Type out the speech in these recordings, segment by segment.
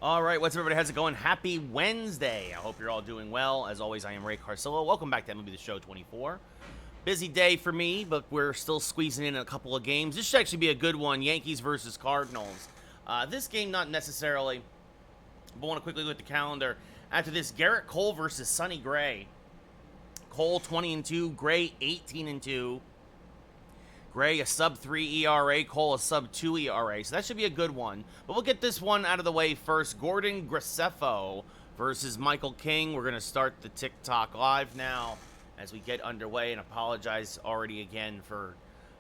All right, what's up, everybody? How's it going? Happy Wednesday. I hope you're all doing well. As always, I am Ray Carsillo. Welcome back to MLB The Show 24. Busy day for me, but we're still squeezing in a couple of games. This should actually be a good one, Yankees versus Cardinals. This game, not necessarily, but I want to quickly look at the calendar. After this, Garrett Cole versus Sonny Gray. Cole 20-2, Gray 18-2. Gray, a sub-3 ERA. Cole, a sub-2 ERA. So that should be a good one. But we'll get this one out of the way first. Gordon Graceffo versus Michael King. We're going to start the TikTok live now as we get underway. And apologize already again for...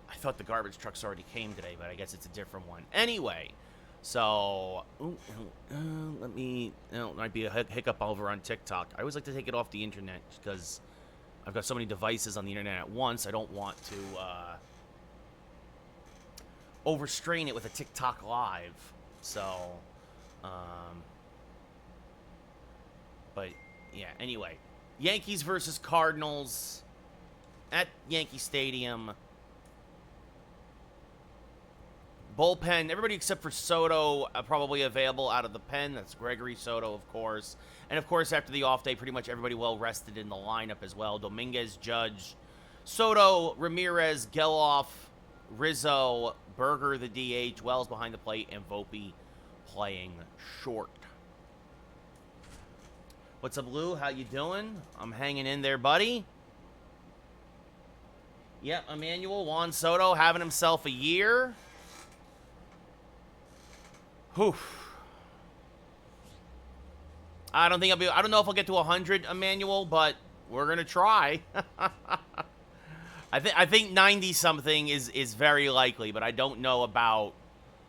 I thought the garbage trucks already came today, but I guess it's a different one. Anyway, so... let me... It might be a hiccup over on TikTok. I always like to take it off the internet because I've got so many devices on the internet at once. I don't want to... overstrain it with a TikTok live. So, but yeah, anyway. Yankees versus Cardinals at Yankee Stadium. Bullpen, everybody except for Soto probably available out of the pen. That's Gregory Soto, of course. And of course, after the off day, pretty much everybody well rested in the lineup as well. Dominguez, Judge, Soto, Ramirez, Geloff, Rizzo, Berger, the DH, Wells behind the plate, and Volpe playing short. What's up, Lou? How you doing? I'm hanging in there, buddy. Yep, Emmanuel, Juan Soto having himself a year. Whew. I don't know if I'll get to 100, Emmanuel, but we're gonna try. I think 90-something is very likely, but I don't know about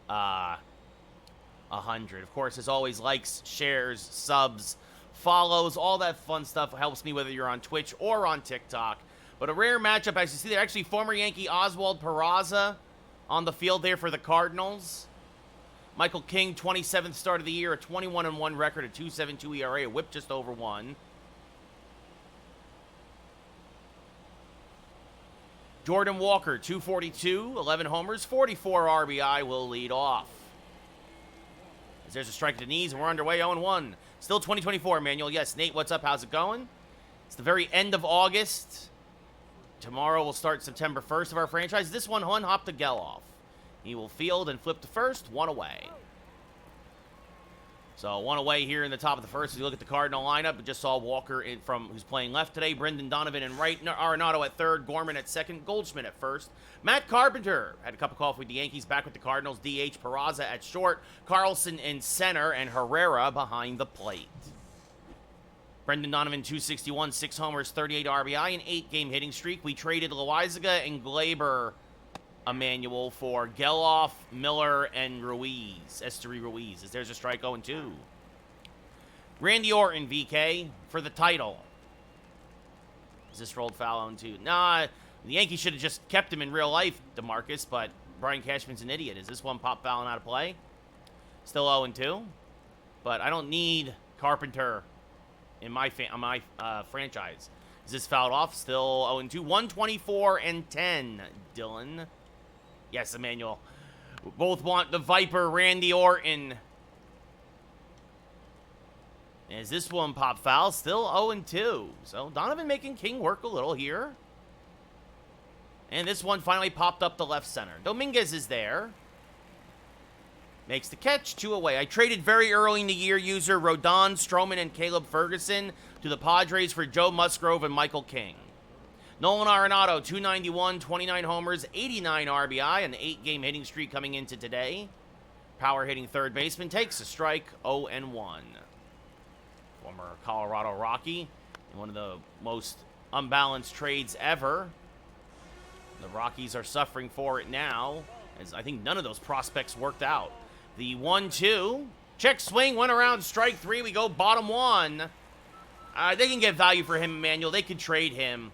100. Of course, as always, likes, shares, subs, follows, all that fun stuff helps me whether you're on Twitch or on TikTok. But a rare matchup, as you see there, actually former Yankee Oswald Peraza on the field there for the Cardinals. Michael King, 27th start of the year, a 21-1 record, a 2.72 ERA, a whip just over 1. Jordan Walker, 242, 11 homers, 44 RBI, will lead off. As there's a strike to the knees, and we're underway 0-1. Still 2024, Manuel. Yes, Nate, what's up? How's it going? It's the very end of August. Tomorrow will start September 1st of our franchise. This one hop to Geloff. He will field and flip to first, one away. So one away here in the top of the first. As you look at the Cardinal lineup, we just saw Walker who's playing left today. Brendan Donovan in right. Arenado at third. Gorman at second. Goldschmidt at first. Matt Carpenter had a cup of coffee with the Yankees. Back with the Cardinals. DH Peraza at short. Carlson in center. And Herrera behind the plate. Brendan Donovan, 261, 6 homers, 38 RBI, an 8-game hitting streak. We traded Loaizaga and Glaber, Emmanuel, for Geloff, Miller, and Ruiz. Esteury Ruiz. As there's a strike 0-2. Randy Orton, VK, for the title. Is this rolled foul 0-2? Nah, the Yankees should have just kept him in real life, DeMarcus, but Brian Cashman's an idiot. Is this one pop foul and out of play? Still 0-2. But I don't need Carpenter in my franchise. Is this fouled off? Still 0-2. 124 and 10, Dylan. Yes, Emmanuel. Both want the Viper, Randy Orton. Is this one pop foul? Still 0-2. So Donovan making King work a little here. And this one finally popped up the left center. Dominguez is there. Makes the catch, 2 away. I traded very early in the year user Rodon, Stroman, and Caleb Ferguson to the Padres for Joe Musgrove and Michael King. Nolan Arenado, 291, 29 homers, 89 RBI, an 8-game hitting streak coming into today. Power hitting third baseman takes a strike, 0-1. Former Colorado Rocky in one of the most unbalanced trades ever. The Rockies are suffering for it now, as I think none of those prospects worked out. The 1-2. Check swing, went around, strike 3. We go bottom 1. They can get value for him, Emmanuel. They could trade him,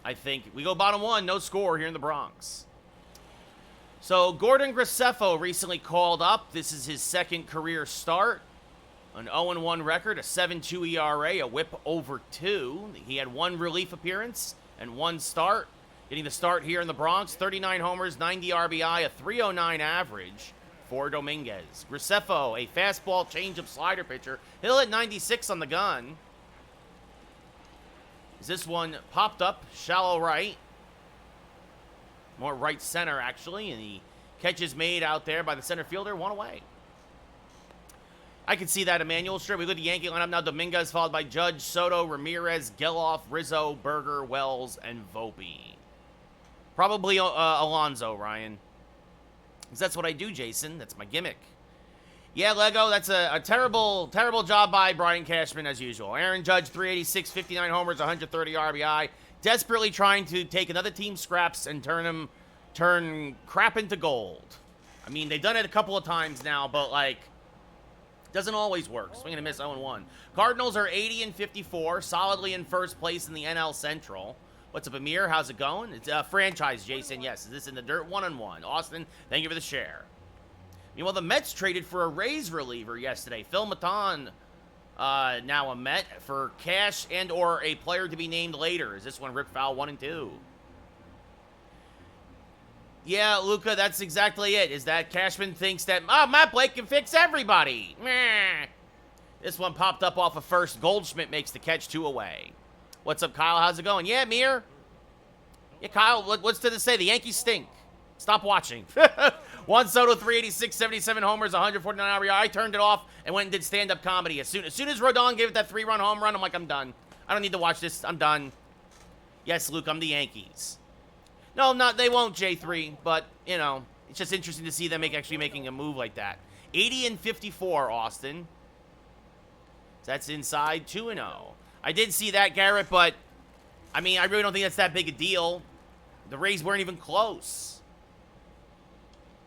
I think. We go bottom 1, no score here in the Bronx. So Gordon Graceffo recently called up. This is his second career start. An 0-1 record, a 7.2 ERA, a whip over 2. He had 1 relief appearance and 1 start. Getting the start here in the Bronx. 39 homers, 90 RBI, a 309 average. for Dominguez. Graceffo, a fastball changeup slider pitcher. He'll hit 96 on the gun. Is this one popped up shallow right? More right center, actually. And the catch is made out there by the center fielder. One away. I can see that, Emmanuel. Sure, we look at the Yankee lineup now. Dominguez followed by Judge, Soto, Ramirez, Geloff, Rizzo, Berger, Wells, and Volpe. Probably Alonso, Ryan. Because that's what I do, Jason. That's my gimmick. Yeah, Lego, that's a terrible, terrible job by Brian Cashman, as usual. Aaron Judge, 386, 59 homers, 130 RBI. Desperately trying to take another team's scraps and turn crap into gold. I mean, they've done it a couple of times now, but, like, doesn't always work. Swing and a miss, 0-1. Cardinals are 80 and 54, solidly in first place in the NL Central. What's up, Amir? How's it going? It's a franchise, Jason. Yes, is this in the dirt? 1-1. Austin, thank you for the share. Meanwhile, the Mets traded for a Rays reliever yesterday. Phil Maton, now a Met, for cash and or a player to be named later. Is this one Rick Fowl 1 and 2? Yeah, Luca, that's exactly it. Is that Cashman thinks that, Matt Blake can fix everybody. Meh. This one popped up off of first. Goldschmidt makes the catch, 2 away. What's up, Kyle? How's it going? Yeah, Mir. Yeah, Kyle, what's to say? The Yankees stink. Stop watching. Juan Soto, 386, 77 homers, 149 RBI. I turned it off and went and did stand-up comedy. As soon as Rodon gave it that 3-run home run, I'm like, I'm done. I don't need to watch this. I'm done. Yes, Luke, I'm the Yankees. No, they won't, J3, but, you know, it's just interesting to see them actually making a move like that. 80 and 54, Austin. That's inside 2-0. I did see that, Garrett, but, I mean, I really don't think that's that big a deal. The Rays weren't even close.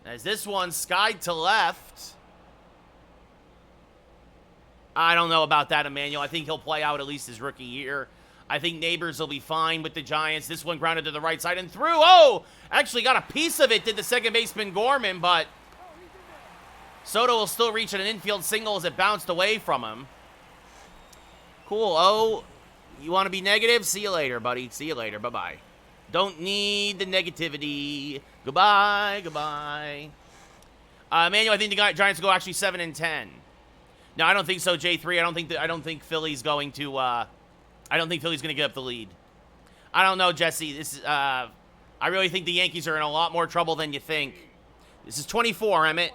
As this one skied to left. I don't know about that, Emmanuel. I think he'll play out at least his rookie year. I think Neighbors will be fine with the Giants. This one grounded to the right side and through. Oh, actually got a piece of it, did the second baseman Gorman, but Soto will still reach an infield single as it bounced away from him. Cool. Oh, you want to be negative? See you later, buddy. See you later. Bye-bye. Don't need the negativity. Goodbye. Goodbye. Emmanuel, I think the Giants go actually 7 and 10. No, I don't think so, J3. I don't think Philly's going to I don't think Philly's going to get up the lead. I don't know, Jesse. This is I really think the Yankees are in a lot more trouble than you think. This is 24, Emmett.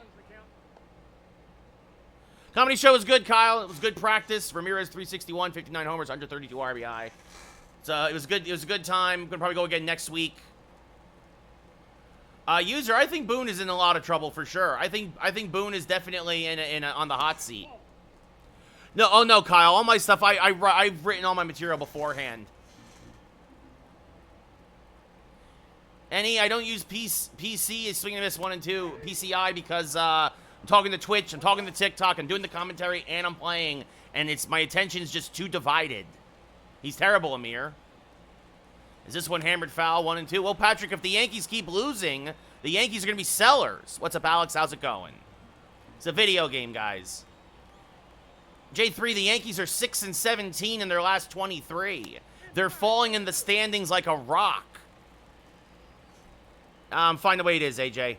Comedy show was good, Kyle. It was good practice. Ramirez 361, 59 homers, 132 RBI. So it was good. It was a good time. Gonna probably go again next week. User, I think Boone is in a lot of trouble for sure. I think Boone is definitely on the hot seat. No, oh no, Kyle. All my stuff, I've written all my material beforehand. I don't use PC. It's swinging and miss 1 and 2 PCI because I'm talking to Twitch, I'm talking to TikTok, I'm doing the commentary, and I'm playing, and my attention is just too divided. He's terrible, Amir. Is this one hammered foul? 1 and 2. Well, Patrick, if the Yankees keep losing, the Yankees are going to be sellers. What's up, Alex? How's it going? It's a video game, guys. J3, the Yankees are 6 and 17 in their last 23. They're falling in the standings like a rock. Find the way it is, AJ.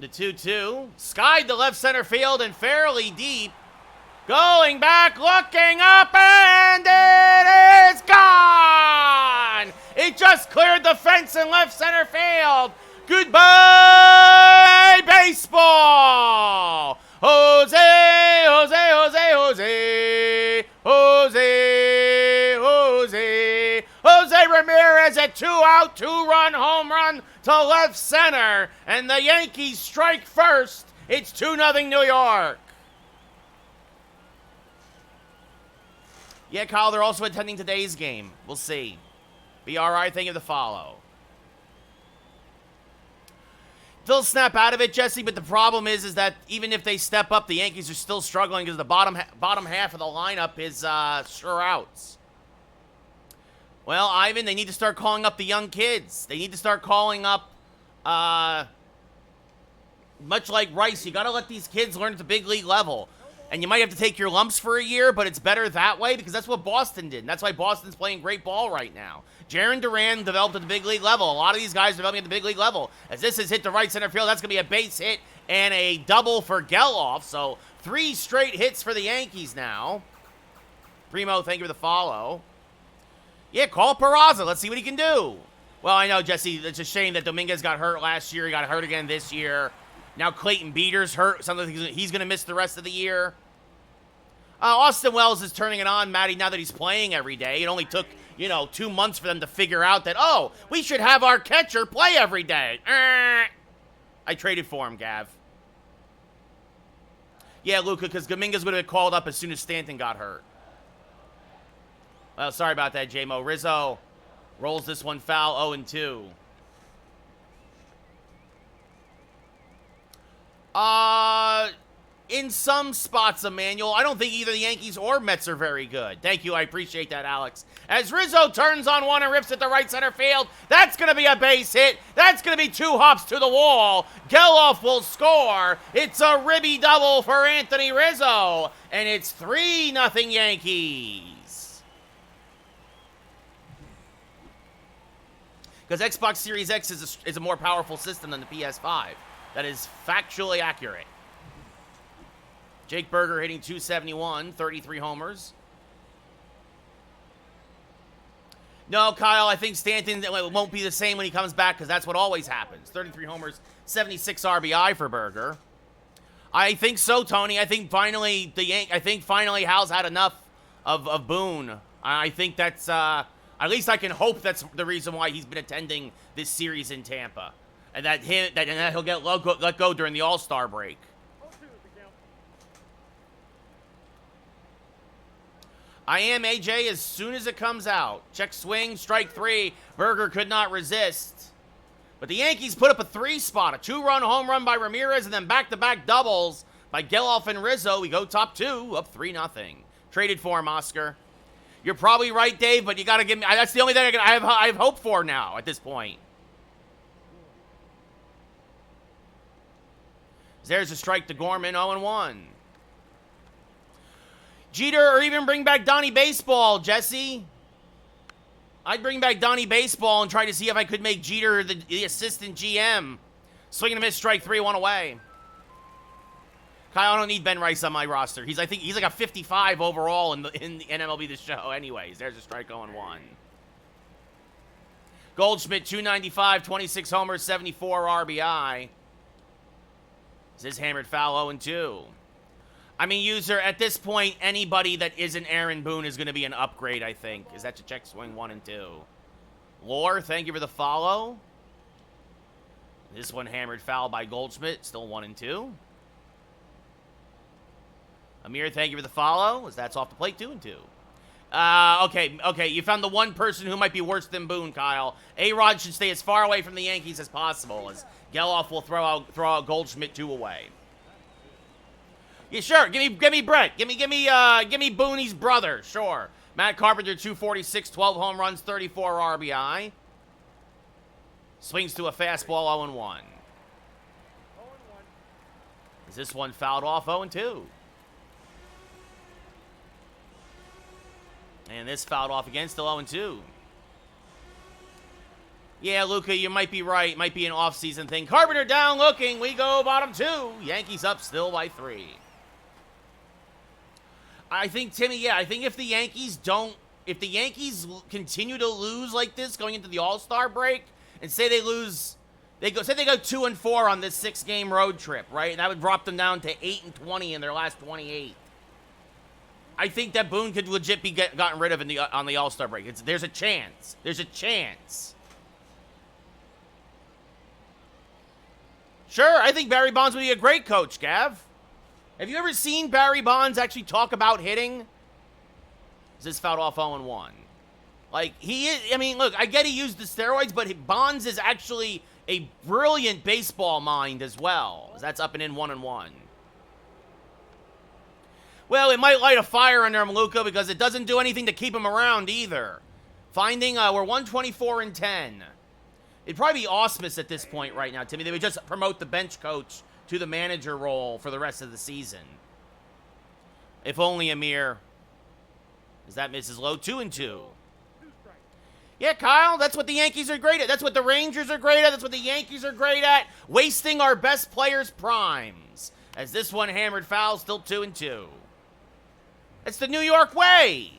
The 2-2. Skied to left center field and fairly deep. Going back, looking up, and it is gone! It just cleared the fence in left center field. Goodbye, baseball! Jose, Jose, Jose, Jose, Jose, Jose, Jose Ramirez, a 2-out, 2-run home run to left center, and the Yankees strike first. It's 2-0 New York. Yeah, Kyle, they're also attending today's game. We'll see. Be all right. Thank you for the follow. They'll snap out of it, Jesse, but the problem is that even if they step up, the Yankees are still struggling because the bottom half of the lineup is sure outs. Well, Ivan, they need to start calling up the young kids. They need to start calling up, much like Rice, you got to let these kids learn at the big league level. And you might have to take your lumps for a year, but it's better that way because that's what Boston did. And that's why Boston's playing great ball right now. Jarren Duran developed at the big league level. A lot of these guys developing at the big league level. As this is hit to right center field, that's going to be a base hit and a double for Geloff. So 3 straight hits for the Yankees now. Primo, thank you for the follow. Yeah, call Peraza. Let's see what he can do. Well, I know, Jesse, it's a shame that Dominguez got hurt last year. He got hurt again this year. Now Clayton Beater's hurt. Something he's going to miss the rest of the year. Austin Wells is turning it on, Matty, now that he's playing every day. It only took, 2 months for them to figure out that, oh, we should have our catcher play every day. I traded for him, Gav. Yeah, Luca, because Dominguez would have been called up as soon as Stanton got hurt. Well, sorry about that, J-Mo. Rizzo rolls this one foul, 0-2. In some spots, Emmanuel, I don't think either the Yankees or Mets are very good. Thank you, I appreciate that, Alex. As Rizzo turns on one and rips it to right center field, that's going to be a base hit. That's going to be 2 hops to the wall. Geloff will score. It's a ribby double for Anthony Rizzo, and it's 3-0 Yankees. Because Xbox Series X is a more powerful system than the PS5. That is factually accurate. Jake Berger hitting .271, 33 homers. No, Kyle, I think Stanton won't be the same when he comes back because that's what always happens. 33 homers, 76 RBI for Berger. I think so, Tony. I think finally Hal's had enough of Boone. I think that's at least I can hope that's the reason why he's been attending this series in Tampa, and that he'll get let go during the All-Star break. I am AJ as soon as it comes out. Check swing, strike 3. Berger could not resist. But the Yankees put up a 3-spot, a 2-run home run by Ramirez, and then back-to-back doubles by Geloff and Rizzo. We go top 2, up 3-0. Traded for him, Oscar. You're probably right, Dave, but you got to give me... That's the only thing I have hope for now at this point. There's a strike to Gorman, 0-1. Jeter, or even bring back Donnie Baseball, Jesse. I'd bring back Donnie Baseball and try to see if I could make Jeter the assistant GM. Swing and a miss, strike 3, 1 away. Kyle, I don't need Ben Rice on my roster. I think he's like a 55 overall in MLB The Show. Anyways, there's a strike, 0-1. Goldschmidt, 295, 26 homers, 74 RBI. This is hammered foul, 0-2. I mean, user, at this point, anybody that isn't Aaron Boone is going to be an upgrade, I think. Is that to check swing 1 and 2? Lore, thank you for the follow. This one hammered foul by Goldschmidt, still 1 and 2. Amir, thank you for the follow. As that's off the plate, 2 and 2. Okay, you found the one person who might be worse than Boone, Kyle. A-Rod should stay as far away from the Yankees as possible, as Geloff will throw out Goldschmidt 2 away. Yeah, sure. Give me Brett. Give me Boonie's brother. Sure. Matt Carpenter, 246, 12 home runs, 34 RBI. Swings to a fastball, 0-1. Is this one fouled off, 0-2? And this fouled off again, still 0-2. Yeah, Luca, you might be right. Might be an off-season thing. Carpenter down looking. We go bottom 2. Yankees up still by 3. I think, Timmy, I think if the Yankees continue to lose like this going into the All-Star break, and say they go 2-4 on this 6-game road trip, right? And that would drop them down to 8-20 in their last 28. I think that Boone could legit be gotten rid of on the All-Star break. There's a chance. There's a chance. Sure, I think Barry Bonds would be a great coach, Gav. Have you ever seen Barry Bonds actually talk about hitting? Is this fouled off 0-1? Like, he is, I mean, look, I get he used the steroids, but Bonds is actually a brilliant baseball mind as well. That's up and in 1-1. Well, it might light a fire under him, Luca, because it doesn't do anything to keep him around either. We're 124-10. It'd probably be Ausmus at this point right now, Timmy. They would just promote the bench coach to the manager role for the rest of the season. If only Amir. As that misses low, 2-2. Yeah, Kyle, that's what the Yankees are great at. That's what the Rangers are great at. That's what the Yankees are great at. Wasting our best players' primes. As this one hammered foul, still 2-2. It's the New York way.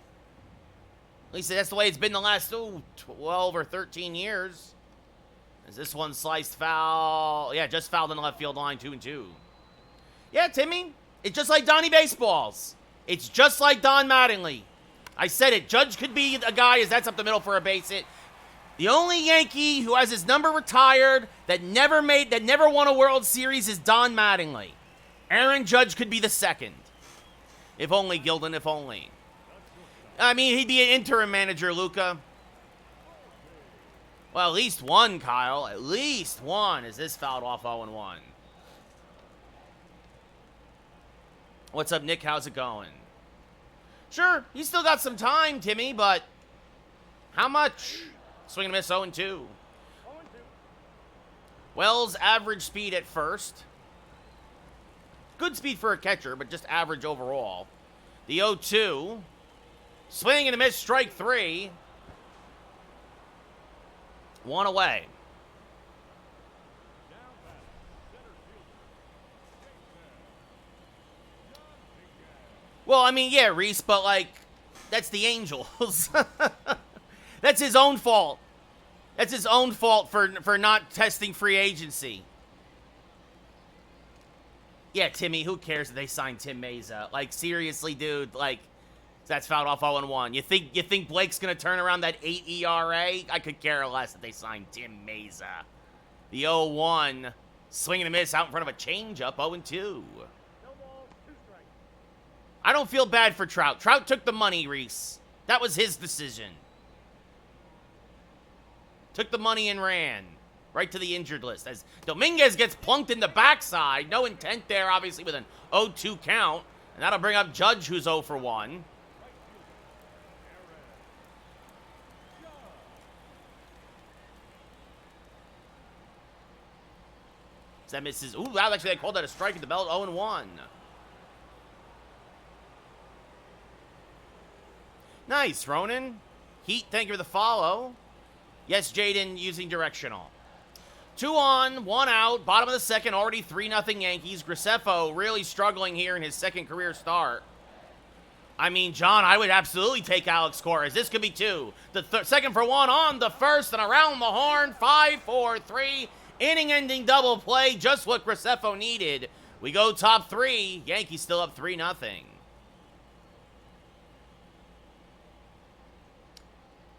At least that's the way it's been the last 12 or 13 years. As this one sliced foul. Yeah, just fouled on the left field line, 2-2. Yeah, Timmy, it's just like Donnie Baseballs. It's just like Don Mattingly. I said it. Judge could be a guy as that's up the middle for a base hit. The only Yankee who has his number retired that never won a World Series is Don Mattingly. Aaron Judge could be the second. If only, Gilden, if only. I mean, he'd be an interim manager, Luca. Well, at least one, Kyle. At least one as this fouled off 0-1. What's up, Nick? How's it going? Sure, he's still got some time, Timmy, but how much? Swing and a miss, 0-2. Wells' average speed at first. Good speed for a catcher, but just average overall. The 0-2. Swing and a miss, strike 3. One away. Well, I mean, yeah, Reese, but, like, that's the Angels. That's his own fault. That's his own fault for not testing free agency. Yeah, Timmy, who cares if they signed Tim Mesa? Like, seriously, dude, like, that's fouled off 0-1. You think Blake's going to turn around that 8 ERA? I could care less if they signed Tim Mesa. The 0-1, swing and a miss out in front of a changeup, 0-2. I don't feel bad for Trout. Trout took the money, Reese. That was his decision. Took the money and ran. Right to the injured list. As Dominguez gets plunked in the backside. No intent there, obviously, with an 0-2 count. And that'll bring up Judge, who's 0-1. That misses. Ooh, wow, actually, they called that a strike at the belt. 0-1. Nice, Ronan. Heat, thank you for the follow. Yes, Jaden, using directional. 2 on, 1 out. Bottom of the second, already 3-0 Yankees. Graceffo really struggling here in his second career start. I mean, John, I would absolutely take Alex Cora. This could be 2. The second for 1 on the first and around the horn. 5-4-3. Inning-ending double play. Just what Graceffo needed. We go top 3. Yankees still up 3-0.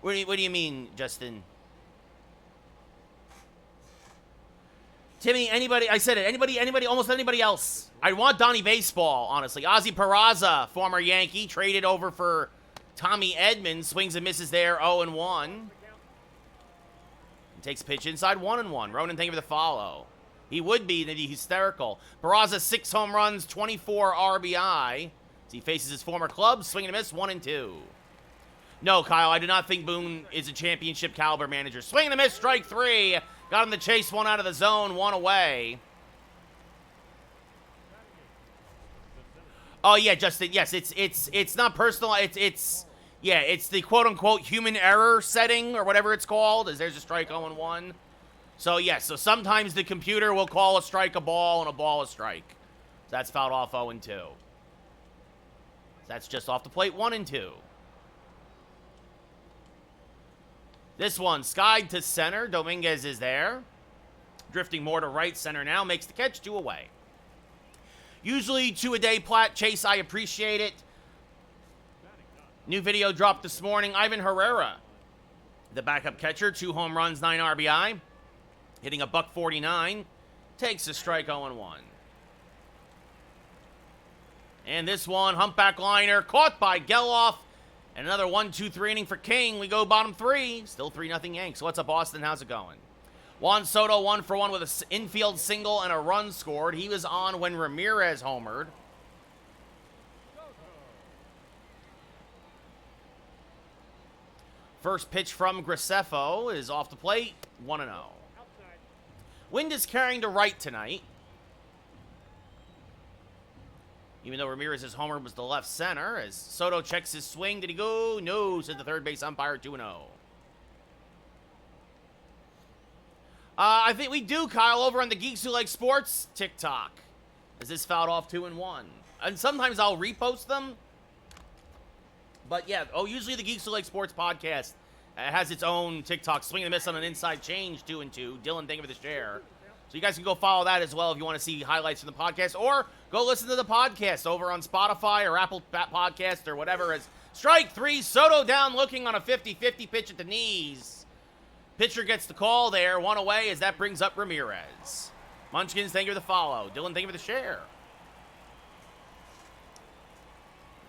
What do you mean, Justin? Timmy, anybody, I said it, anybody, almost anybody else. I want Donnie Baseball, honestly. Ozzy Peraza, former Yankee, traded over for Tommy Edmonds. Swings and misses there, 0-1. Takes pitch inside, 1-1. Ronan, thank you for the follow. He would be, that'd be hysterical. Peraza, 6 home runs, 24 RBI. As he faces his former club, swing and a miss, 1-2. No, Kyle, I do not think Boone is a championship caliber manager. Swing and a miss, strike 3. Got him to chase 1 out of the zone, 1 away. Oh yeah, Justin. Yes, it's not personal. It's the quote unquote human error setting or whatever it's called. There's a strike 0-1. So yes, so sometimes the computer will call a strike a ball and a ball a strike. So that's fouled off 0-2. That's just off the plate 1-2. This one, skied to center. Dominguez is there. Drifting more to right center now. Makes the catch, 2 away. Usually 2 a day, Platt. Chase, I appreciate it. New video dropped this morning. Ivan Herrera, the backup catcher. 2 home runs, 9 RBI. Hitting a $149. Takes a strike 0-1. And this one, humpback liner. Caught by Geloff. And another 1-2-3 inning for King. We go bottom 3. Still 3-0 Yanks. What's up, Boston? How's it going? Juan Soto 1 for 1 with an infield single and a run scored. He was on when Ramirez homered. First pitch from Graceffo is off the plate. 1-0. Wind is carrying to right tonight. Even though Ramirez's homer was the left center, as Soto checks his swing. Did he go? No, said the third base umpire, 2-0. I think we do, Kyle, over on the Geeks Who Like Sports TikTok. As this fouled off 2-1. And sometimes I'll repost them. But yeah, usually the Geeks Who Like Sports podcast has its own TikTok. Swing and a miss on an inside change, 2-2. Dylan, thank you for the share. So you guys can go follow that as well if you want to see highlights from the podcast. Or go listen to the podcast over on Spotify or Apple Podcast or whatever. As strike 3, Soto down looking on a 50-50 pitch at the knees. Pitcher gets the call there, 1 away, as that brings up Ramirez. Munchkins, thank you for the follow. Dylan, thank you for the share.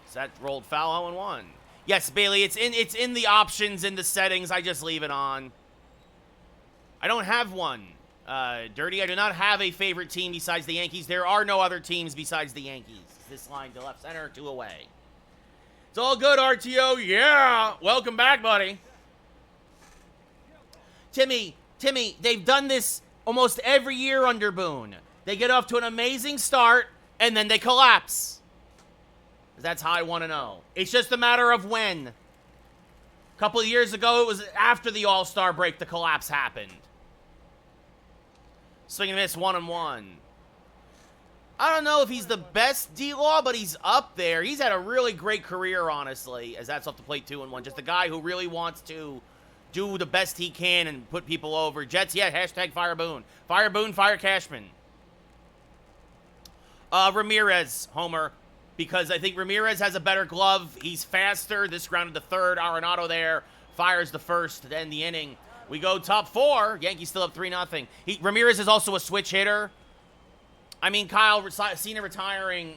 Is that rolled foul 0-1? Yes, Bailey, it's in the options in the settings. I just leave it on. I don't have one. Dirty, I do not have a favorite team besides the Yankees. There are no other teams besides the Yankees. This line to left center, 2 away. It's all good, RTO. Yeah. Welcome back, buddy. Timmy, they've done this almost every year under Boone. They get off to an amazing start, and then they collapse. That's how I want to know. It's just a matter of when. A couple of years ago, it was after the All-Star break the collapse happened. Swing and miss, 1-1. I don't know if he's the best D-Law, but he's up there. He's had a really great career, honestly, as that's off the plate 2-1. Just a guy who really wants to do the best he can and put people over. Jets, yeah, hashtag fire Boone. Fire Boone, fire Cashman. Ramirez, homer, because I think Ramirez has a better glove. He's faster. This grounded to third. Arenado there fires the first to end the inning. We go top 4. Yankees still up 3-0. Ramirez is also a switch hitter. I mean, Kyle Cena retiring.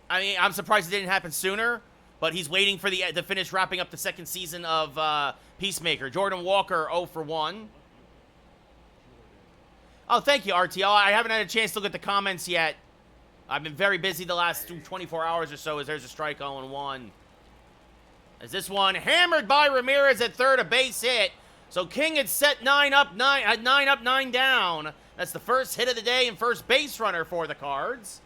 I mean, I'm surprised it didn't happen sooner, but he's waiting for the finish wrapping up the second season of Peacemaker. Jordan Walker 0 for 1. Oh, thank you, RTL. I haven't had a chance to look at the comments yet. I've been very busy the last 24 hours or so as there's a strike 0-1. As this one hammered by Ramirez at third, a base hit. So King had set 9 up, 9 down. That's the first hit of the day and first base runner for the Cards.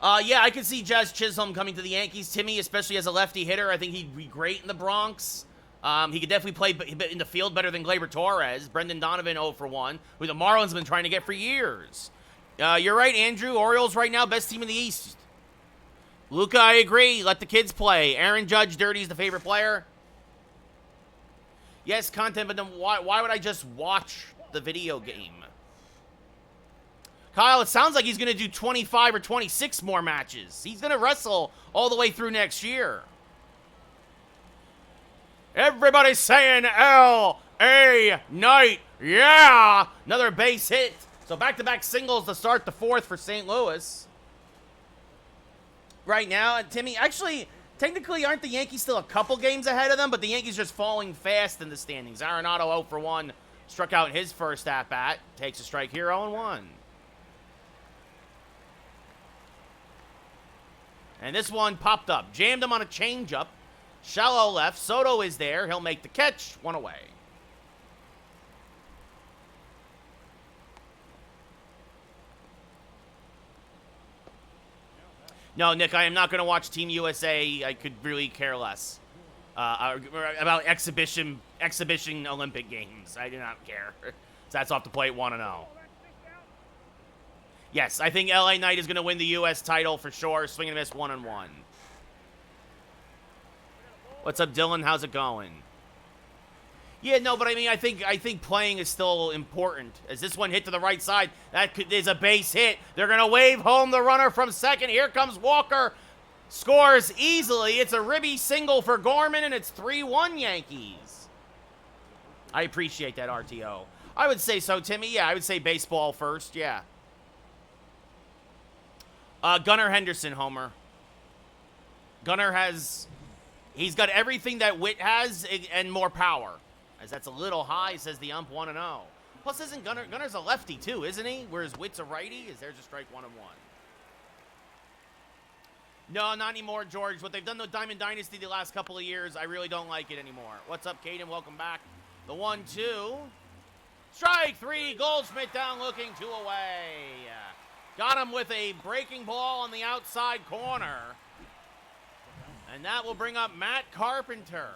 Yeah, I could see Jazz Chisholm coming to the Yankees. Timmy, especially as a lefty hitter, I think he'd be great in the Bronx. He could definitely play in the field better than Gleyber Torres. Brendan Donovan 0 for 1, who the Marlins have been trying to get for years. You're right, Andrew. Orioles right now, best team in the East. Luca, I agree. Let the kids play. Aaron Judge, Dirty's the favorite player. Yes, content, but then why would I just watch the video game? Kyle, it sounds like he's going to do 25 or 26 more matches. He's going to wrestle all the way through next year. Everybody's saying L.A. Knight. Yeah! Another base hit. So back-to-back singles to start the 4th for St. Louis. Right now, Timmy, actually, technically, aren't the Yankees still a couple games ahead of them? But the Yankees just falling fast in the standings. Arenado 0 for 1. Struck out in his first at-bat. Takes a strike here, 0-1. And this one popped up. Jammed him on a changeup. Shallow left. Soto is there. He'll make the catch. 1 away. No, Nick, I am not going to watch Team USA. I could really care less about exhibition Olympic Games. I do not care. So that's off the plate, 1-0. Yes, I think LA Knight is going to win the U.S. title for sure. Swing and miss, 1-1. What's up, Dylan? How's it going? Yeah, no, but I mean, I think playing is still important. As this one hit to the right side, that is a base hit. They're going to wave home the runner from second. Here comes Walker. Scores easily. It's a ribby single for Gorman, and it's 3-1 Yankees. I appreciate that, RTO. I would say so, Timmy. Yeah, I would say baseball first. Yeah. Gunnar Henderson, homer. Gunnar he's got everything that Witt has and more power. As that's a little high, says the ump, 1-0. Plus, isn't Gunner's a lefty too, isn't he? Whereas Witt's a righty. There's a strike, 1-1. No, not anymore, George. What they've done to Diamond Dynasty the last couple of years, I really don't like it anymore. What's up, Caden? Welcome back. The 1-2. Strike 3. Goldschmidt down looking, 2 away. Got him with a breaking ball on the outside corner. And that will bring up Matt Carpenter,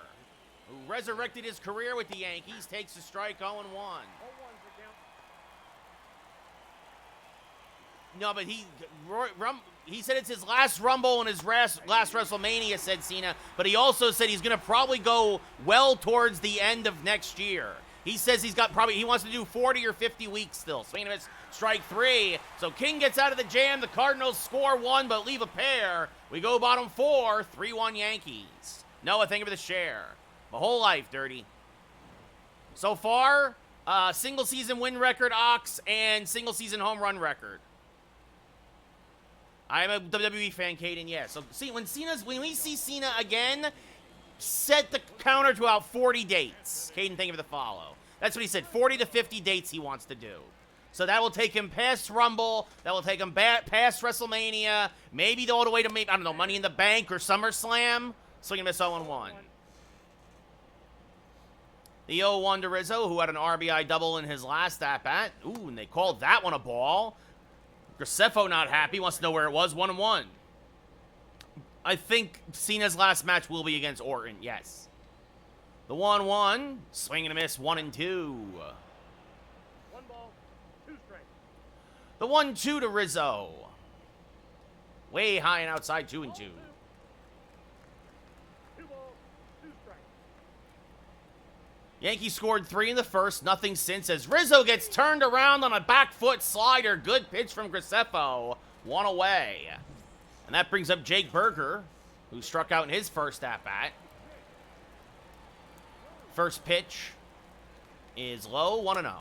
who resurrected his career with the Yankees, takes a strike 0-1. No, but he said it's his last Rumble and his last WrestleMania, said Cena, but he also said he's going to probably go well towards the end of next year. He says he wants to do 40 or 50 weeks still. Swing and a miss, strike 3. So King gets out of the jam. The Cardinals score 1 but leave a pair. We go bottom 4, 3-1 Yankees. Noah, thank you for the share. My whole life, Dirty. So far, single season win record, Ox, and single season home run record. I'm a WWE fan, Caden, yeah. So see, when we see Cena again, set the counter to about 40 dates. Caden, thank you for the follow. That's what he said, 40 to 50 dates he wants to do. So that will take him past Rumble, that will take him past WrestleMania, maybe all the way to, I don't know, Money in the Bank or SummerSlam. Swing and miss 0-1. The 0-1 to Rizzo, who had an RBI double in his last at-bat. Ooh, and they called that one a ball. Graceffo not happy, wants to know where it was, 1-1. I think Cena's last match will be against Orton, yes. The 1-1, swing and a miss, 1-2. 1 ball, 2 strikes. The 1-2 to Rizzo. Way high and outside, 2-2. 2 balls, 2 strikes. Yankees scored 3 in the first, nothing since, as Rizzo gets turned around on a back foot slider. Good pitch from Graceffo, 1 away. And that brings up Jake Berger, who struck out in his first at-bat. First pitch is low, 1-0.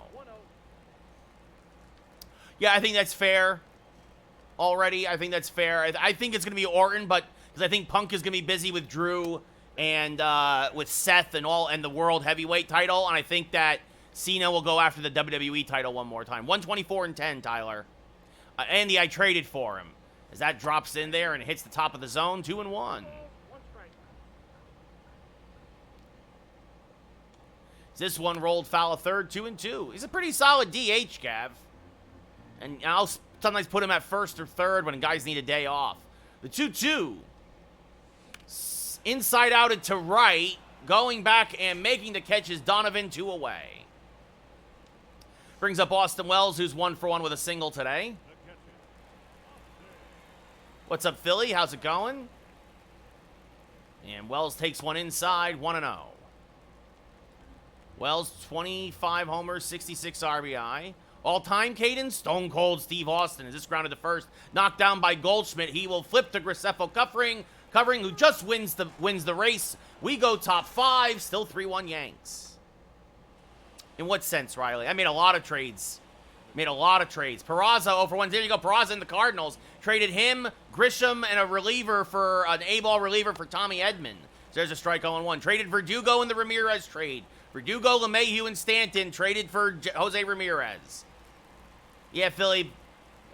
Yeah, I think that's fair already. I think that's fair. I think it's going to be Orton, but because I think Punk is going to be busy with Drew and with Seth and the World Heavyweight title, and I think that Cena will go after the WWE title one more time. 124-10, Tyler. Andy, I traded for him. As that drops in there and hits the top of the zone, 2-1. This one rolled foul a third, 2-2. He's a pretty solid DH, Gav. And I'll sometimes put him at first or third when guys need a day off. The 2-2. Inside out and to right. Going back and making the catch is Donovan, 2 away. Brings up Austin Wells, who's 1 for 1 with a single today. What's up, Philly? How's it going? And Wells takes one inside, 1-0. Wells, 25 homers, 66 RBI. All-time cadence, Stone Cold Steve Austin. Is this grounded to first? Knocked down by Goldschmidt. He will flip to Graceffo covering, who just wins the race. We go top 5, still 3-1 Yanks. In what sense, Riley? I made a lot of trades. Peraza 0 for 1. There you go. Peraza in the Cardinals. Traded him, Grisham, and an A-ball reliever for Tommy Edman. So there's a strike 0-1. Traded Verdugo in the Ramirez trade. Verdugo, LeMahieu, and Stanton traded for Jose Ramirez. Yeah, Philly.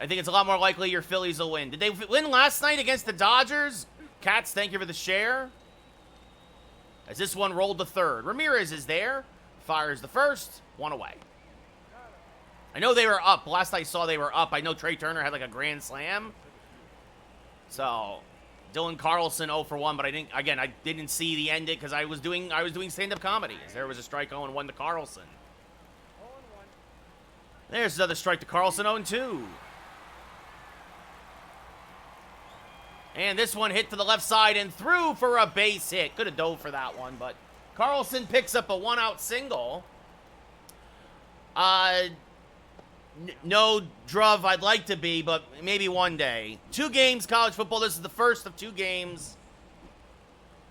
I think it's a lot more likely your Phillies will win. Did they win last night against the Dodgers? Cats, thank you for the share. As this one rolled to third. Ramirez is there. Fires the first. 1 away. I know they were up. Last I saw, they were up. I know Trey Turner had like a grand slam. So, Dylan Carlson 0 for 1, but I didn't see the end it because I was doing stand-up comedy. As there was a strike 0-1 to Carlson. There's another strike to Carlson, 0-2. And this one hit to the left side and through for a base hit. Could have dove for that one, but Carlson picks up a 1-out single. No druv I'd like to be, but maybe one day. 2 games college football. This is the first of 2 games.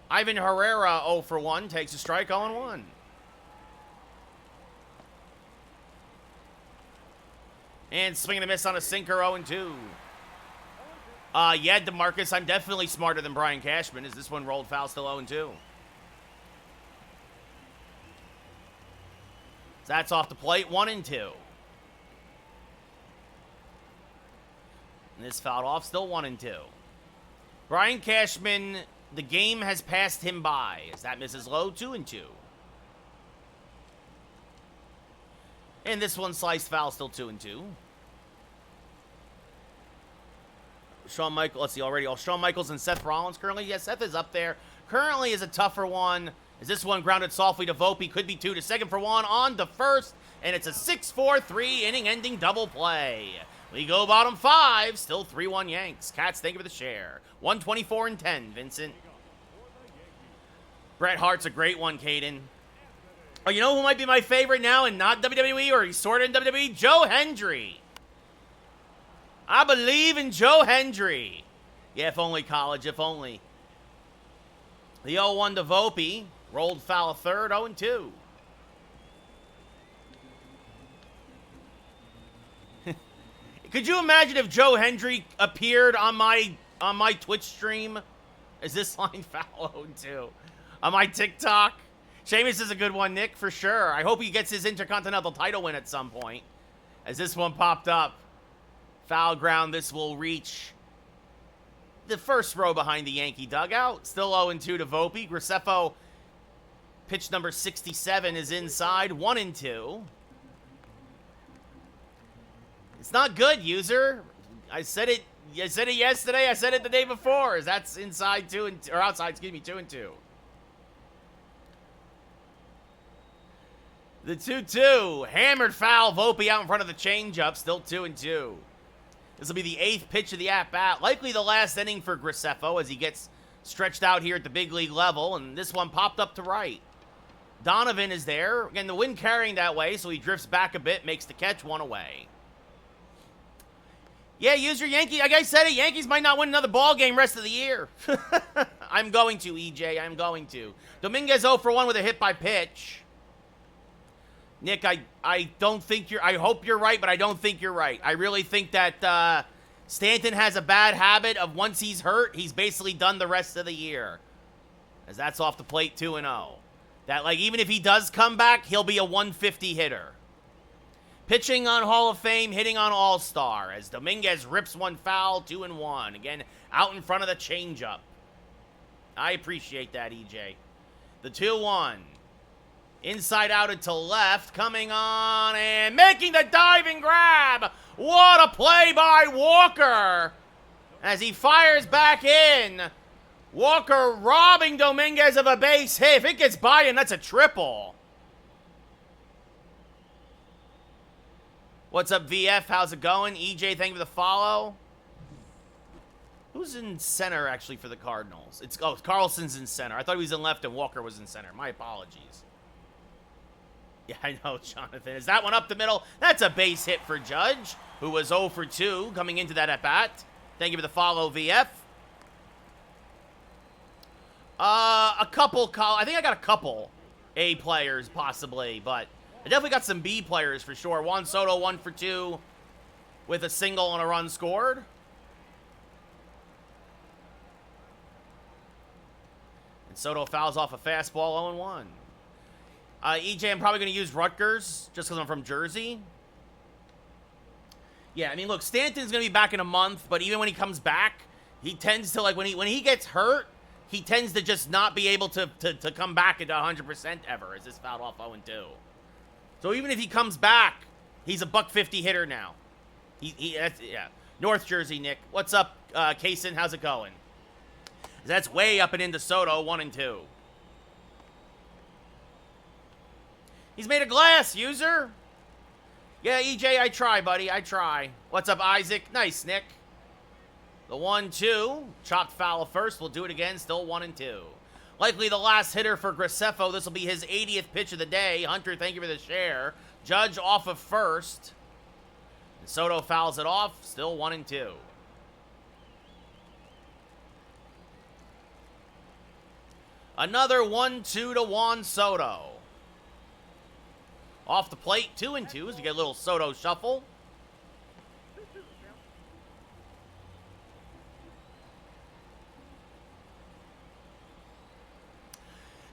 Ivan Herrera 0 for 1 takes a strike 0-1. And swing and a miss on a sinker 0-2. Yeah, DeMarcus, I'm definitely smarter than Brian Cashman. Is this one rolled foul still 0-2? So that's off the plate, 1-2. And this fouled off, still 1-2. Brian Cashman, the game has passed him by. As that misses low, 2-2. And this one sliced foul, still 2-2. Shawn Michaels, let's see, already. Shawn Michaels and Seth Rollins currently. Yes, Seth is up there. Currently is a tougher one. Is this one grounded softly to Volpe? Could be 2 to second for 1 on to first. And it's a 6-4-3 inning-ending double play. We go bottom 5. Still 3-1 Yanks. Cats, thank you for the share. 124 and 10, Vincent. Bret Hart's a great one, Caden. Oh, you know who might be my favorite now and not WWE, or he's sort of in WWE? Joe Hendry. I believe in Joe Hendry. Yeah, if only, college, if only. The 0-1 to Volpe. Rolled foul of third, 0-2. Could you imagine if Joe Hendry appeared on my Twitch stream? Is this line foul 0-2? On my TikTok? Sheamus is a good one, Nick, for sure. I hope he gets his Intercontinental title win at some point. As this one popped up. Foul ground, this will reach the first row behind the Yankee dugout. Still 0-2 to Volpe. Graceffo, pitch number 67 is inside, 1-2. It's not good, user. I said it yesterday. I said it the day before. That's inside 2 and or outside. Excuse me, 2-2. The 2-2 hammered foul. Volpe out in front of the changeup. Still 2-2. This will be the 8th pitch of the at-bat. Likely the last inning for Graceffo as he gets stretched out here at the big league level. And this one popped up to right. Donovan is there. Again, the wind carrying that way, so he drifts back a bit, makes the catch, 1 away. Yeah, user Yankee. Like I said, Yankees might not win another ball game rest of the year. I'm going to, EJ. I'm going to. Dominguez 0 for 1 with a hit by pitch. Nick, I don't think you're... I hope you're right, but I don't think you're right. I really think that Stanton has a bad habit of once he's hurt, he's basically done the rest of the year. As that's off the plate 2-0. That, like, even if he does come back, he'll be a 150 hitter. Pitching on Hall of Fame, hitting on All-Star. As Dominguez rips one foul, 2-1. Again, out in front of the changeup. I appreciate that, EJ. The 2-1. Inside out into left. Coming on and making the diving grab. What a play by Walker. As he fires back in. Walker robbing Dominguez of a base hit. If it gets by him, that's a triple. What's up, VF? How's it going? EJ, thank you for the follow. Who's in center, actually, for the Cardinals? Carlson's in center. I thought he was in left and Walker was in center. My apologies. Yeah, I know, Jonathan. Is that one up the middle? That's a base hit for Judge, who was 0 for 2 coming into that at-bat. Thank you for the follow, VF. I think I got a couple A players, possibly, but I definitely got some B players for sure. Juan Soto, 1 for 2 with a single and a run scored. And Soto fouls off a fastball, 0-1. EJ, I'm probably going to use Rutgers just because I'm from Jersey. Yeah, I mean, look, Stanton's going to be back in a month, but even when he comes back, he tends to, like, when he gets hurt, he tends to just not be able to come back into 100% ever, as this fouled off 0-2. So even if he comes back, he's a $150 hitter now. Yeah. North Jersey, Nick. What's up, Kaysen? How's it going? That's way up and into Soto, 1-2. He's made of glass, user. Yeah, EJ, I try, buddy. I try. What's up, Isaac? Nice, Nick. The 1-2. Chopped foul of first. We'll do it again. Still 1-2. Likely the last hitter for Graceffo. This will be his 80th pitch of the day. Hunter, thank you for the share. Judge off of first. And Soto fouls it off. Still 1-2. Another 1-2 to Juan Soto. Off the plate, 2-2 as we get a little Soto shuffle.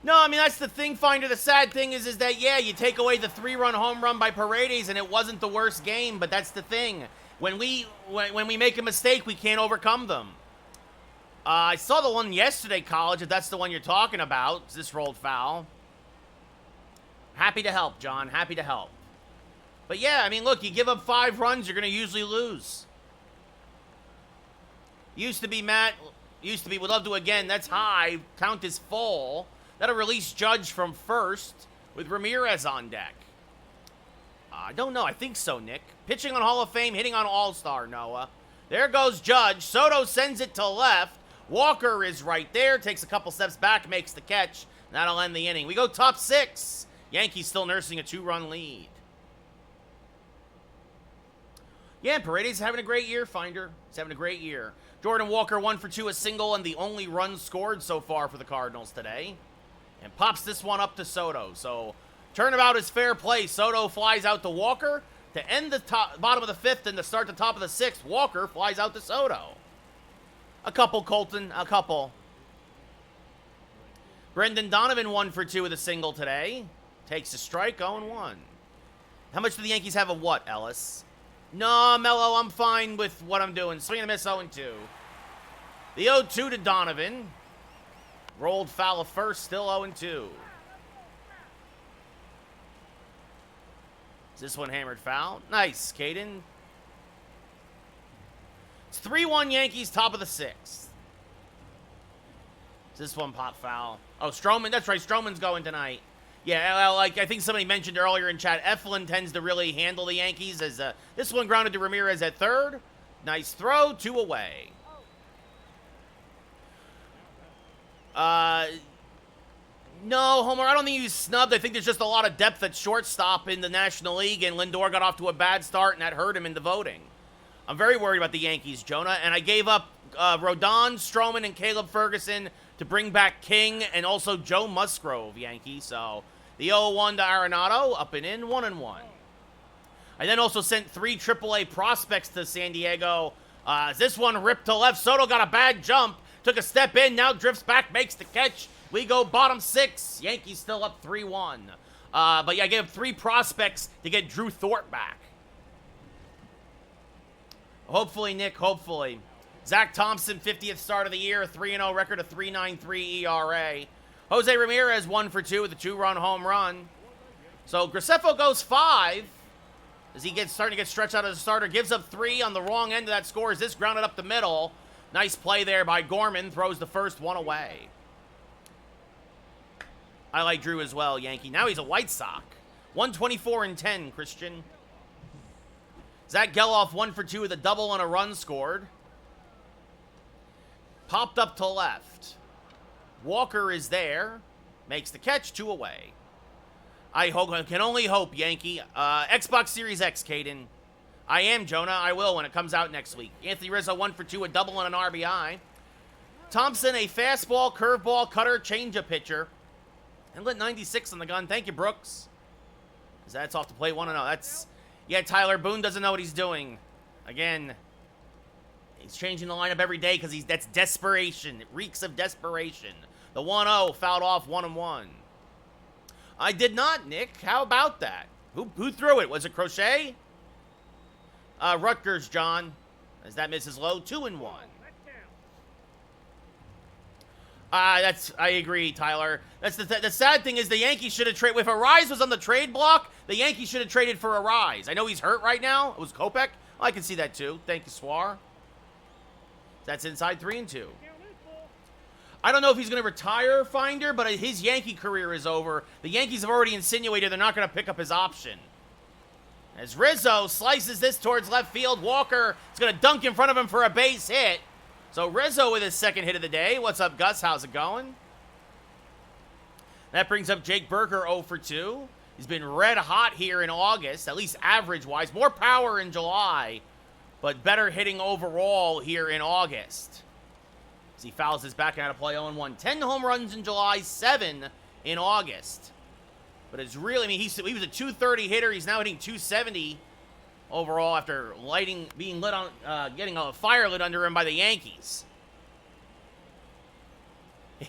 No, I mean, that's the thing, Finder. The sad thing is that, yeah, you take away the 3-run home run by Paredes, and it wasn't the worst game, but that's the thing. When we make a mistake, we can't overcome them. I saw the one yesterday, College, if that's the one you're talking about. This rolled foul. Happy to help, John. Happy to help. But, yeah, I mean, look, you give up 5 runs, you're going to usually lose. Used to be Matt. Used to be. Would love to again. That's high. Count is full. That'll release Judge from first with Ramirez on deck. I don't know. I think so, Nick. Pitching on Hall of Fame, hitting on All-Star, Noah. There goes Judge. Soto sends it to left. Walker is right there. Takes a couple steps back, makes the catch. That'll end the inning. We go top 6. Yankees still nursing a 2-run lead. Yeah, and Paredes having a great year, Finder. He's having a great year. Jordan Walker 1 for 2, a single, and the only run scored so far for the Cardinals today. And pops this one up to Soto. So, turnabout is fair play. Soto flies out to Walker to end the bottom of the 5th and to start the top of the 6th. Walker flies out to Soto. A couple, Colton. A couple. Brendan Donovan 1 for 2 with a single today. Takes a strike, 0-1. How much do the Yankees have of what, Ellis? No, Mello, I'm fine with what I'm doing. Swing and a miss, 0-2. The 0-2 to Donovan. Rolled foul of first, still 0-2. Is this one hammered foul? Nice, Caden. It's 3-1 Yankees, top of the 6th. Is this one pop foul? Oh, Stroman. That's right, Stroman's going tonight. Yeah, like I think somebody mentioned earlier in chat, Eflin tends to really handle the Yankees. As this one grounded to Ramirez at third. Nice throw, 2 away. No, Homer, I don't think he was snubbed. I think there's just a lot of depth at shortstop in the National League, and Lindor got off to a bad start, and that hurt him in the voting. I'm very worried about the Yankees, Jonah, and I gave up Rodon, Stroman, and Caleb Ferguson to bring back King and also Joe Musgrove, Yankee. So the 0-1 to Arenado, up and in, 1-1. I then also sent 3 AAA prospects to San Diego. This one ripped to left. Soto got a bad jump, took a step in, now drifts back, makes the catch. We go bottom 6. Yankees still up 3-1. But yeah, I gave 3 prospects to get Drew Thorpe back. Hopefully, Nick, hopefully. Zach Thompson, 50th start of the year, 3-0 record, a 3.93 ERA. Jose Ramirez, 1 for 2 with a 2-run home run. So Graceffo goes 5 as he gets starting to get stretched out as a starter. Gives up 3 on the wrong end of that score as this grounded up the middle. Nice play there by Gorman. Throws the first one away. I like Drew as well, Yankee. Now he's a White Sox. 124-10, Christian. Zach Geloff, 1 for 2 with a double and a run scored. Popped up to left. Walker is there. Makes the catch, 2 away. I can only hope, Yankee. Xbox Series X, Caden. I am, Jonah. I will when it comes out next week. Anthony Rizzo, 1 for 2, a double and an RBI. Thompson, a fastball, curveball, cutter, changeup pitcher. And lit 96 on the gun. Thank you, Brooks. That's off the plate, 1-0. That's... Yeah, Tyler Boone doesn't know what he's doing. Again, he's changing the lineup every day because that's desperation. It reeks of desperation. The 1-0 fouled off, 1-1. I did not, Nick. How about that? Who threw it? Was it Crochet? Rutgers, John. As that misses low, 2-1. I agree, Tyler. That's the sad thing is the Yankees should have traded. If Arise was on the trade block, the Yankees should have traded for Arise. I know he's hurt right now. It was Kopech. I can see that too. Thank you, Swar. That's inside 3-2. I don't know if he's going to retire, Finder, but his Yankee career is over. The Yankees have already insinuated they're not going to pick up his option. As Rizzo slices this towards left field, Walker is going to dunk in front of him for a base hit. So Rizzo with his second hit of the day. What's up, Gus? How's it going? That brings up Jake Burger 0 for 2. He's been red hot here in August, at least average-wise. More power in July, but better hitting overall here in August. As he fouls his back out of play 0-1. 10 home runs in July, 7 in August. But it's really, I mean, he was a 230 hitter. He's now hitting 270 overall after being lit on, getting a fire lit under him by the Yankees.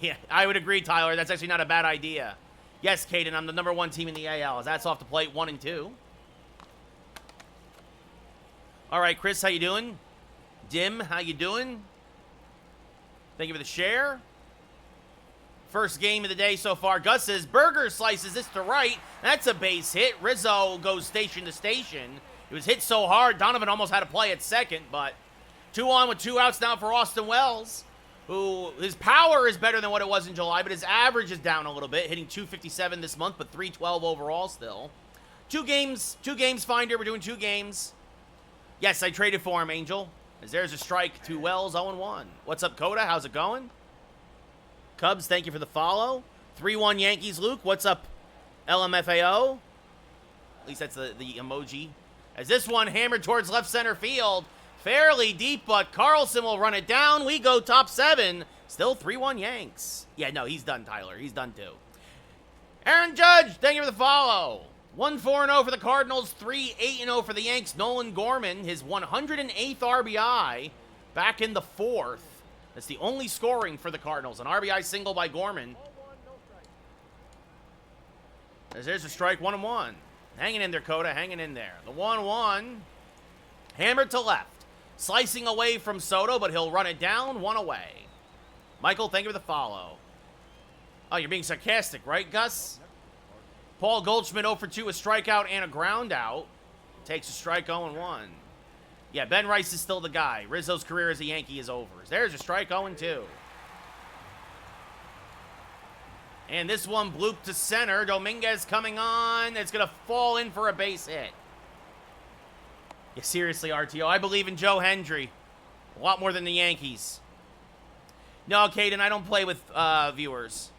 Yeah, I would agree, Tyler. That's actually not a bad idea. Yes, Caden, I'm the #1 team in the AL. That's off the plate, 1-2. All right, Chris, how you doing? Dim, how you doing? Thank you for the share. First game of the day so far. Gus says, Burger slices this to right. That's a base hit. Rizzo goes station to station. It was hit so hard, Donovan almost had to play at second, but 2 on with 2 outs now for Austin Wells, who his power is better than what it was in July, but his average is down a little bit, hitting 257 this month, but 312 overall still. 2 games, Finder. We're doing 2 games. Yes, I traded for him, Angel. As there's a strike to Wells, 0-1. What's up, Coda? How's it going? Cubs, thank you for the follow. 3-1 Yankees, Luke. What's up, LMFAO? At least that's the emoji. As this one hammered towards left center field. Fairly deep, but Carlson will run it down. We go top 7. Still 3-1 Yanks. Yeah, no, he's done, Tyler. He's done too. Aaron Judge, thank you for the follow. 1-4-0 for the Cardinals, 3-8-0 for the Yanks. Nolan Gorman, his 108th RBI back in the 4th. That's the only scoring for the Cardinals. An RBI single by Gorman. Ball 1, no strike. As there's a strike, 1-1. Hanging in there, Coda, hanging in there. The 1-1, hammered to left. Slicing away from Soto, but he'll run it down, 1 away. Michael, thank you for the follow. Oh, you're being sarcastic, right, Gus? Paul Goldschmidt 0 for 2, a strikeout and a ground out. Takes a strike, 0-1. Yeah, Ben Rice is still the guy. Rizzo's career as a Yankee is over. There's a strike, 0-2. And this one blooped to center. Dominguez coming on. It's going to fall in for a base hit. Yeah, seriously, RTO. I believe in Joe Hendry. A lot more than the Yankees. No, Caden, I don't play with viewers.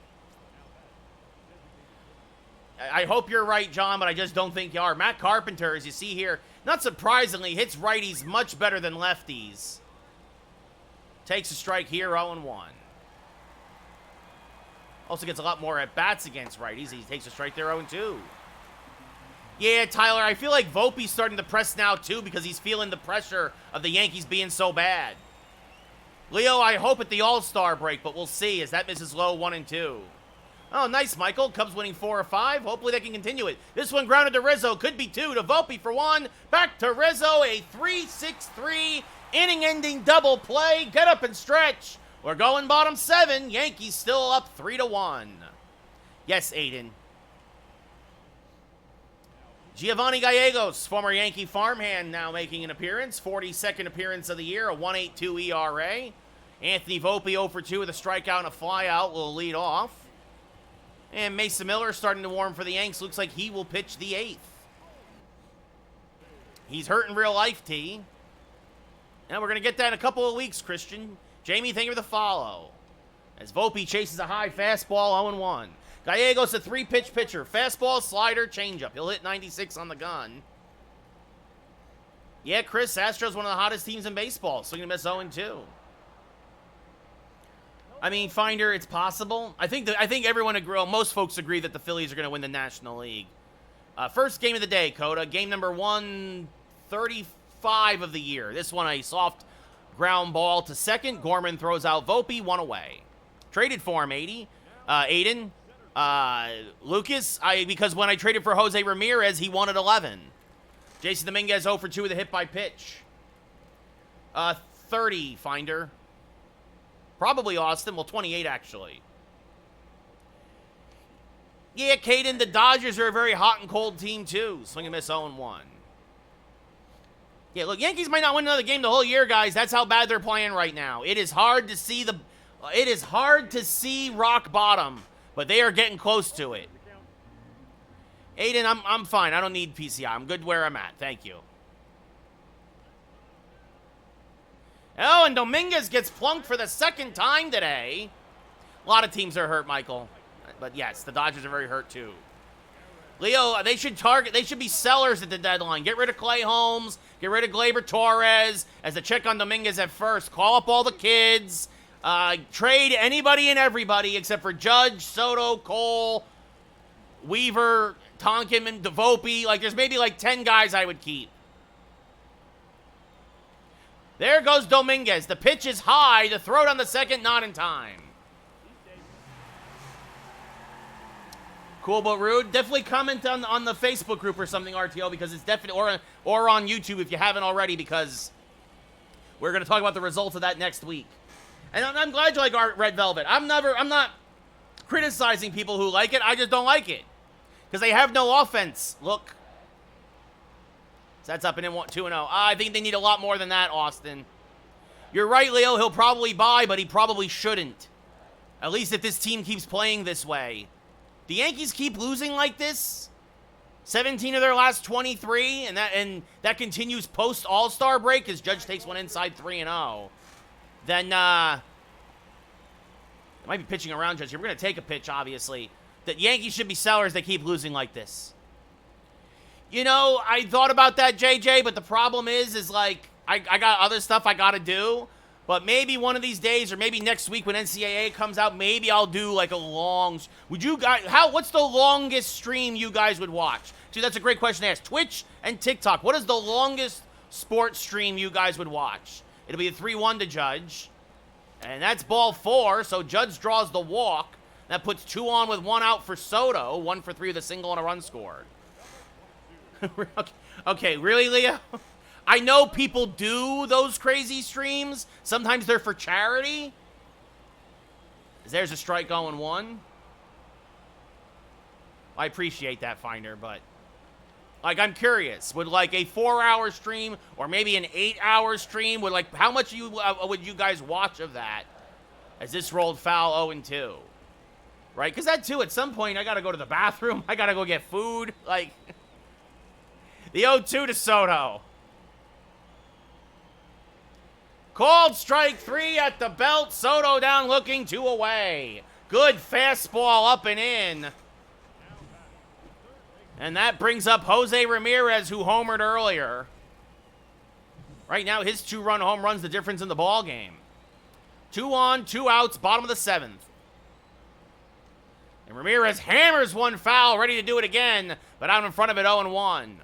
I hope you're right, John, but I just don't think you are. Matt Carpenter, as you see here, not surprisingly, hits righties much better than lefties. Takes a strike here, 0-1. Also gets a lot more at-bats against righties. He takes a strike there, 0-2. Yeah, Tyler, I feel like Volpe's starting to press now, too, because he's feeling the pressure of the Yankees being so bad. Leo, I hope at the All-Star break, but we'll see as that misses low, 1-2. Oh, nice, Michael. Cubs winning 4 or 5. Hopefully they can continue it. This one grounded to Rizzo. Could be 2 to Volpe for 1. Back to Rizzo. A 3-6-3 inning-ending double play. Get up and stretch. We're going bottom 7. Yankees still up 3-1. Yes, Aiden. Giovanni Gallegos, former Yankee farmhand, now making an appearance. 42nd appearance of the year, a 1.82 ERA. Anthony Volpe 0 for 2 with a strikeout and a flyout will lead off. And Mason Miller starting to warm for the Yanks. Looks like he will pitch the 8th. He's hurt in real life, T. And we're going to get that in a couple of weeks, Christian. Jamie, thank you for the follow. As Volpe chases a high fastball, 0-1. Gallegos, a 3-pitch pitcher. Fastball, slider, changeup. He'll hit 96 on the gun. Yeah, Chris, Astros one of the hottest teams in baseball. Swing and miss 0-2. I mean, Finder, it's possible. I think everyone agree. Well, most folks agree that the Phillies are going to win the National League. First game of the day, Coda. Game number 135 of the year. This one, a soft ground ball to second. Gorman throws out Volpe, 1 away. Traded for him, Aiden. Lucas, because when I traded for Jose Ramirez, he wanted 11. Jason Dominguez 0 for 2 with a hit by pitch. 30, Finder. Probably Austin. Well, 28, actually. Yeah, Caden, the Dodgers are a very hot and cold team, too. Swing and miss 0-1. Yeah, look, Yankees might not win another game the whole year, guys. That's how bad they're playing right now. It is hard to see rock bottom, but they are getting close to it. Aiden, I'm fine. I don't need PCI. I'm good where I'm at. Thank you. Oh, and Dominguez gets plunked for the 2nd time today. A lot of teams are hurt, Michael. But yes, the Dodgers are very hurt too. Leo, they should be sellers at the deadline. Get rid of Clay Holmes. Get rid of Gleyber Torres as the check on Dominguez at first. Call up all the kids. Trade anybody and everybody except for Judge, Soto, Cole, Weaver, Tonkin, and Volpe. Like, there's maybe like 10 guys I would keep. There goes Dominguez. The pitch is high. The throw on the second, not in time. Cool but rude. Definitely comment on the Facebook group or something, RTO, because it's definitely, or on YouTube if you haven't already, because we're going to talk about the results of that next week. And I'm glad you like Red Velvet. I'm not criticizing people who like it. I just don't like it because they have no offense. Look. So that's up and in 2-0. I think they need a lot more than that, Austin. You're right, Leo. He'll probably buy, but he probably shouldn't. At least if this team keeps playing this way. The Yankees keep losing like this. 17 of their last 23, and that continues post All-Star break as Judge takes one inside 3-0. Then might be pitching around, Judge here. We're going to take a pitch, obviously. The Yankees should be sellers. They keep losing like this. You know, I thought about that, JJ, but the problem is like, I got other stuff I got to do. But maybe one of these days, or maybe next week when NCAA comes out, maybe I'll do like a long... Would you guys... What's the longest stream you guys would watch? See, that's a great question to ask. Twitch and TikTok. What is the longest sports stream you guys would watch? It'll be a 3-1 to Judge. And that's ball 4, so Judge draws the walk. That puts 2 on with 1 out for Soto. 1 for 3 with a single and a run scored. Okay, really, Leo? I know people do those crazy streams. Sometimes they're for charity. There's a strike going 1. I appreciate that, Finder, but... Like, I'm curious. Would, like, a 4-hour stream or maybe an 8-hour stream, would, like, how much would you guys watch of that as this rolled foul 0-2? Right? Because that, too, at some point, I got to go to the bathroom. I got to go get food. Like, the 0-2 to Soto. Called strike 3 at the belt. Soto down looking 2 away. Good fastball up and in. And that brings up Jose Ramirez, who homered earlier. Right now, his 2-run home run's the difference in the ball game. 2 on, 2 outs, bottom of the 7th. And Ramirez hammers 1 foul, ready to do it again, but out in front of it 0-1.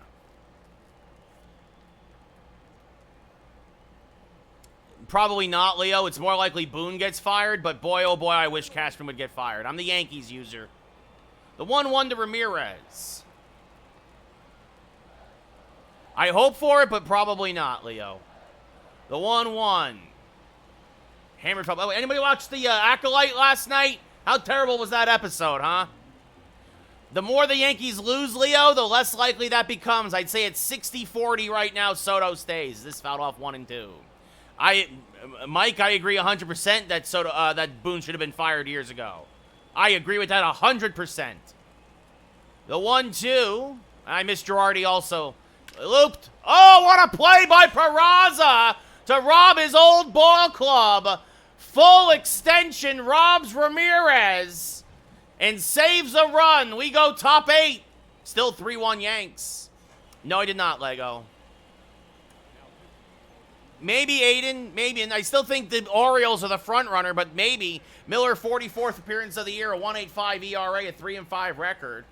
Probably not, Leo. It's more likely Boone gets fired, but boy, oh boy, I wish Cashman would get fired. I'm the Yankees user. The 1-1 to Ramirez. I hope for it, but probably not, Leo. The 1-1. Hammer trouble. Oh, anybody watch the Acolyte last night? How terrible was that episode, huh? The more the Yankees lose, Leo, the less likely that becomes. I'd say it's 60-40 right now. Soto stays. This fouled off 1 and 2. Mike, I agree 100% that that Boone should have been fired years ago. I agree with that 100%. The 1-2. I missed Girardi also. Looped. Oh, what a play by Peraza to rob his old ball club. Full extension, robs Ramirez and saves a run. We go top 8. Still 3-1 Yanks. No, I did not, Lego. Maybe Aiden, maybe, and I still think the Orioles are the front runner, but maybe. Miller, 44th appearance of the year, a 1.85 ERA, a 3-5 record.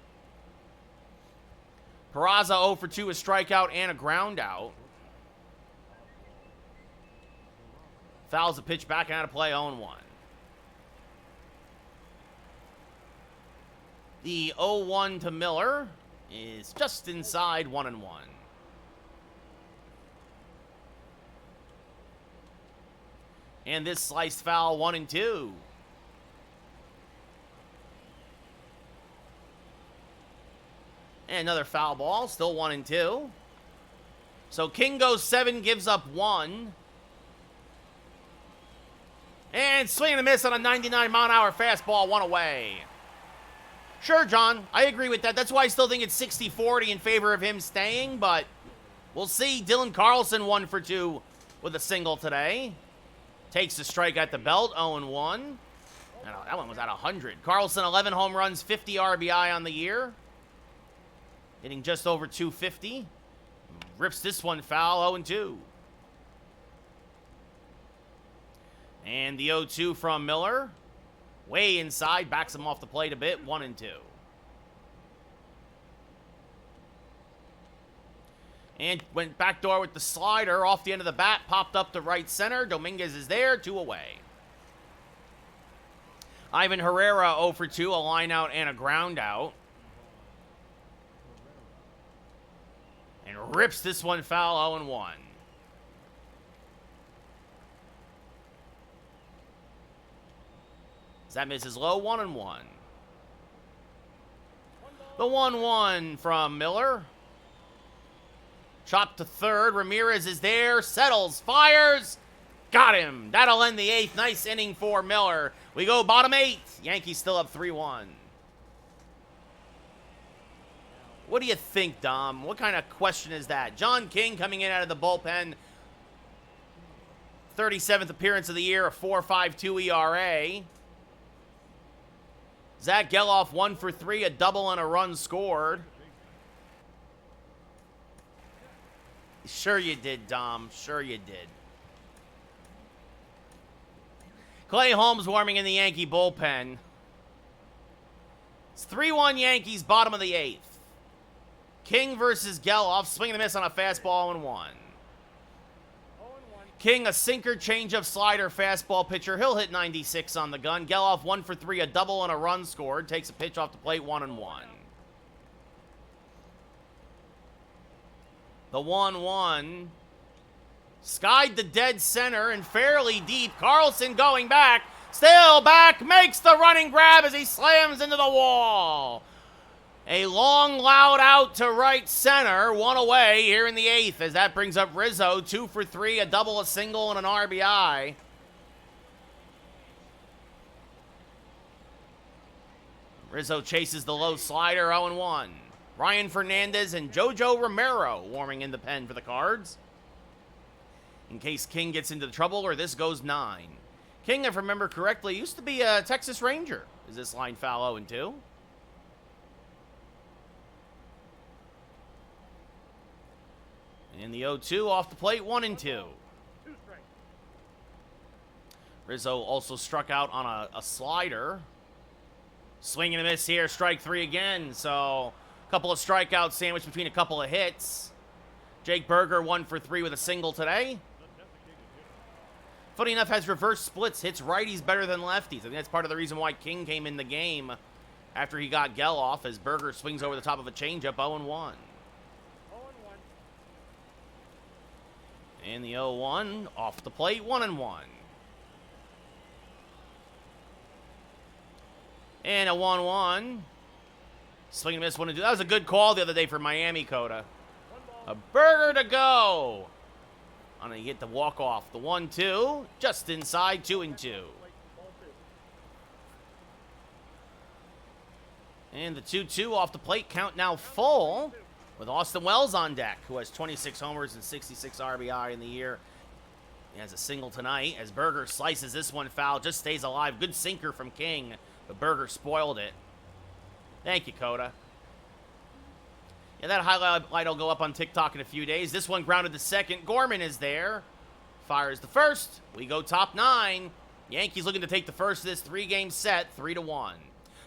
Peraza 0 for 2, a strikeout and a ground out. Fouls a pitch back out of play, 0-1. The 0-1 to Miller is just inside 1-1. And this sliced foul 1 and 2. And another foul ball, still 1 and 2. So King goes 7, gives up 1. And swing and a miss on a 99-mile-an-hour fastball, 1 away. Sure, John, I agree with that. That's why I still think it's 60-40 in favor of him staying, but we'll see. Dylan Carlson 1 for 2 with a single today. Takes the strike at the belt, 0-1. That one was at 100. Carlson, 11 home runs, 50 RBI on the year. Hitting just over 250. Rips this one foul, 0-2. And the 0-2 from Miller. Way inside, backs him off the plate a bit, 1 and 2. And went backdoor with the slider off the end of the bat, popped up to right center. Dominguez is there, 2 away. Ivan Herrera 0 for 2, a line out and a ground out. And rips this one foul, 0-1. That misses low, 1-1. The 1-1 from Miller. Chop to third. Ramirez is there. Settles. Fires. Got him. That'll end the 8th. Nice inning for Miller. We go bottom 8. Yankees still up 3-1. What do you think, Dom? What kind of question is that? John King coming in out of the bullpen. 37th appearance of the year, a 4.52 ERA. Zach Geloff 1 for 3, a double and a run scored. Sure you did, Dom. Sure you did. Clay Holmes warming in the Yankee bullpen. It's 3-1 Yankees, bottom of the 8th. King versus Geloff, swing and a miss on a fastball and 1. King, a sinker, changeup, slider, fastball pitcher. He'll hit 96 on the gun. Geloff 1 for 3, a double and a run scored. Takes a pitch off the plate, 1-1. The 1-1. Skied the dead center and fairly deep. Carlson going back. Still back. Makes the running grab as he slams into the wall. A long, loud out to right center. 1 away here in the 8th as that brings up Rizzo. 2 for 3, a double, a single, and an RBI. Rizzo chases the low slider, 0-1. Ryan Fernandez and JoJo Romero warming in the pen for the Cards. In case King gets into trouble or this goes 9. King, if I remember correctly, used to be a Texas Ranger. Is this line foul 0-2? And the 0-2 off the plate, 1-2. Rizzo also struck out on a slider. Swing and a miss here, strike 3 again. So a couple of strikeouts sandwiched between a couple of hits. Jake Berger 1 for 3 with a single today. Funny enough, has reverse splits, hits righties better than lefties. I think that's part of the reason why King came in the game after he got Geloff, as Berger swings over the top of a changeup, 0-1. And the 0-1 off the plate, 1-1. And a 1-1. Swing and miss, 1-2. That was a good call the other day for Miami, Coda. A Berger to go. On he hit the walk-off. The 1-2, just inside, 2-2. And the 2-2 off the plate, count now full, with Austin Wells on deck, who has 26 homers and 66 RBI in the year. He has a single tonight as Berger slices this one foul, just stays alive. Good sinker from King, but Berger spoiled it. Thank you, Coda. Yeah, that highlight will go up on TikTok in a few days. This one grounded to second. Gorman is there. Fires the first. We go top 9. Yankees looking to take the first of this 3-game set, 3-1.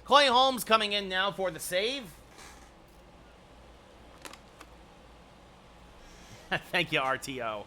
Clay Holmes coming in now for the save. Thank you, RTO.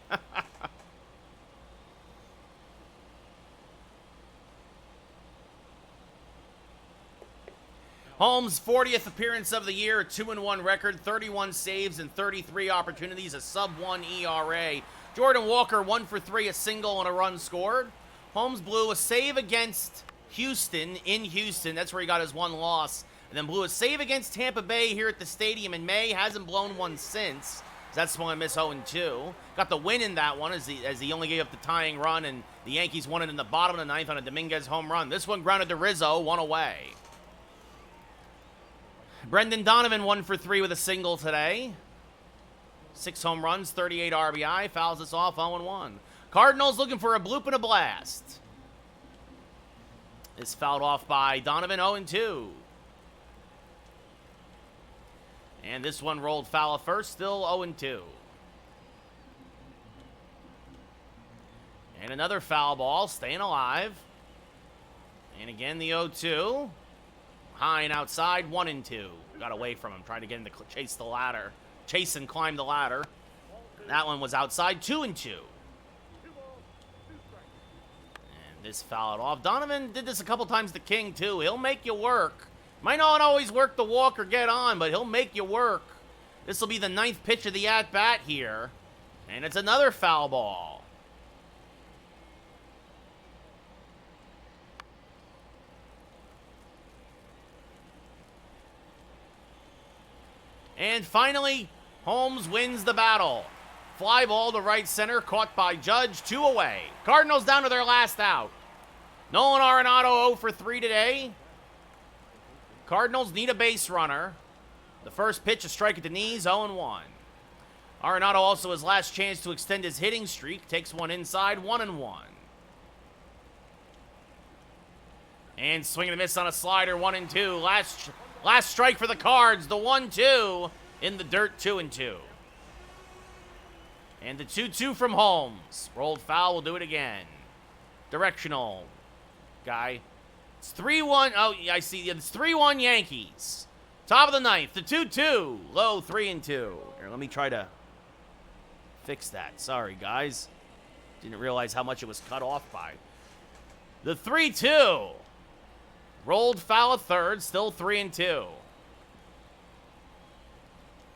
Holmes' 40th appearance of the year, a 2-1 record, 31 saves and 33 opportunities, a sub-1 ERA. Jordan Walker, 1 for 3, a single and a run scored. Holmes blew a save against Houston in Houston. That's where he got his 1 loss. And then blew a save against Tampa Bay here at the stadium in May. Hasn't blown one since. That's swung and miss 0-2. Got the win in that one as he only gave up the tying run, and the Yankees won it in the bottom of the 9th on a Dominguez home run. This one grounded to Rizzo, 1 away. Brendan Donovan 1 for 3 with a single today. 6 home runs, 38 RBI. Fouls us off, 0-1. Cardinals looking for a bloop and a blast. It's fouled off by Donovan, 0-2. And this one rolled foul at first, still 0-2. And another foul ball, staying alive. And again, the 0-2. High and outside, 1-2. Got away from him, trying to get him to chase the ladder. Chase and climb the ladder. That one was outside, 2-2. And this fouled off. Donovan did this a couple times to King, too. He'll make you work. Might not always work the walk or get on, but he'll make you work. This will be the 9th pitch of the at-bat here. And it's another foul ball. And finally, Holmes wins the battle. Fly ball to right center, caught by Judge, 2 away. Cardinals down to their last out. Nolan Arenado 0 for 3 today. Cardinals need a base runner. The first pitch, a strike at the knees, 0-1. Arenado also his last chance to extend his hitting streak. Takes one inside, 1-1. And swing and a miss on a slider, 1-2. Last strike for the Cards, the 1-2 in the dirt, 2-2. And the 2-2 from Holmes. Rolled foul, we'll do it again. Directional guy. It's 3-1. Oh, yeah, I see. It's 3-1 Yankees. Top of the ninth, the 2-2. Low, 3-2. Here, let me try to fix that. Sorry, guys. Didn't realize how much it was cut off by. The 3-2. Rolled foul a third, still 3-2.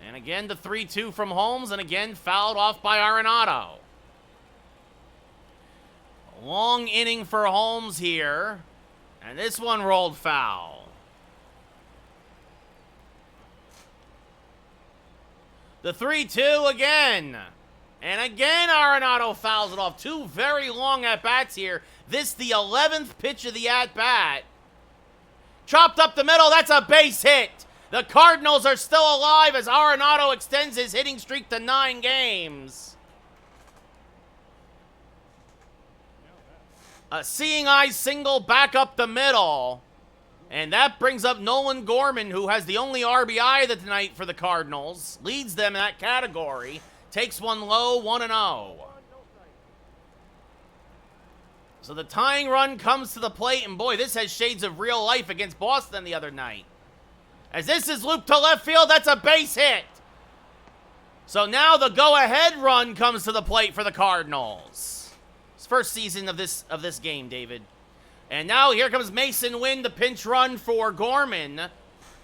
And again, the 3-2 from Holmes, and again, fouled off by Arenado. A long inning for Holmes here, and this one rolled foul. The 3-2 again. And again, Arenado fouls it off. 2 very long at-bats here. This, the 11th pitch of the at-bat. Chopped up the middle, that's a base hit. The Cardinals are still alive as Arenado extends his hitting streak to 9 games. A seeing eye single back up the middle. And that brings up Nolan Gorman, who has the only RBI of the night for the Cardinals. Leads them in that category. Takes one low, 1-0. So the tying run comes to the plate, and boy, this has shades of real life against Boston the other night. As this is looped to left field, that's a base hit. So now the go-ahead run comes to the plate for the Cardinals. It's first season of this game, David. And now here comes Mason Wynn, the pinch run for Gorman,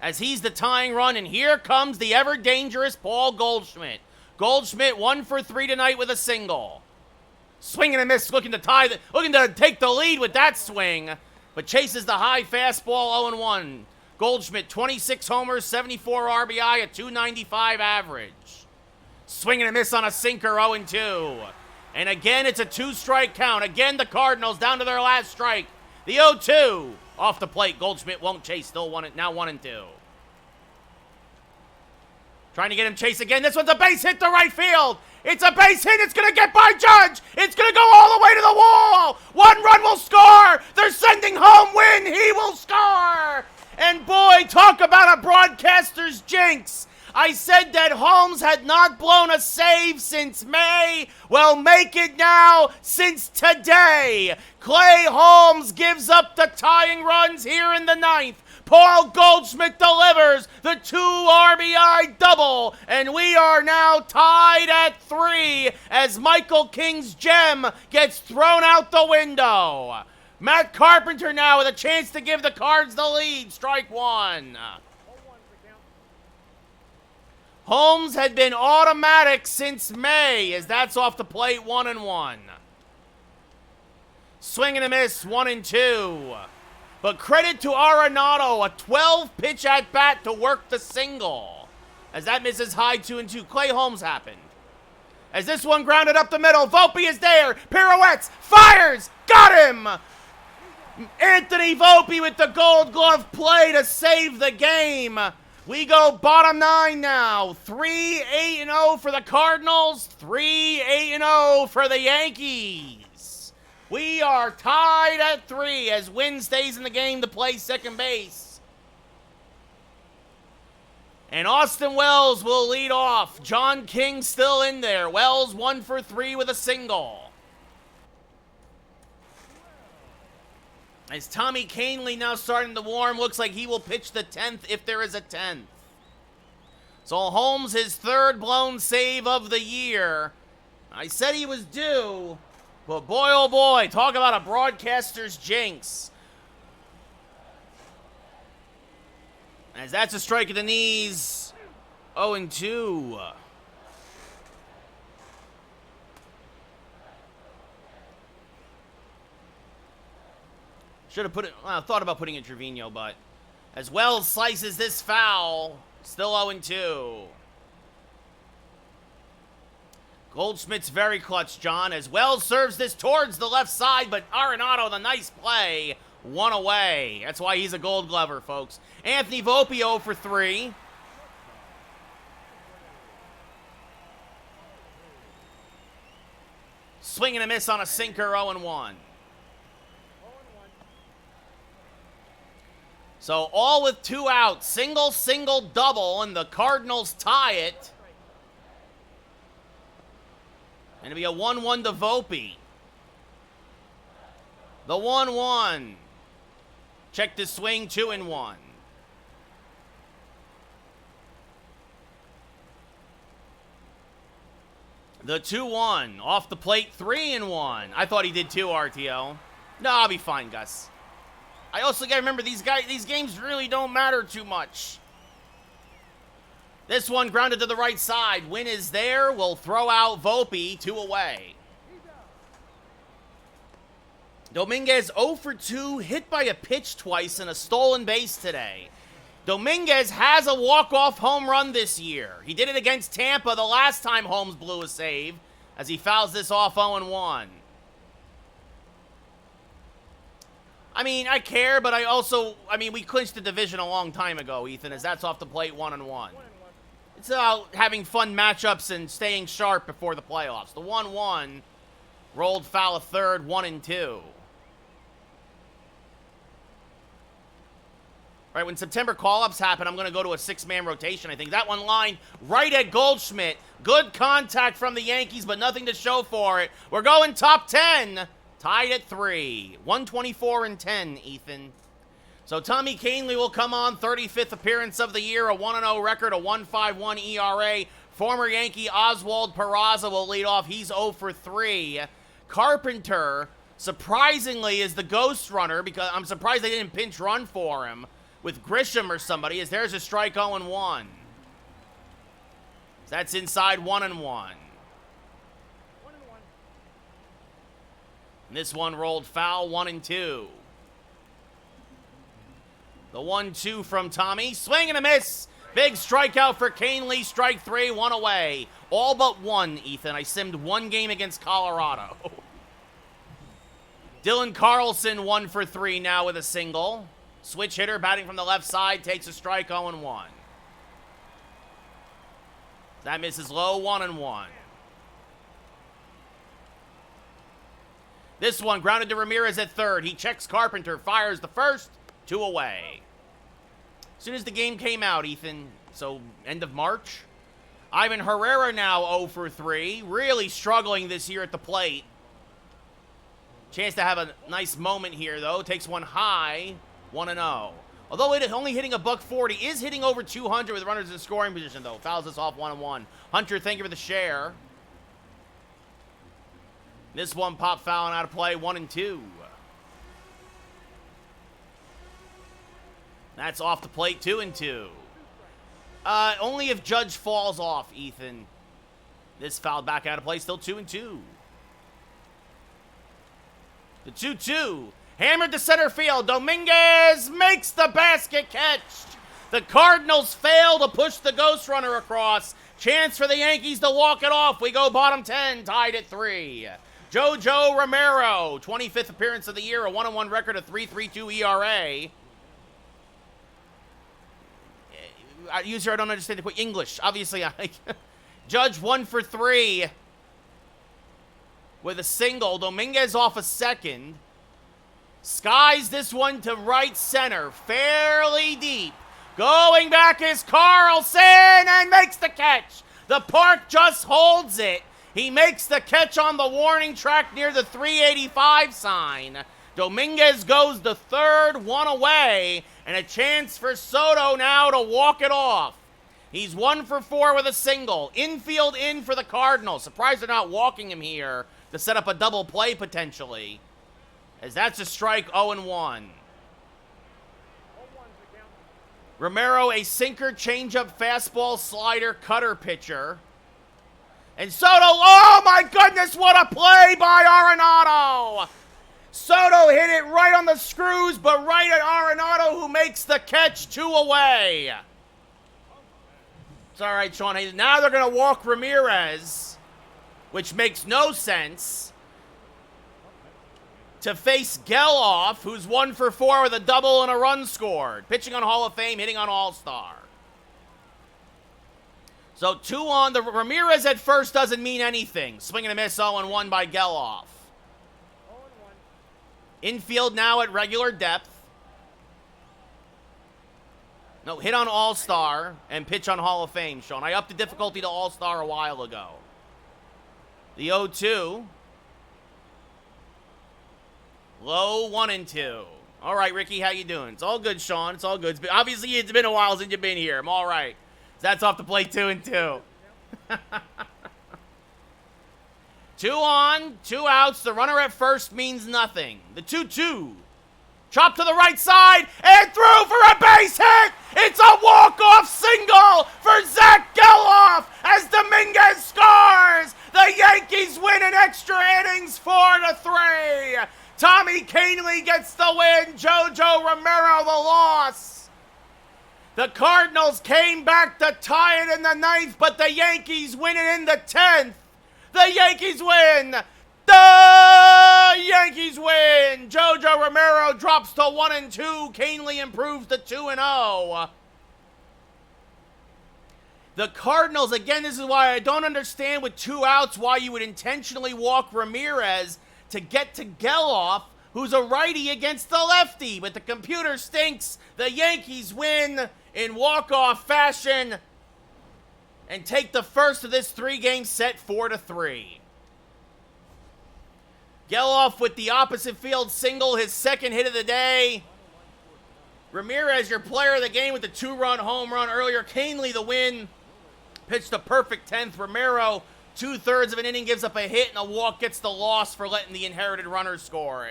as he's the tying run, and here comes the ever-dangerous Paul Goldschmidt. Goldschmidt 1 for 3 tonight with a single. Swing and a miss, looking to take the lead with that swing, but chases the high fastball, 0-1. Goldschmidt, 26 homers, 74 RBI, a .295 average. Swing and a miss on a sinker, 0-2. And again, it's a 2-strike count. Again, the Cardinals down to their last strike. The 0-2 off the plate. Goldschmidt won't chase, still now 1-2. Trying to get him chase again. This one's a base hit to right field. It's a base hit. It's going to get by Judge. It's going to go all the way to the wall. 1 run will score. They're sending home Wynn. He will score. And boy, talk about a broadcaster's jinx. I said that Holmes had not blown a save since May. Well, make it now since today. Clay Holmes gives up the tying runs here in the ninth. Paul Goldschmidt delivers the 2 RBI double, and we are now tied at 3 as Michael King's gem gets thrown out the window. Matt Carpenter now with a chance to give the Cards the lead. Strike 1. Holmes had been automatic since May, as that's off the plate, 1-1. Swing and a miss, 1-2. But credit to Arenado, a 12-pitch at-bat to work the single. As that misses high, 2-2. Clay Holmes happened. As this one grounded up the middle, Volpe is there, pirouettes, fires, got him! Anthony Volpe with the Gold Glove play to save the game. We go bottom 9 now. 3-8-0 for the Cardinals, 3-8-0 for the Yankees. We are tied at 3 as Wynn stays in the game to play second base. And Austin Wells will lead off. John King still in there. Wells 1 for 3 with a single. As Tommy Kahnle now starting to warm, looks like he will pitch the 10th if there is a 10th. So Holmes, his 3rd blown save of the year. I said he was due, but boy oh boy, talk about a broadcaster's jinx. As that's a strike at the knees, 0-2. Should have thought about putting in Trevino, but as Wells slices this foul, still 0-2. Goldschmidt's very clutch, John, as Wells serves this towards the left side, but Arenado, the nice play, one away. That's why he's a Gold Glover, folks. Anthony Volpe 0 for 3. Swing and a miss on a sinker, 0-1. So all with 2 outs. Single, single, double, and the Cardinals tie it. And it'll be a 1-1 to Volpe. The 1-1. Check the swing, 2-1. The 2-1. Off the plate, 3-1. I thought he did 2, RTO. No, I'll be fine, Gus. I also got to remember, these games really don't matter too much. This one grounded to the right side. Win is there. We'll throw out Volpe, 2 away. Dominguez 0 for 2, hit by a pitch twice and a stolen base today. Dominguez has a walk-off home run this year. He did it against Tampa the last time Holmes blew a save, as he fouls this off 0-1. I mean, I care, but we clinched the division a long time ago, Ethan, as that's off the plate 1-1. It's about having fun matchups and staying sharp before the playoffs. The 1-1 rolled foul a third, 1-2. Right, when September call-ups happen, I'm going to go to a 6-man rotation, I think. That one lined right at Goldschmidt. Good contact from the Yankees, but nothing to show for it. We're going top 10. Tied at 3. 124-10, Ethan. So Tommy Kahnle will come on. 35th appearance of the year. A 1-0 record. A 1.51 ERA. Former Yankee Oswald Peraza will lead off. He's 0 for 3. Carpenter, surprisingly, is the ghost runner, because I'm surprised they didn't pinch run for him with Grisham or somebody, as there's a strike 0-1. That's inside 1-1. And this one rolled foul, 1-2. The 1-2 from Tommy. Swing and a miss. Big strikeout for Kahnle. Strike 3, 1 away. All but 1, Ethan. I simmed 1 game against Colorado. Dylan Carlson 1 for 3 now with a single. Switch hitter batting from the left side. Takes a strike, 0-1. That misses low, 1-1. This one grounded to Ramirez at third. He checks Carpenter, fires the first, 2 away. As soon as the game came out, Ethan, so end of March. Ivan Herrera now 0 for 3. Really struggling this year at the plate. Chance to have a nice moment here, though. Takes one high, 1-0. Although it only hitting a $140, is hitting over 200 with runners in scoring position, though. Fouls this off 1-1. Hunter, thank you for the share. This one pop foul and out of play, 1-2. That's off the plate, 2-2. Only if Judge falls off, Ethan. This foul back out of play, still 2-2. The 2-2. Hammered to center field. Dominguez makes the basket catch. The Cardinals fail to push the ghost runner across. Chance for the Yankees to walk it off. We go bottom 10, tied at 3. Jojo Romero, 25th appearance of the year, a 1-1 record, a 3.32 ERA. User, I don't understand the quick English. Obviously, Judge 1 for 3 with a single. Dominguez off a second. Skies this one to right center, fairly deep. Going back is Carlson and makes the catch. The park just holds it. He makes the catch on the warning track near the 385 sign. Dominguez goes to third, 1 away, and a chance for Soto now to walk it off. He's 1 for 4 with a single. Infield in for the Cardinals. Surprised they're not walking him here to set up a double play potentially, as that's a strike, 0-1. Romero, a sinker, changeup, fastball, slider, cutter pitcher. And Soto, oh my goodness, what a play by Arenado! Soto hit it right on the screws, but right at Arenado, who makes the catch, 2 away. It's all right, Sean Hayes. Now they're going to walk Ramirez which makes no sense, to face Geloff, who's 1 for 4 with a double and a run scored. Pitching on Hall of Fame, hitting on All-Star. So 2 on. The Ramirez at first doesn't mean anything. Swing and a miss, 0-1 by Geloff. 0-1. Infield now at regular depth. No, hit on All-Star and pitch on Hall of Fame, Sean. I upped the difficulty to All-Star a while ago. The 0-2. Low 1-2. All right, Ricky, how you doing? It's all good, Sean. It's all good. Obviously, it's been a while since you've been here. I'm all right. That's off the plate, 2-2. 2 on, 2 outs. The runner at first means nothing. The 2-2. Chop to the right side and through for a base hit. It's a walk-off single for Zach Geloff as Dominguez scores. The Yankees win in extra innings 4-3. Tommy Kahnle gets the win. Jojo Romero the loss. The Cardinals came back to tie it in the 9th, but the Yankees win it in the 10th. The Yankees win. The Yankees win. Jojo Romero drops to 1-2. Kahnle improves to 2-0. The Cardinals, again, this is why I don't understand with 2 outs why you would intentionally walk Ramirez to get to Geloff, who's a righty against the lefty. But the computer stinks. The Yankees win in walk-off fashion and take the first of this 3-game set 4-3. Geloff with the opposite field single, his second hit of the day. Ramirez, your player of the game with the 2-run home run earlier. Kahnle, the win. Pitched a perfect 10th. Romero, 2/3 of an inning, gives up a hit and a walk, gets the loss for letting the inherited runner score.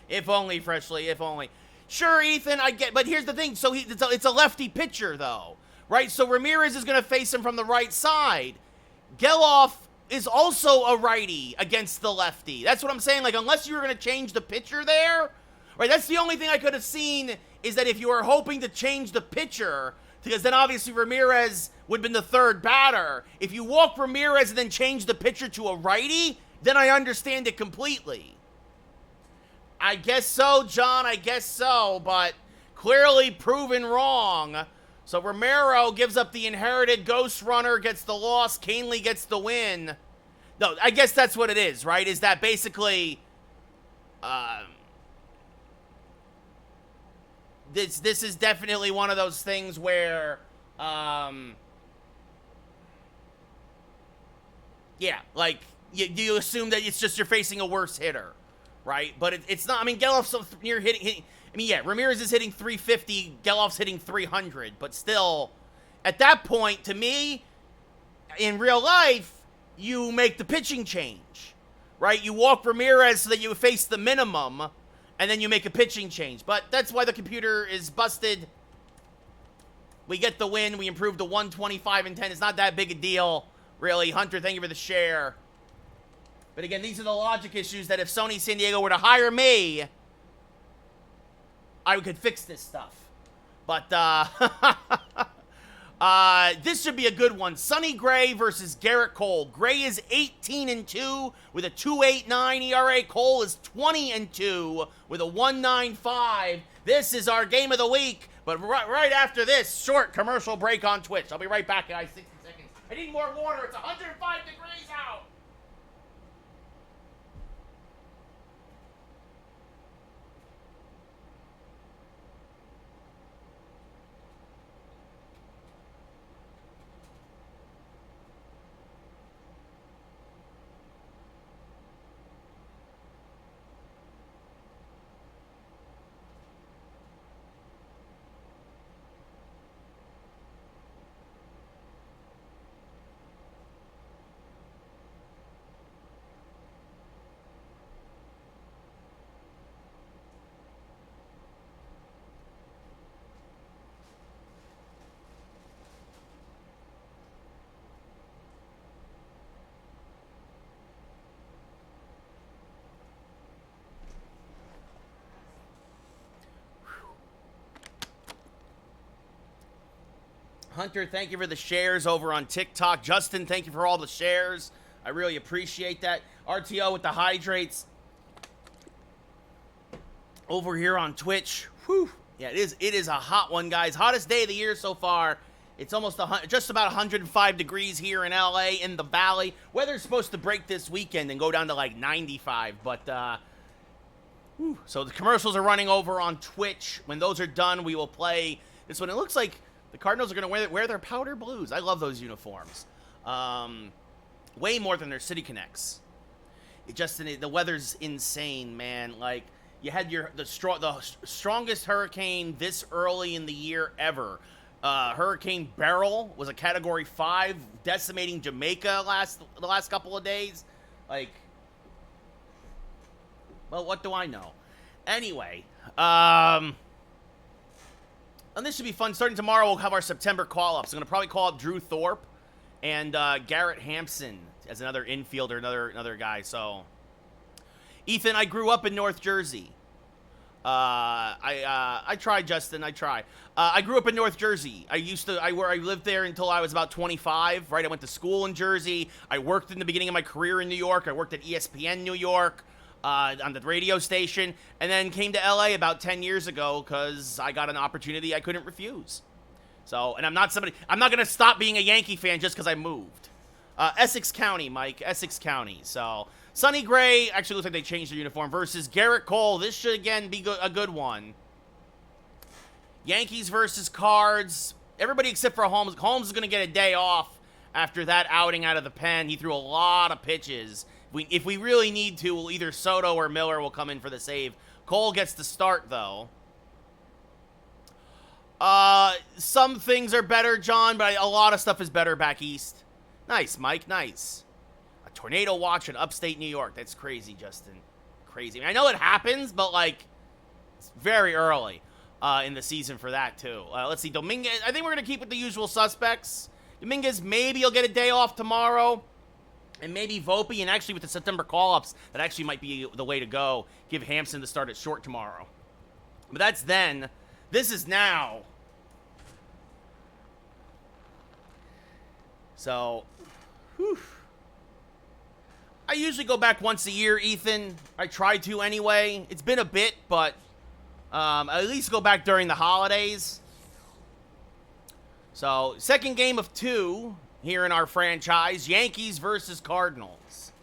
If only, Freshly, if only. Sure, Ethan, I get, but here's the thing. So it's a lefty pitcher, though, right? So Ramirez is going to face him from the right side. Geloff is also a righty against the lefty. That's what I'm saying. Like, unless you were going to change the pitcher there, right? That's the only thing I could have seen, is that if you were hoping to change the pitcher, because then obviously Ramirez would have been the 3rd batter. If you walk Ramirez and then change the pitcher to a righty, then I understand it completely. I guess so, John, I guess so, but clearly proven wrong. So Romero gives up the inherited ghost runner, gets the loss. Kahnle gets the win. No, I guess that's what it is, right? Is that basically this is definitely one of those things where yeah, like you assume that it's just you're facing a worse hitter, right? But it's not. I mean, Geloff's so near hitting. I mean, yeah, Ramirez is hitting 350, Geloff's hitting 300, but still, at that point, to me, in real life, you make the pitching change, right? You walk Ramirez so that you face the minimum, and then you make a pitching change. But that's why the computer is busted. We get the win. We improve to 125-10. It's not that big a deal, really. Hunter, thank you for the share. But again, these are the logic issues that if Sony San Diego were to hire me, I could fix this stuff. But, this should be a good one. Sonny Gray versus Garrett Cole. Gray is 18-2 with a 2.89 ERA. Cole is 20-2 with a 1.95. This is our game of the week. But right after this short commercial break on Twitch. I'll be right back in 60 seconds. I need more water. It's 105 degrees out. Hunter, thank you for the shares over on TikTok. Justin, thank you for all the shares. I really appreciate that. RTO with the hydrates over here on Twitch. Whew. Yeah, it is a hot one, guys. Hottest day of the year so far. It's almost just about 105 degrees here in LA in the valley. Weather's supposed to break this weekend and go down to like 95, but so the commercials are running over on Twitch. When those are done, we will play this one. It looks like the Cardinals are going to wear their powder blues. I love those uniforms. Way more than their City Connects. The weather's insane, man. Like, you had the strongest hurricane this early in the year ever. Hurricane Beryl was a Category 5, decimating Jamaica the last couple of days. Like, well, what do I know? Anyway, and this should be fun. Starting tomorrow, we'll have our September call-ups. I'm going to probably call up Drew Thorpe and Garrett Hampson as another infielder, another guy. So, Ethan, I grew up in North Jersey. I tried, Justin. I try. I grew up in North Jersey. I lived there until I was about 25, right? I went to school in Jersey. I worked in the beginning of my career in New York. I worked at ESPN New York, on the radio station, and then came to LA about 10 years ago because I got an opportunity I couldn't refuse. So, and I'm not going to stop being a Yankee fan just because I moved. Essex County, Mike. Essex County. So, Sonny Gray, actually looks like they changed their uniform, versus Garrett Cole. This should, again, be a good one. Yankees versus Cards. Everybody except for Holmes. Holmes is going to get a day off after that outing out of the pen. He threw a lot of pitches. If we really need to, either Soto or Miller will come in for the save. Cole gets the start, though. Some things are better, John, but a lot of stuff is better back east. Nice, Mike, nice. A tornado watch in upstate New York. That's crazy, Justin. Crazy. I mean, I know it happens, but, like, it's very early in the season for that, too. Let's see, Dominguez. I think we're going to keep with the usual suspects. Dominguez, maybe he'll get a day off tomorrow. And maybe Volpe, and actually with the September call-ups, that actually might be the way to go. Give Hampson the start at short tomorrow. But that's then. This is now. So, whew. I usually go back once a year, Ethan. I try to anyway. It's been a bit, but at least go back during the holidays. So, second game of 2 here in our franchise. Yankees versus Cardinals.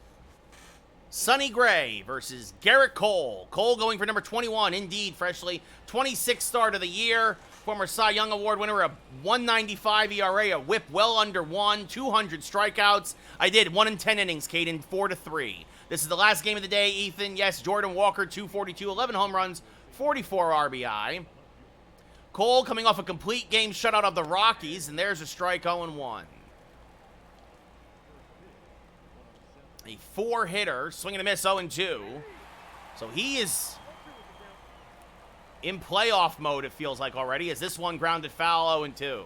Sonny Gray versus Garrett Cole. Cole going for number 21, indeed, freshly. 26th start of the year. Former Cy Young Award winner, a 1.95 ERA, a whip well under 1, 200 strikeouts. I did 1 in 10 innings, Caden, 4-3. This is the last game of the day, Ethan. Yes, Jordan Walker, 242, 11 home runs, 44 RBI. Cole coming off a complete game shutout of the Rockies, and there's a strike 0-1. A 4-hitter, swing and a miss, 0-2. So he is in playoff mode, it feels like already, as this one grounded foul, 0-2.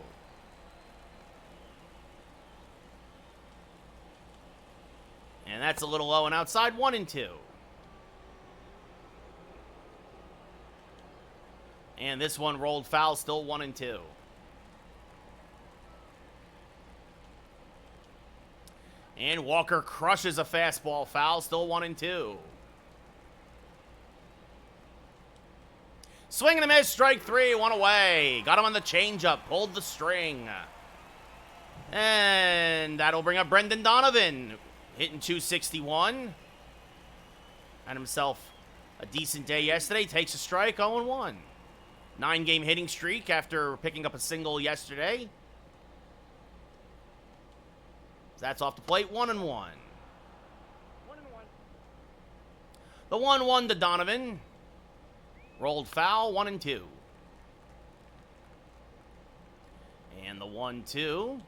And that's a little low and outside, 1-2. And this one rolled foul, still 1-2. And Walker crushes a fastball foul, still 1-2. Swing and a miss, strike 3, 1 away. Got him on the changeup, pulled the string. And that'll bring up Brendan Donovan, hitting 261. Had himself a decent day yesterday, takes a strike, 0-1. 9-game hitting streak after picking up a single yesterday. That's off the plate, 1-1. 1-1. The 1-1 to Donovan. Rolled foul, 1-2. And the 1-2.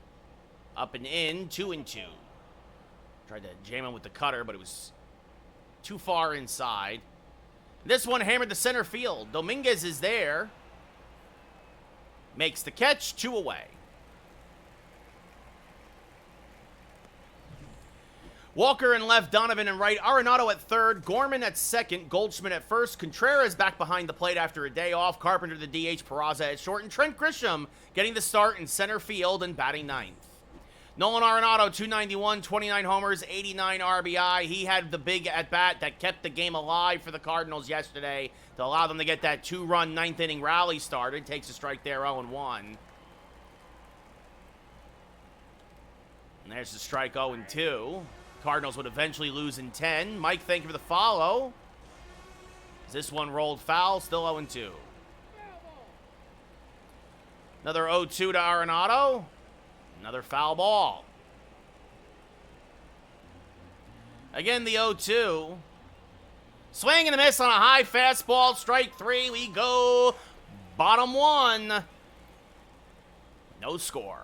Up and in, 2-2. Tried to jam him with the cutter, but it was too far inside. This one hammered the center field. Dominguez is there. Makes the catch, 2 away. Walker in left, Donovan in right, Arenado at third, Gorman at second, Goldschmidt at first, Contreras back behind the plate after a day off, Carpenter the DH, Peraza at short, and Trent Grisham getting the start in center field and batting ninth. Nolan Arenado, 291, 29 homers, 89 RBI. He had the big at-bat that kept the game alive for the Cardinals yesterday to allow them to get that two-run ninth-inning rally started. Takes a strike there, 0-1. And there's the strike, 0-2. Cardinals would eventually lose in 10. Mike, thank you for the follow. This one rolled foul, still 0-2. Another 0-2 to Arenado. Another foul ball. Again, the 0-2. Swing and a miss on a high fastball. Strike three. We go. Bottom one. No score.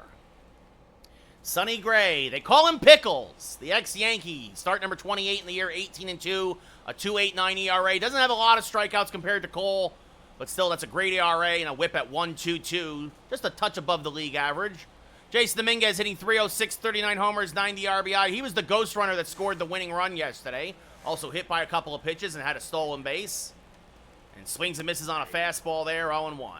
Sonny Gray. They call him Pickles. The ex-Yankee. Start number 28 in the year. 18-2. A 2.89 ERA. Doesn't have a lot of strikeouts compared to Cole. But still, that's a great ERA and a whip at 1.22. Just a touch above the league average. Jason Dominguez hitting 306, 39 homers, 90 RBI. He was the ghost runner that scored the winning run yesterday. Also hit by a couple of pitches and had a stolen base. And swings and misses on a fastball there, 0-1.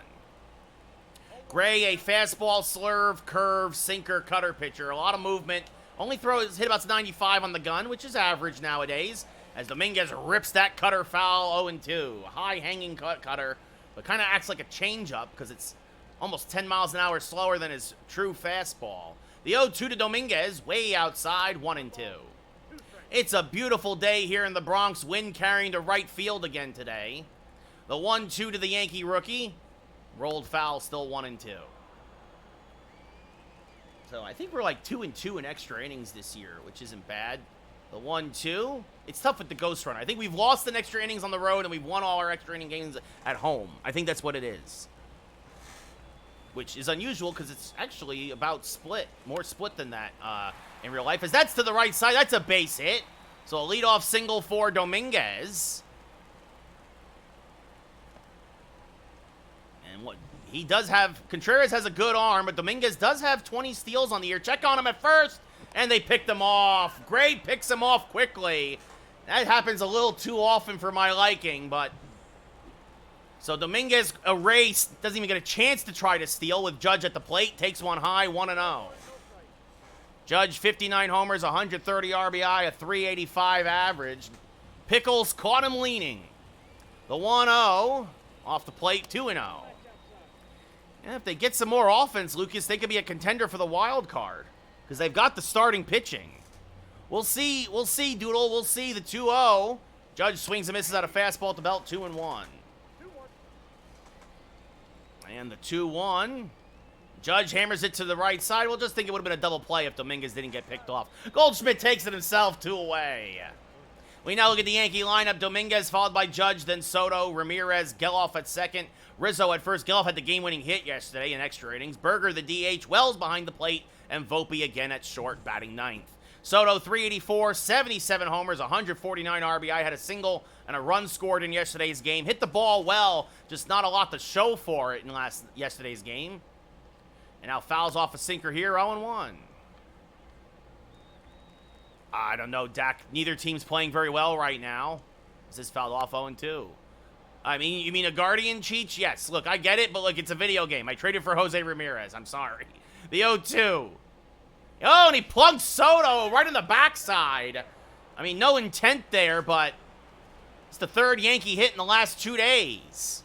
Gray, a fastball, slurve, curve, sinker, cutter pitcher. A lot of movement. Only hit about 95 on the gun, which is average nowadays. As Dominguez rips that cutter foul, 0-2. High hanging cutter, but kind of acts like a changeup because it's almost 10 miles an hour slower than his true fastball. The 0-2 to Dominguez, way outside, 1-2. It's a beautiful day here in the Bronx. Wind carrying to right field again today. The 1-2 to the Yankee rookie. Rolled foul, still 1-2. So I think we're like 2-2 in extra innings this year, which isn't bad. The 1-2. It's tough with the ghost runner. I think we've lost in extra innings on the road and we've won all our extra inning games at home. I think that's what it is. Which is unusual because it's actually about split. More split than that in real life. As that's to the right side. That's a base hit. So a leadoff single for Dominguez. And what he does have, Contreras has a good arm, but Dominguez does have 20 steals on the year. Check on him at first, and they picked him off. Gray picks him off quickly. That happens a little too often for my liking, but so Dominguez erased, doesn't even get a chance to try to steal with Judge at the plate. Takes one high, 1-0. Judge, 59 homers, 130 RBI, a 385 average. Pickles caught him leaning. The 1-0 off the plate, 2-0. And if they get some more offense, Lucas, they could be a contender for the wild card because they've got the starting pitching. We'll see, Doodle. We'll see the 2-0. Judge swings and misses out a fastball at the belt, 2-1. And the 2-1. Judge hammers it to the right side. We'll just think it would have been a double play if Dominguez didn't get picked off. Goldschmidt takes it himself, 2 away. We now look at the Yankee lineup. Dominguez followed by Judge, then Soto, Ramirez, Geloff at second, Rizzo at first. Geloff had the game-winning hit yesterday in extra innings. Berger, the DH, Wells behind the plate, and Volpe again at short, batting ninth. Soto, 384, 77 homers, 149 RBI, had a single and a run scored in yesterday's game. Hit the ball well, just not a lot to show for it in yesterday's game. And now fouls off a sinker here, 0-1. I don't know, Dak. Neither team's playing very well right now. Is this fouled off 0-2? I mean, you mean a Guardian Cheech? Yes. Look, I get it, but look, it's a video game. I traded for Jose Ramirez. I'm sorry. The 0-2. Oh, and he plugged Soto right in the backside. I mean, no intent there, but it's the third Yankee hit in the last 2 days.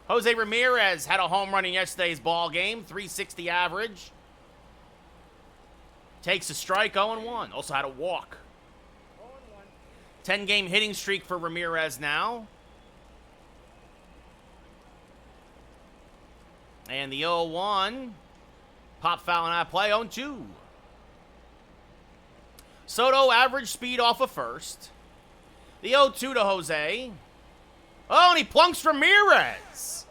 Jose Ramirez had a home run in yesterday's ball game, 360 average. Takes a strike, 0-1. Also had a walk. 10-game hitting streak for Ramirez now. And the 0-1. Pop foul and out of play, 0-2. Soto average speed off of first. The 0-2 to Jose. Oh, and he plunks Ramirez.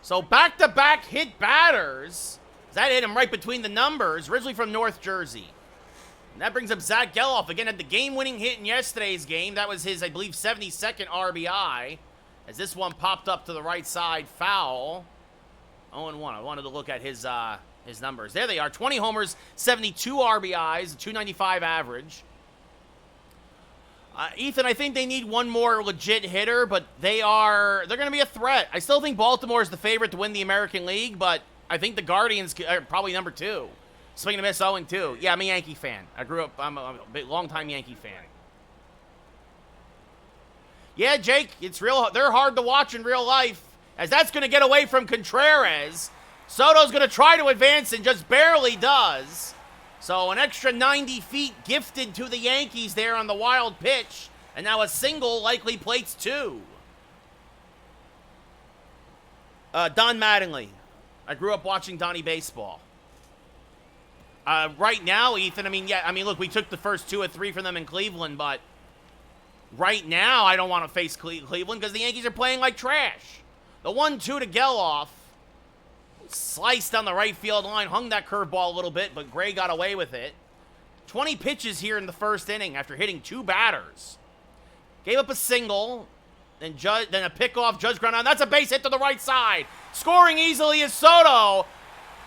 So back-to-back hit batters. That hit him right between the numbers, originally from North Jersey. And that brings up Zach Geloff. Again, had the game-winning hit in yesterday's game. That was his, I believe, 72nd RBI. As this one popped up to the right side, foul. 0-1. I wanted to look at his numbers. There they are. 20 homers, 72 RBIs, 295 average. Ethan, I think they need one more legit hitter, but they're going to be a threat. I still think Baltimore is the favorite to win the American League, but I think the Guardians are probably number 2. Swing and a miss, 0-2. Yeah, I'm a Yankee fan. I'm a long-time Yankee fan. Yeah, Jake, they're hard to watch in real life, as that's going to get away from Contreras. Soto's going to try to advance and just barely does. So an extra 90 feet gifted to the Yankees there on the wild pitch. And now a single likely plates 2. Don Mattingly. I grew up watching Donnie baseball. Right now, Ethan, look, we took the first 2 or 3 from them in Cleveland, but right now I don't want to face Cleveland because the Yankees are playing like trash. The 1-2 to Geloff. Sliced down the right field line, hung that curveball a little bit, but Gray got away with it. 20 pitches here in the first inning after hitting 2 batters. Gave up a single, then a pickoff, Judge ground out. That's a base hit to the right side. Scoring easily is Soto.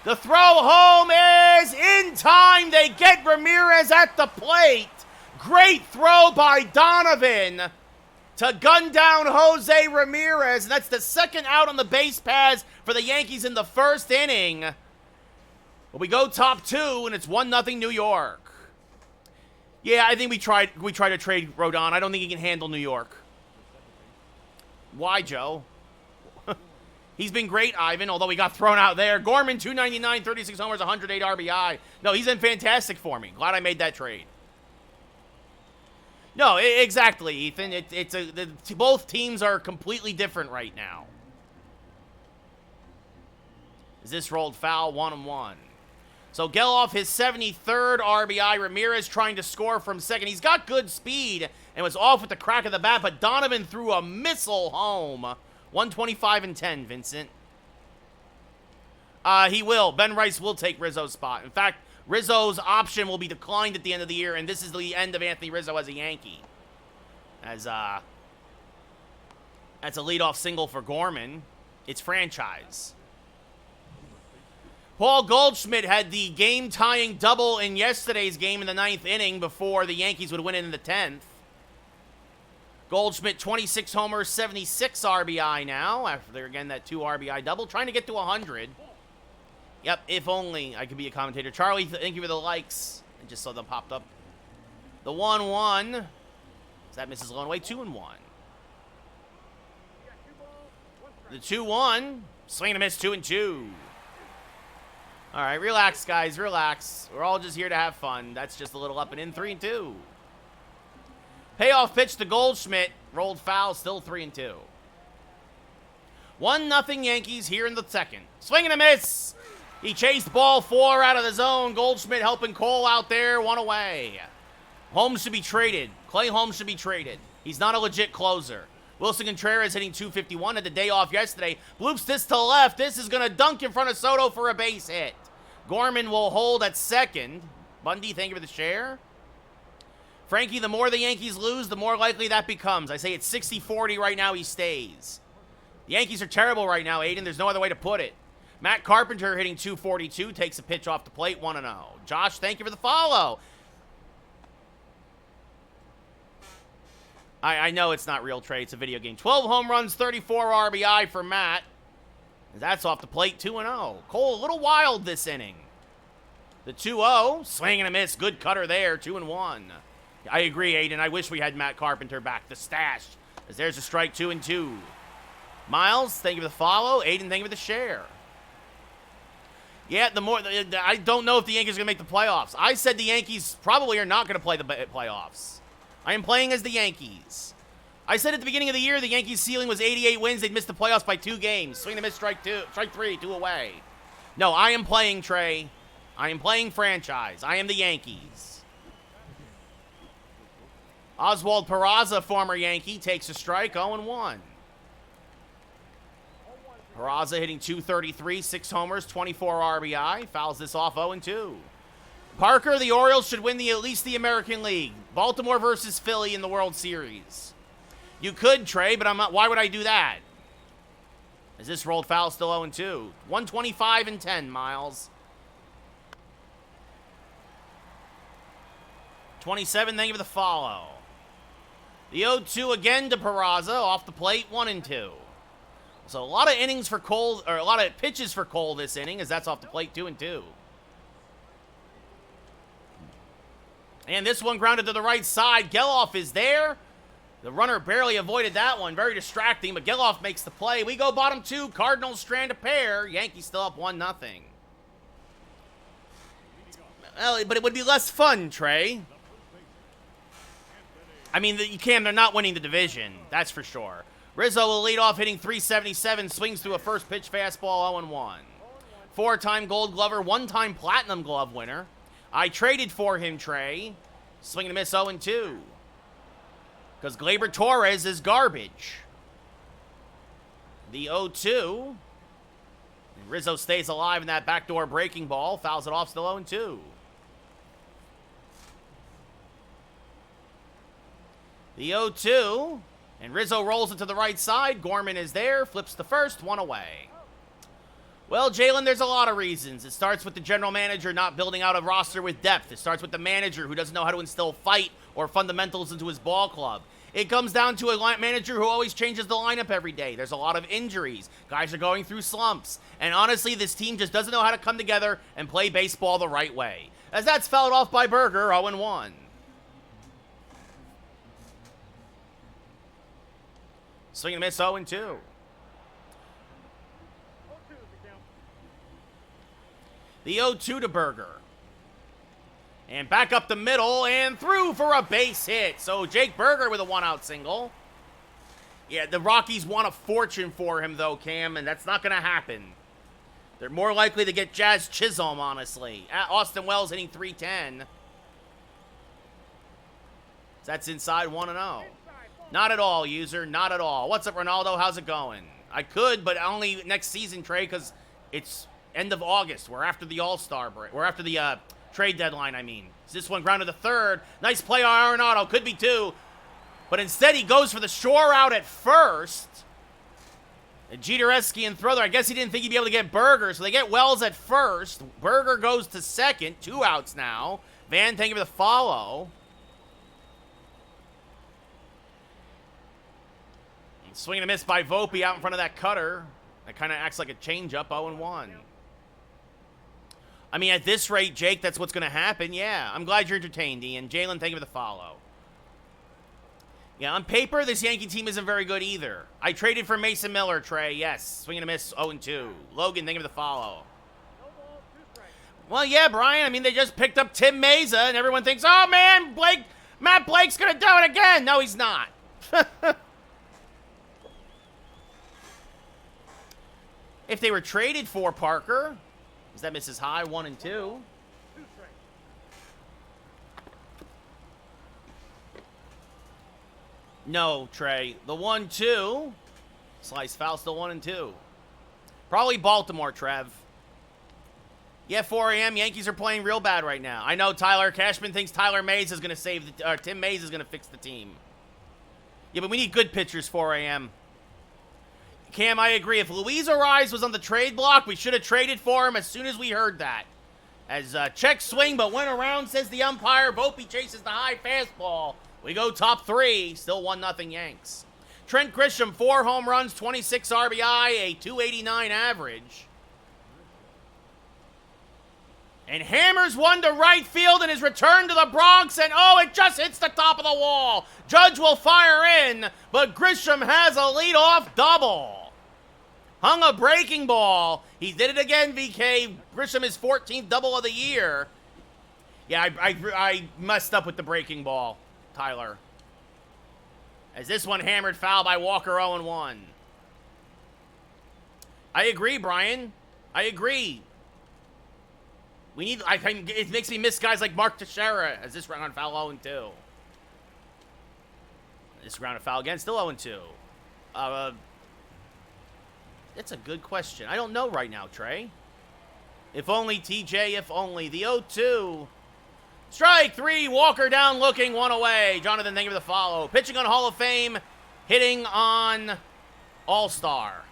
The throw home is in time. They get Ramirez at the plate. Great throw by Donovan to gun down Jose Ramirez. And that's the second out on the base paths for the Yankees in the first inning. But we go top 2, and it's 1-0 New York. Yeah, I think we tried to trade Rodon. I don't think he can handle New York. Why, Joe? He's been great, Ivan, although he got thrown out there. Gorman, 299, 36 homers, 108 RBI. No, he's been fantastic for me. Glad I made that trade. No, exactly, Ethan. Both teams are completely different right now. Is this rolled foul? 1-1. So Geloff, his 73rd RBI. Ramirez trying to score from second. He's got good speed and was off with the crack of the bat, but Donovan threw a missile home. 125-10, Vincent. He will. Ben Rice will take Rizzo's spot. In fact, Rizzo's option will be declined at the end of the year, and this is the end of Anthony Rizzo as a Yankee. That's a leadoff single for Gorman. It's franchise. Paul Goldschmidt had the game-tying double in yesterday's game in the 9th inning before the Yankees would win it in the 10th. Goldschmidt, 26 homers, 76 RBI now, after, again, that 2 RBI double. Trying to get to 100. Yep, if only I could be a commentator. Charlie, thank you for the likes. I just saw them popped up. The 1-1. That misses a long way. 2-1. The 2-1. Swing and a miss, 2-2. All right, relax, guys, relax. We're all just here to have fun. That's just a little up and in, 3-2. Payoff pitch to Goldschmidt. Rolled foul, still 3-2. 1-0 Yankees here in the second. Swing and a miss. He chased ball 4 out of the zone. Goldschmidt helping Cole out there, 1 away. Holmes should be traded. Clay Holmes should be traded. He's not a legit closer. Wilson Contreras hitting 251 at the day off yesterday. Bloops this to left. This is going to dunk in front of Soto for a base hit. Gorman will hold at second. Bundy, thank you for the share. Frankie, the more the Yankees lose, the more likely that becomes. I say it's 60-40 right now, he stays. The Yankees are terrible right now, Aiden. There's no other way to put it. Matt Carpenter hitting 242, takes a pitch off the plate, 1-0. Josh, thank you for the follow. I know it's not real, Trey. It's a video game. 12 home runs, 34 RBI for Matt. That's off the plate, 2-0. Cole, a little wild this inning. The 2-0, swing and a miss. Good cutter there, 2-1. I agree, Aiden. I wish we had Matt Carpenter back. The stash. As there's a strike, 2-2. Miles, thank you for the follow. Aiden, thank you for the share. Yeah, I don't know if the Yankees are going to make the playoffs. I said the Yankees probably are not going to play the playoffs. I am playing as the Yankees. I said at the beginning of the year the Yankees' ceiling was 88 wins. They'd miss the playoffs by 2 games. Swing and a miss, strike 3, 2 away. No, I am playing, Trey. I am playing franchise. I am the Yankees. Oswald Peraza, former Yankee, takes a strike, 0-1. Peraza hitting 233, 6 homers, 24 RBI. Fouls this off, 0-2. Parker, the Orioles should win at least the American League. Baltimore versus Philly in the World Series. You could, Trey, but I'm not. Why would I do that? Is this rolled foul still 0-2? 125-10, Miles. 27, thank you for the follow. The 0-2 again to Peraza, off the plate, 1-2. So a lot of innings for Cole, or a lot of pitches for Cole this inning, as that's off the plate, 2-2. And this one grounded to the right side. Geloff is there. The runner barely avoided that one. Very distracting, but Geloff makes the play. We go bottom 2. Cardinals strand a pair. Yankees still up 1-0. Well, but it would be less fun, Trey. I mean, they're not winning the division. That's for sure. Rizzo will lead off hitting .377. Swings through a first pitch fastball, 0-1. 4-time Gold Glover, 1-time Platinum Glove winner. I traded for him, Trey. Swing and a miss, 0-2. Because Gleyber Torres is garbage. The 0-2. And Rizzo stays alive in that backdoor breaking ball. Fouls it off, still 0-2. The 0-2. And Rizzo rolls it to the right side. Gorman is there. Flips the first. 1 away. Well, Jalen, there's a lot of reasons. It starts with the general manager not building out a roster with depth. It starts with the manager who doesn't know how to instill fight or fundamentals into his ball club. It comes down to a manager who always changes the lineup every day. There's a lot of injuries. Guys are going through slumps. And honestly, this team just doesn't know how to come together and play baseball the right way. As that's fouled off by Berger, 0-1. Swing and a miss, 0-2. The 0-2 to Berger. And back up the middle and through for a base hit. So Jake Berger with a 1-out single. Yeah, the Rockies want a fortune for him, though, Cam, and that's not going to happen. They're more likely to get Jazz Chisholm, honestly. Austin Wells hitting .310. That's inside 1-0. Not at all, user. Not at all. What's up, Ronaldo? How's it going? I could, but only next season, Trey, because it's end of August. We're after the All-Star break. We're after the trade deadline, I mean. This one grounded to third. Nice play on Arenado. Could be 2. But instead, he goes for the shore out at first. And Jetereski and Thriller. I guess he didn't think he'd be able to get Berger, so they get Wells at first. Berger goes to second. 2 outs now. Van taking for the follow. Swing and a miss by Volpe out in front of that cutter. That kind of acts like a changeup, 0-1. I mean, at this rate, Jake, that's what's going to happen. Yeah, I'm glad you're entertained, Ian. Jalen, thank you for the follow. Yeah, on paper, this Yankee team isn't very good either. I traded for Mason Miller, Trey. Yes, swing and a miss, 0-2. Logan, thank you for the follow. Well, yeah, Brian, I mean, they just picked up Tim Meza, and everyone thinks, oh, man, Matt Blake's going to do it again. No, he's not. If they were traded for Parker, as that misses high, 1-2. No, Trey. The 1-2. Slice foul, still 1-2. Probably Baltimore, Trev. Yeah, 4 a.m. Yankees are playing real bad right now. I know Tyler Cashman thinks Tyler Mays is going to save the, Tim Mays is going to fix the team. Yeah, but we need good pitchers, 4 a.m. Cam, I agree. If Luis Ariz was on the trade block, we should have traded for him as soon as we heard that. As check swing, but went around, says the umpire. Volpe chases the high fastball. We go top 3. Still 1-0 Yanks. Trent Grisham, 4 home runs, 26 RBI, a .289 average. And hammers one to right field in his return to the Bronx, and oh, it just hits the top of the wall. Judge will fire in, but Grisham has a leadoff double. Hung a breaking ball. He did it again, VK. Grisham his 14th double of the year. Yeah, I messed up with the breaking ball, Tyler. As this one hammered foul by Walker, 0-1. I agree, Brian. I agree. We need, it makes me miss guys like Mark Teixeira as this round on foul 0-2. This round of foul again, still 0-2. It's a good question. I don't know right now, Trey. If only, TJ, if only. The 0-2. Strike 3, Walker down looking, 1 away. Jonathan, thank you for the follow. Pitching on Hall of Fame, hitting on All-Star.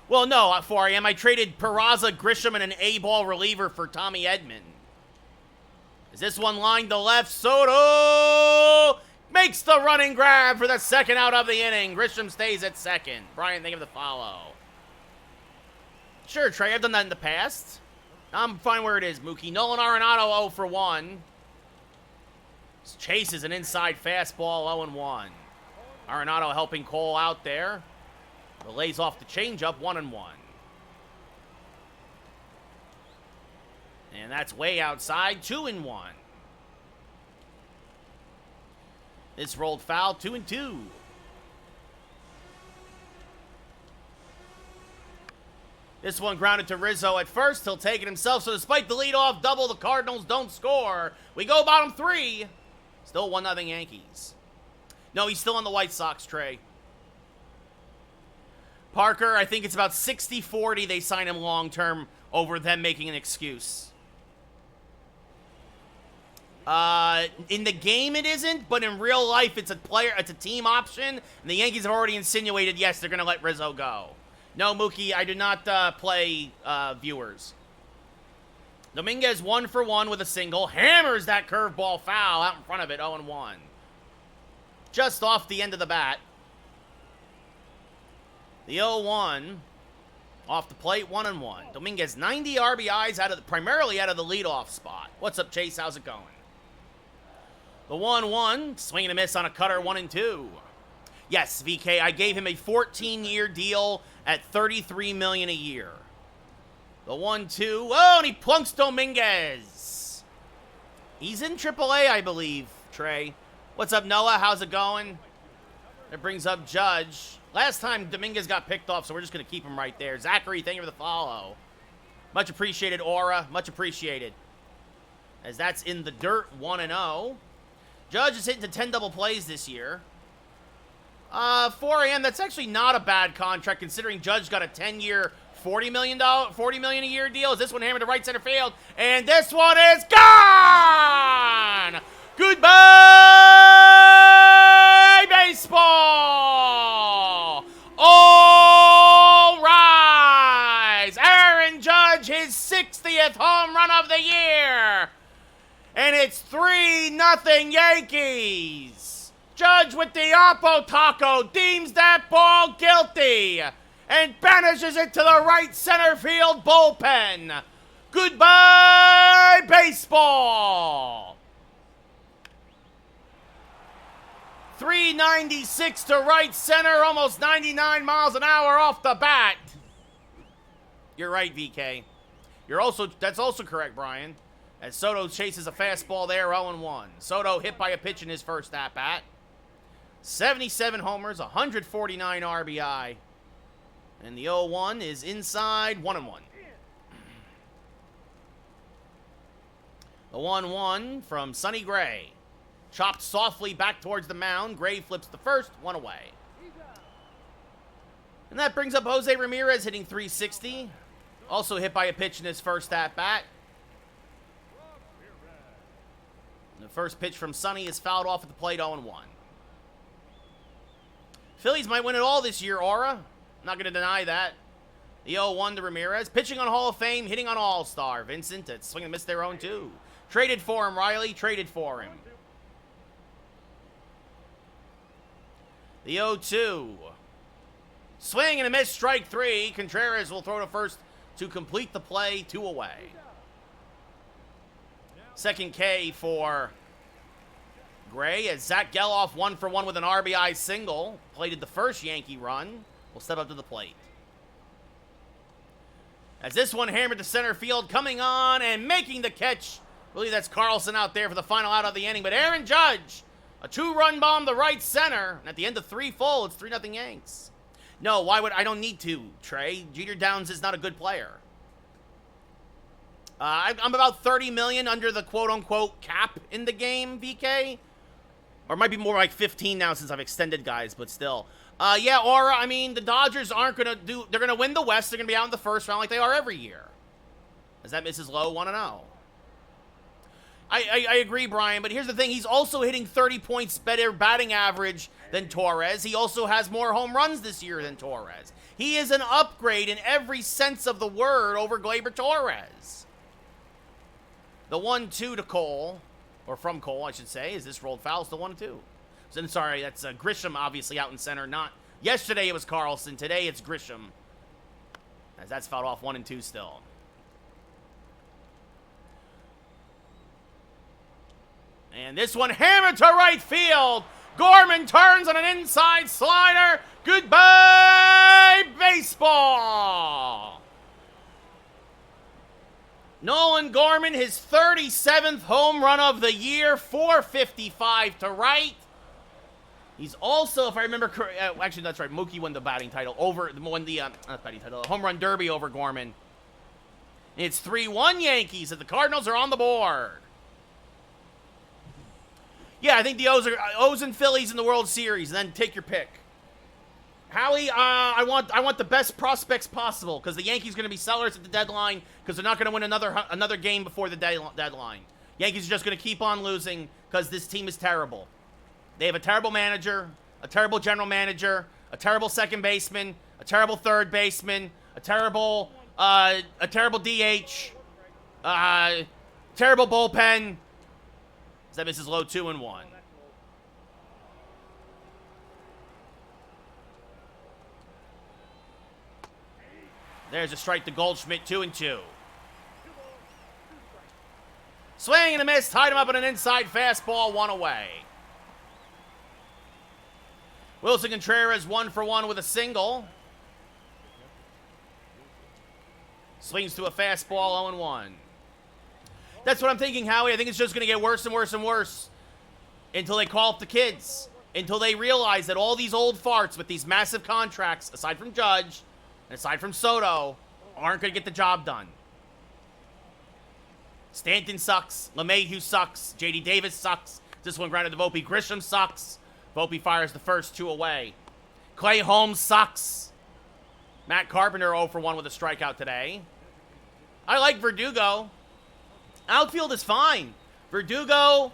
Well, no, 4 a.m. I traded Peraza, Grisham, and an A-ball reliever for Tommy Edman. Is this one lined to left? Soto Makes the running grab for the second out of the inning. Grisham stays at second. Brian, think of the follow. Sure, Trey, I've done that in the past. I'm fine where it is, Mookie. Nolan Arenado 0 for 1. Chases an inside fastball 0-1. Arenado helping Cole out there. Lays off the changeup 1-1. And that's way outside 2-1. This rolled foul 2-2. This one grounded to Rizzo at first. He'll take it himself. So despite the leadoff double, the Cardinals don't score. We go bottom 3. Still 1-0 Yankees. No, he's still on the White Sox, Trey. Parker, I think it's about 60-40 they sign him long-term over them making an excuse. In the game it isn't, but in real life it's a team option, and the Yankees have already insinuated, yes, they're going to let Rizzo go. No, Mookie, I do not play viewers. Dominguez 1 for 1 with a single. Hammers that curveball foul out in front of it, 0-1. Just off the end of the bat. The 0-1 off the plate, 1-1. Dominguez 90 RBIs primarily out of the leadoff spot. What's up, Chase? How's it going? The 1-1, swing and a miss on a cutter, 1-2. Yes, VK, I gave him a 14-year deal at $33 million a year. The 1-2, oh, and he plunks Dominguez. He's in AAA, I believe, Trey. What's up, Noah? How's it going? It brings up Judge. Last time Dominguez got picked off, so we're just going to keep him right there. Zachary, thank you for the follow. Much appreciated, Aura. Much appreciated. As that's in the dirt, 1-0. Judge is hitting to 10 double plays this year. 4 a.m., that's actually not a bad contract considering Judge got a 10-year, $40 million a year deal. Is this one hammered to right center field? And this one is gone! Goodbye, baseball! All rise! Aaron Judge, his 60th home run of the year! And it's 3-0 Yankees. Judge with the Oppo Taco deems that ball guilty and banishes it to the right center field bullpen. Goodbye, baseball. 396 to right center, almost 99 miles an hour off the bat. You're right, VK. That's also correct, Brian. As Soto chases a fastball there, 0-1. Soto hit by a pitch in his first at-bat. 77 homers, 149 RBI. And the 0-1 is inside, 1-1. The 1-1 from Sonny Gray. Chopped softly back towards the mound. Gray flips the first, 1 away. And that brings up Jose Ramirez hitting 360. Also hit by a pitch in his first at-bat. The first pitch from Sonny is fouled off at the plate, 0-1. Phillies might win it all this year, Aura. I'm not going to deny that. The 0-1 to Ramirez. Pitching on Hall of Fame, hitting on All-Star. Vincent, it's swing and miss their own, too. Traded for him, Riley. Traded for him. The 0-2. Swing and a miss, strike 3. Contreras will throw to first to complete the play, 2 away. Second K for Gray as Zach Geloff 1 for 1 with an RBI single. Plated the first Yankee run. Will step up to the plate. As this one hammered to center field, coming on and making the catch. I believe that's Carlson out there for the final out of the inning. But Aaron Judge, a 2-run bomb to right center. And at the end of 3 full, it's 3-0 Yanks. No, why would I don't need to, Trey. Jeter Downs is not a good player. I'm about 30 million under the quote-unquote cap in the game, VK. Or it might be more like 15 now since I've extended guys, but still. Yeah, Aura, I mean, the Dodgers aren't going to do... They're going to win the West. They're going to be out in the first round like they are every year. As that misses low, 1-0. I agree, Brian, but here's the thing. He's also hitting 30 points better batting average than Torres. He also has more home runs this year than Torres. He is an upgrade in every sense of the word over Gleyber Torres. The 1-2 to Cole, or from Cole, I should say, is this rolled foul. It's the 1-2. I'm sorry, that's Grisham obviously out in center. Not yesterday it was Carlson. Today it's Grisham. As that's fouled off 1 and 2 still. And this one hammered to right field. Gorman turns on an inside slider. Goodbye, baseball. Nolan Gorman, his 37th home run of the year, 455 to right. He's also, if I remember correctly, actually that's right, Mookie won the batting title home run derby over Gorman. It's 3-1 Yankees, and the Cardinals are on the board. Yeah, I think the O's and Phillies in the World Series, and then take your pick. Howie, I want the best prospects possible, because the Yankees are going to be sellers at the deadline, because they're not going to win another game before the deadline. Yankees are just going to keep on losing, because this team is terrible. They have a terrible manager, a terrible general manager, a terrible second baseman, a terrible third baseman, a terrible DH, terrible bullpen. That misses low 2-1. There's a strike to Goldschmidt, 2-2. Swing and a miss, tied him up on an inside fastball, 1 away. Wilson Contreras 1 for 1 with a single. Swings to a fastball, 0-1. That's what I'm thinking, Howie. I think it's just going to get worse and worse and worse until they call up the kids. Until they realize that all these old farts with these massive contracts, aside from Judge and aside from Soto, aren't going to get the job done. Stanton sucks. LeMahieu sucks. J.D. Davis sucks. This one grounded to Volpe. Grisham sucks. Volpe fires the first 2 away. Clay Holmes sucks. Matt Carpenter 0 for 1 with a strikeout today. I like Verdugo. Outfield is fine. Verdugo,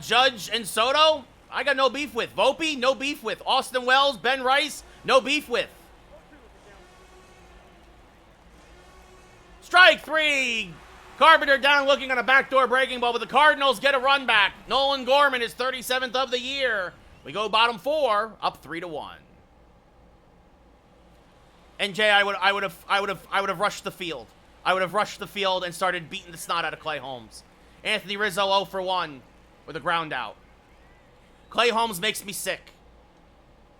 Judge, and Soto, I got no beef with. Volpe, no beef with. Austin Wells, Ben Rice, no beef with. Strike 3. Carpenter down looking on a backdoor breaking ball, but the Cardinals get a run back. Nolan Gorman is 37th of the year. We go bottom 4, up 3-1. And Jay, I would have rushed the field. I would have rushed the field and started beating the snot out of Clay Holmes. Anthony Rizzo 0 for 1 with a ground out. Clay Holmes makes me sick.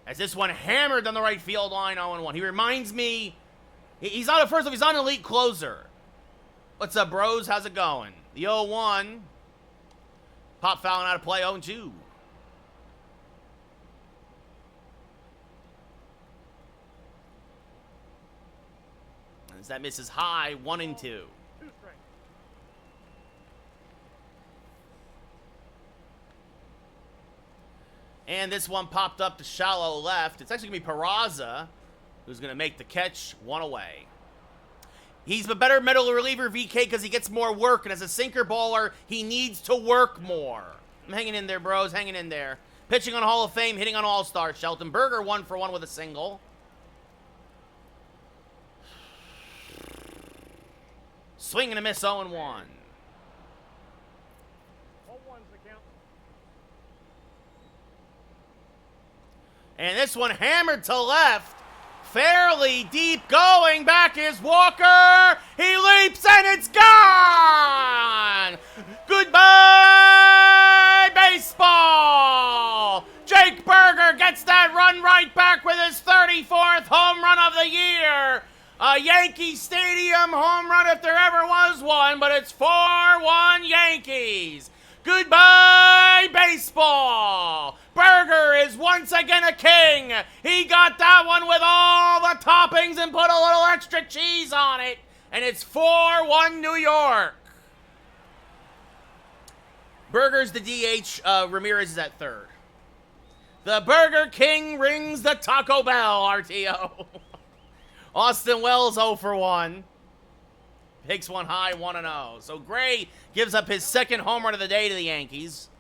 As this one hammered on the right field line, 0-1. He reminds me, he's not he's not an elite closer. What's up, bros? How's it going? The 0-1. Pop fouling out of play, 0-2. As that misses high, 1-2. And this one popped up to shallow left. It's actually going to be Peraza who's going to make the catch, 1 away. He's a better middle reliever, VK, because he gets more work, and as a sinker baller, he needs to work more. I'm hanging in there, bros, hanging in there. Pitching on Hall of Fame, hitting on All-Star. Shelton Berger 1 for 1 with a single. Swing and a miss, 0-1. And this one hammered to left. Fairly deep going. Back is Walker. He leaps and it's gone. Goodbye, baseball. Jake Berger gets that run right back with his 34th home run of the year. A Yankee Stadium home run if there ever was one, but it's 4-1 Yankees. Goodbye, baseball. Berger is once again a king. He got that one with all the toppings and put a little extra cheese on it. And it's 4-1 New York. Berger's the DH. Ramirez is at third. The Burger King rings the Taco Bell, RTO. Austin Wells 0 for 1. Takes one high, 1-0. So Gray gives up his second home run of the day to the Yankees.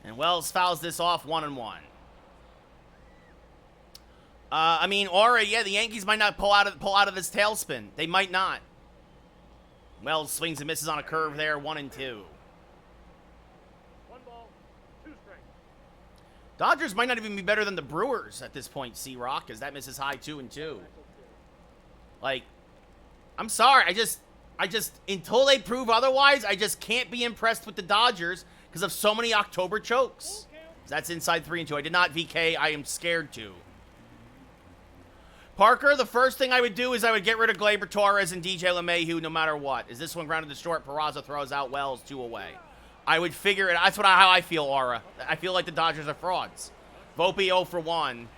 And Wells fouls this off, 1-1. I mean, Aura, yeah, the Yankees might not pull out of this tailspin. They might not. Wells swings and misses on a curve there, 1-2. 1 ball, 2 strikes. Dodgers might not even be better than the Brewers at this point, C-Rock, as that misses high 2-2. Like, I'm sorry, I just, until they prove otherwise, I just can't be impressed with the Dodgers because of so many October chokes. That's inside 3-2. I did not VK. I am scared to. Parker, the first thing I would do is I would get rid of Gleyber Torres and DJ LeMahieu no matter what. Is this one grounded to short? Peraza throws out Wells, 2 away. I would figure it. That's how I feel, Aura. I feel like the Dodgers are frauds. Volpe 0 for 1.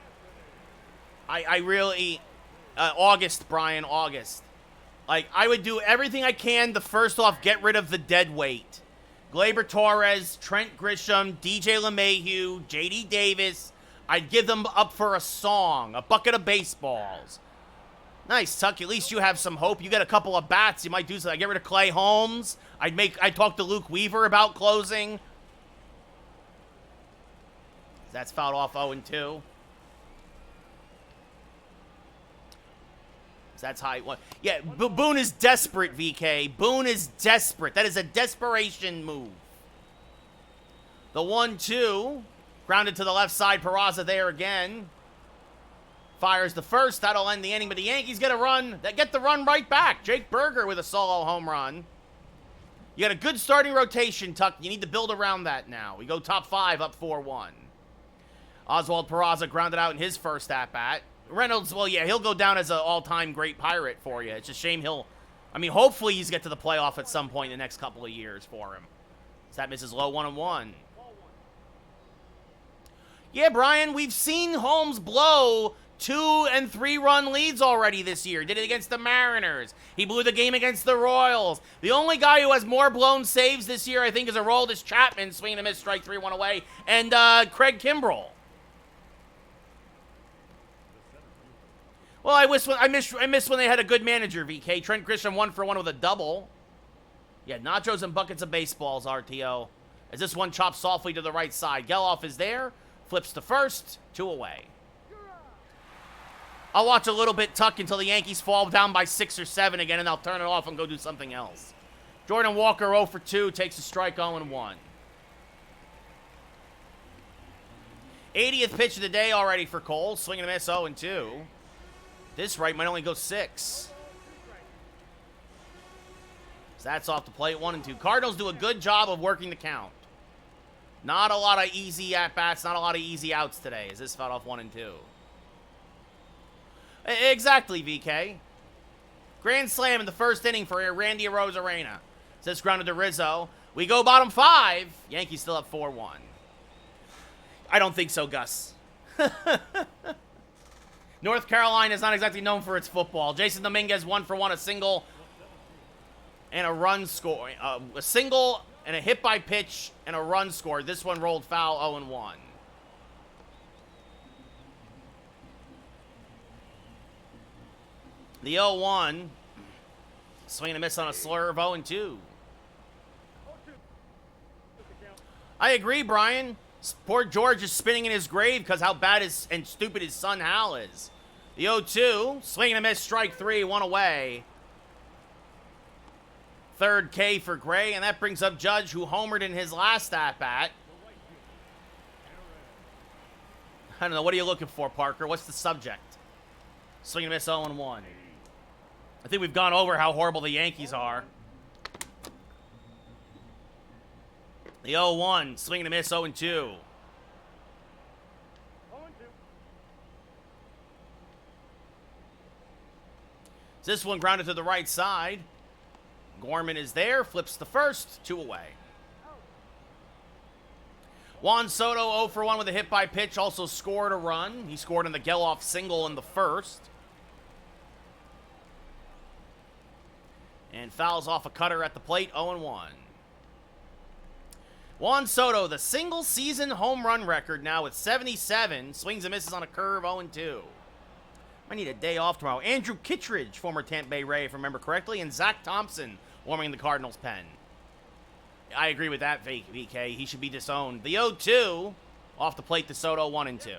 I really... August, Brian, August. Like, I would do everything I can to first off get rid of the dead weight. Gleyber Torres, Trent Grisham, DJ LeMahieu, JD Davis. I'd give them up for a song, a bucket of baseballs. Nice, Tuck. At least you have some hope. You get a couple of bats. You might do something. I'd get rid of Clay Holmes. I'd talk to Luke Weaver about closing. That's fouled off 0-2. That's high. Yeah, Boone is desperate, VK. Boone is desperate. That is a desperation move. The 1-2. Grounded to the left side. Peraza there again. Fires the first. That'll end the inning, but the Yankees get a run. They get the run right back. Jake Berger with a solo home run. You got a good starting rotation, Tuck. You need to build around that now. We go top 5 up 4-1. Oswald Peraza grounded out in his first at-bat. Reynolds, well, yeah, he'll go down as an all-time great Pirate for you. It's a shame hopefully he's get to the playoff at some point in the next couple of years for him. So that misses low 1-1. Yeah, Brian, we've seen Holmes blow 2- and 3-run leads already this year. Did it against the Mariners. He blew the game against the Royals. The only guy who has more blown saves this year, I think, is Aroldis Chapman, swinging a miss, strike 3-1 away, and Craig Kimbrell. Well, I miss when they had a good manager, VK. Trent Grisham 1 for 1 with a double. Yeah, nachos and buckets of baseballs, RTO. As this one chops softly to the right side. Geloff is there. Flips to first. 2 away. I'll watch a little bit, Tuck, until the Yankees fall down by 6 or 7 again, and I'll turn it off and go do something else. Jordan Walker 0 for 2. Takes a strike 0-1. 80th pitch of the day already for Cole. Swinging a miss 0-2. This right might only go 6. So that's off the plate, 1-2. Cardinals do a good job of working the count. Not a lot of easy at-bats, not a lot of easy outs today. Is this fouled off 1-2? Exactly, VK. Grand slam in the first inning for Randy Arozarena. This grounded to Rizzo. We go bottom 5. Yankees still up 4-1. I don't think so, Gus. North Carolina is not exactly known for its football. Jason Dominguez 1 for 1, a single and a run score. A single and a hit by pitch and a run score. This one rolled foul 0-1. The 0-1. Swing and a miss on a slurve 0-2. I agree, Brian. Poor George is spinning in his grave because how bad and stupid his son Hal is. The 0-2, swing and a miss, strike 3, 1 away. Third K for Gray, and that brings up Judge, who homered in his last at-bat. I don't know, what are you looking for, Parker? What's the subject? Swing and a miss, 0-1. I think we've gone over how horrible the Yankees are. The 0-1, swing and a miss, 0-2. This one grounded to the right side. Gorman is there, flips the first, 2 away. Juan Soto 0 for 1 with a hit by pitch, also scored a run. He scored on the Geloff single in the first. And fouls off a cutter at the plate, 0-1. Juan Soto, the single-season home run record now with 77. Swings and misses on a curve, 0-2. I need a day off tomorrow. Andrew Kittredge, former Tampa Bay Ray, if I remember correctly, and Zach Thompson warming the Cardinals' pen. I agree with that, VK. He should be disowned. The 0-2, off the plate to Soto, 1-2.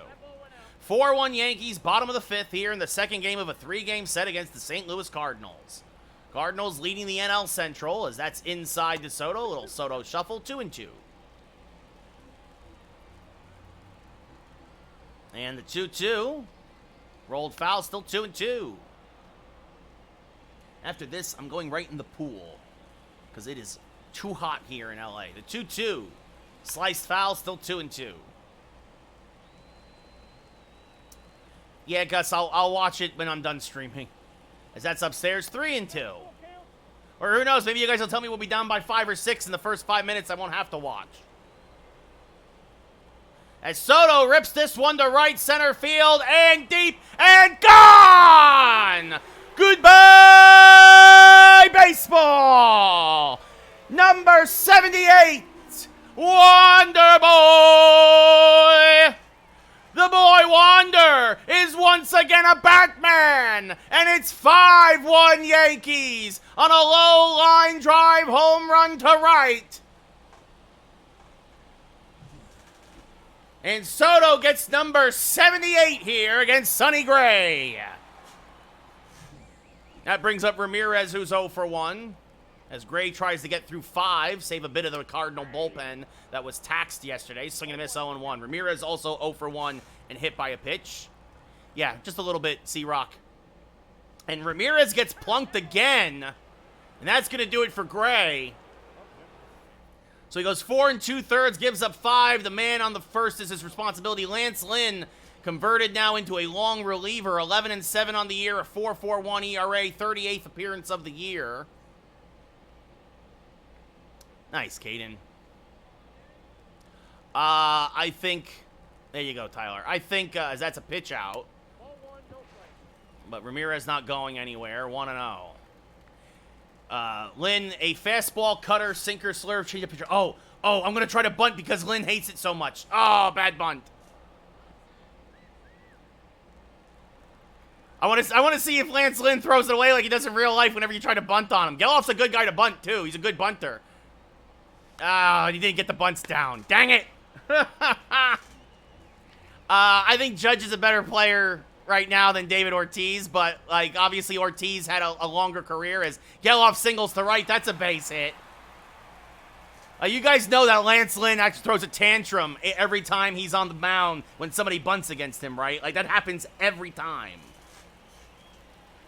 4-1 Yankees, bottom of the 5th here in the second game of a 3-game set against the St. Louis Cardinals. Cardinals leading the NL Central as that's inside to Soto. Little Soto shuffle, 2-2. And the 2-2. Rolled foul, still 2-2. After this, I'm going right in the pool because it is too hot here in LA. The 2-2. Sliced foul, still 2-2. Yeah, Gus, I'll watch it when I'm done streaming. As that's upstairs, 3-2. Or who knows, maybe you guys will tell me we'll be down by 5 or 6 in the first 5 minutes. I won't have to watch. As Soto rips this one to right center field and deep and gone! Goodbye, baseball! Number 78, Wonder Boy! The boy Wander is once again a Batman, and it's 5-1 Yankees on a low line drive home run to right. And Soto gets number 78 here against Sonny Gray. That brings up Ramirez, who's 0 for 1. As Gray tries to get through 5, save a bit of the Cardinal bullpen that was taxed yesterday. Swing and miss 0-1. Ramirez also 0 for 1 and hit by a pitch. Yeah, just a little bit, C-Rock. And Ramirez gets plunked again. And that's going to do it for Gray. So he goes 4 2/3, gives up 5. The man on the first is his responsibility. Lance Lynn converted now into a long reliever. 11-7 on the year, a 4.41 ERA, 38th appearance of the year. Nice, Caden. I think... There you go, Tyler. I think as that's a pitch out. But Ramirez not going anywhere. 1-0. Lynn, a fastball, cutter, sinker, slurve, change of pitcher. Oh, I'm going to try to bunt because Lynn hates it so much. Oh, bad bunt. I want to see if Lance Lynn throws it away like he does in real life whenever you try to bunt on him. Geloff's a good guy to bunt, too. He's a good bunter. Ah, he didn't get the bunts down. Dang it. I think Judge is a better player right now than David Ortiz, but, like, obviously Ortiz had a longer career as Geloff singles to right. That's a base hit. You guys know that Lance Lynn actually throws a tantrum every time he's on the mound when somebody bunts against him, right? Like, that happens every time.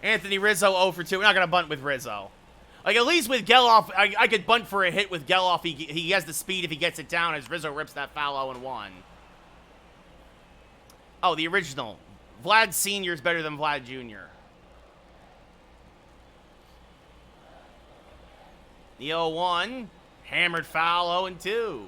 Anthony Rizzo 0 for 2. We're not going to bunt with Rizzo. Like, at least with Geloff, I could bunt for a hit with Geloff. He has the speed if he gets it down as Rizzo rips that foul 0-1. Oh, the original. Vlad Sr. is better than Vlad Jr. The 0-1. Hammered foul 0-2.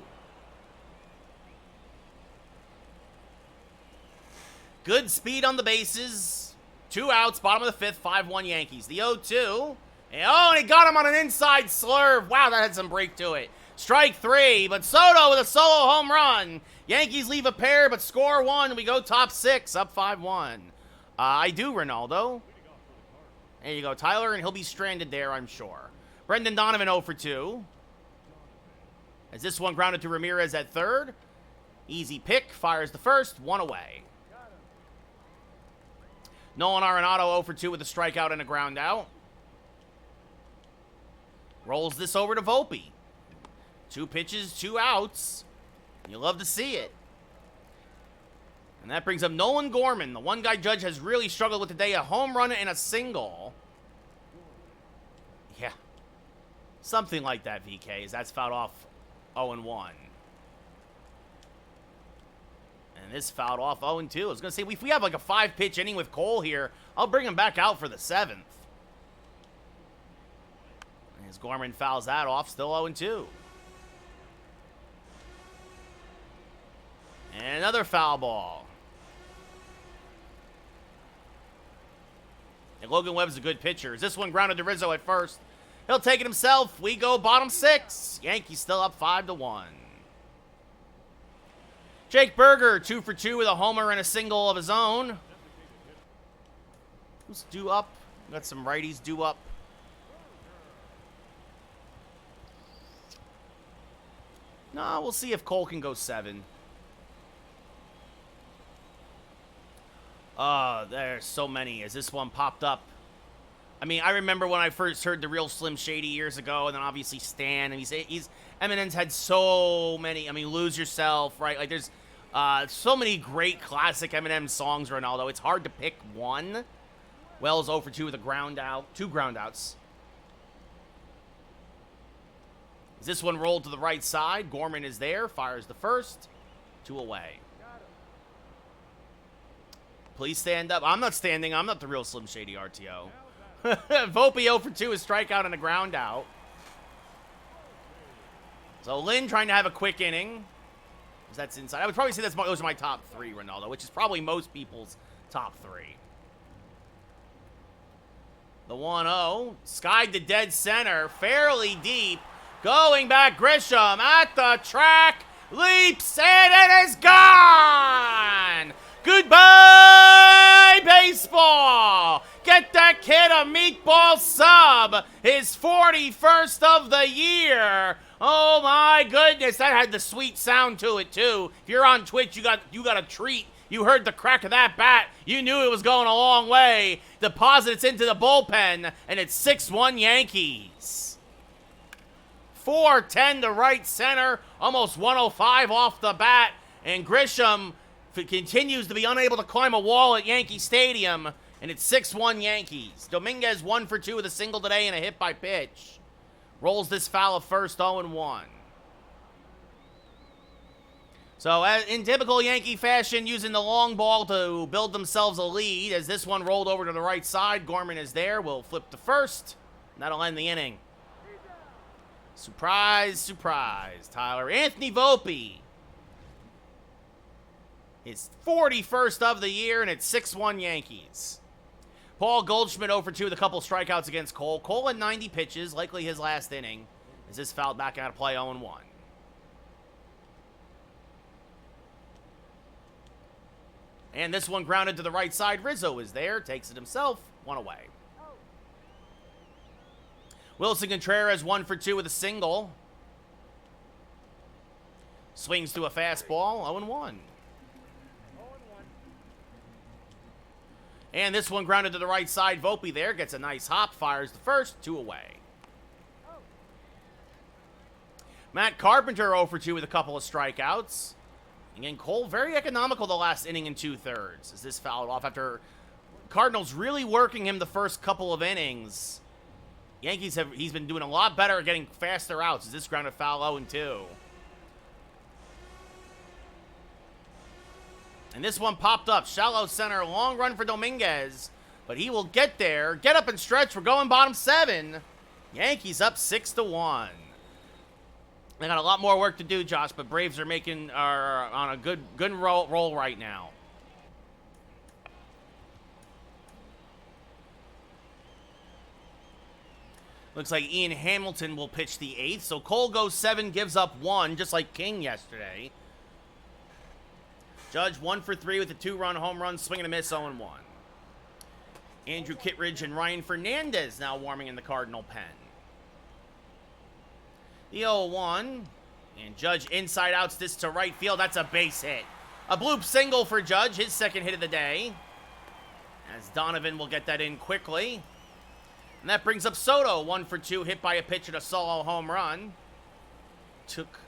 Good speed on the bases. 2 outs, bottom of the 5th, 5-1 Yankees. The 0-2. And he got him on an inside slurve. Wow, that had some break to it. Strike 3, but Soto with a solo home run. Yankees leave a pair, but score 1. We go top 6, up 5-1. I do, Ronaldo. There you go, Tyler, and he'll be stranded there, I'm sure. Brendan Donovan 0 for 2. As this one grounded to Ramirez at third. Easy pick, fires the first, 1 away. Nolan Arenado 0 for 2 with a strikeout and a ground out. Rolls this over to Volpe. 2 pitches, 2 outs. You love to see it. And that brings up Nolan Gorman, the one guy Judge has really struggled with today. A home run and a single. Yeah. Something like that, VK, as that's fouled off 0-1. And this fouled off 0-2. I was going to say, if we have like a 5-pitch inning with Cole here, I'll bring him back out for the 7th. As Gorman fouls that off, still 0-2. And another foul ball. And Logan Webb's a good pitcher. Is this one grounded to Rizzo at first? He'll take it himself. We go bottom 6. Yankees still up 5-1. Jake Berger, 2 for 2 with a homer and a single of his own. Who's due up? Got some righties due up. No, we'll see if Cole can go 7. There's so many as this one popped up. I mean, I remember when I first heard the real Slim Shady years ago, and then obviously Stan, and he's Eminem's had so many. I mean, Lose Yourself, right? Like, there's so many great classic Eminem songs, Ronaldo. It's hard to pick one. Wells 0 for 2 with a ground out, 2 ground outs. As this one rolled to the right side, Gorman is there, fires the first, 2 away. Please stand up. I'm not standing. I'm not the real Slim Shady RTO. Volpe 0 for 2 is strikeout and a ground out. So Lynn trying to have a quick inning. That's inside. I would probably say those are my top 3, Ronaldo, which is probably most people's top 3. The 1-0. Skied to dead center. Fairly deep. Going back, Grisham at the track. Leaps, and it is gone! Goodbye, baseball! Get that kid a meatball sub! His 41st of the year! Oh my goodness, that had the sweet sound to it too. If you're on Twitch, you got a treat. You heard the crack of that bat. You knew it was going a long way. Deposits into the bullpen, and it's 6-1 Yankees. 410 to right center, almost 105 off the bat, and Grisham continues to be unable to climb a wall at Yankee Stadium, and it's 6-1 Yankees. Dominguez 1 for 2 with a single today and a hit by pitch. Rolls this foul of first, 0-1. So, in typical Yankee fashion, using the long ball to build themselves a lead. As this one rolled over to the right side, Gorman is there. Will flip to first. That'll end the inning. Surprise, surprise, Tyler. Anthony Volpe. His 41st of the year, and it's 6-1 Yankees. Paul Goldschmidt 0 for 2 with a couple strikeouts against Cole. Cole had 90 pitches, likely his last inning. As this fouled back out of play, 0-1. And this one grounded to the right side. Rizzo is there, takes it himself, 1 away. Wilson Contreras 1 for 2 with a single. Swings to a fastball, 0-1. And this one grounded to the right side. Volpe there, gets a nice hop, fires the first, 2 away. Matt Carpenter 0 for 2 with a couple of strikeouts. Again, Cole very economical the last inning and 2/3. As this fouled off after Cardinals really working him the first couple of innings. He's been doing a lot better at getting faster outs. As this grounded foul 0-2. And this one popped up. Shallow center, long run for Dominguez. But he will get there. Get up and stretch. We're going bottom 7. Yankees up 6-1. They got a lot more work to do, Josh, but Braves are on a good roll right now. Looks like Ian Hamilton will pitch the 8th. So Cole goes 7, gives up 1, just like King yesterday. Judge 1 for 3 with a 2-run home run, swing and a miss, 0-1. Andrew Kittredge and Ryan Fernandez now warming in the Cardinal pen. The 0-1, and Judge inside outs this to right field. That's a base hit. A bloop single for Judge, his second hit of the day. As Donovan will get that in quickly. And that brings up Soto, 1 for 2, hit by a pitch and a solo home run. Took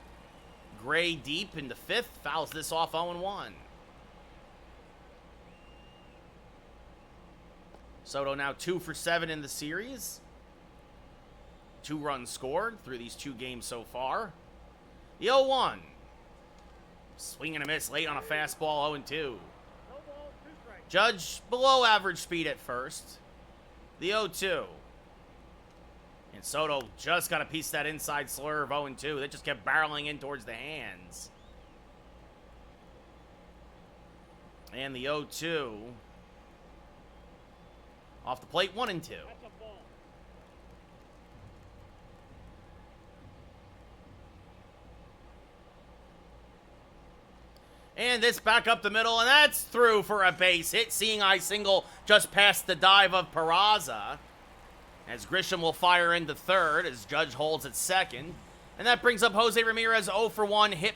Gray deep in the 5th, fouls this off 0-1. Soto now 2 for 7 in the series. 2 runs scored through these 2 games so far. The 0-1. Swing and a miss late on a fastball, 0-2. Judge below average speed at first. The 0-2. And Soto just got a piece of that inside slurve, 0-2. That just kept barreling in towards the hands. And the 0-2. Off the plate, 1-2. And this back up the middle, and that's through for a base hit. Seeing eye single just past the dive of Peraza. As Grisham will fire into 3rd as Judge holds at 2nd. And that brings up Jose Ramirez 0 for 1, hit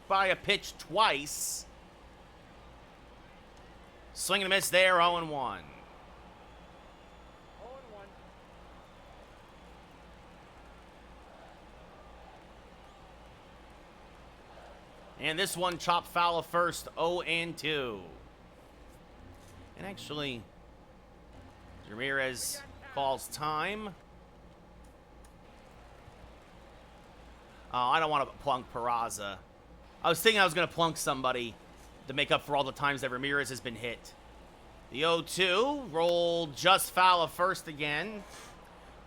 by a pitch twice. Swing and a miss there, 0-1. And this one chopped foul of first, 0-2. And actually, Ramirez calls time. Oh, I don't want to plunk Peraza. I was thinking I was going to plunk somebody to make up for all the times that Ramirez has been hit. The 0-2 rolled just foul of first again.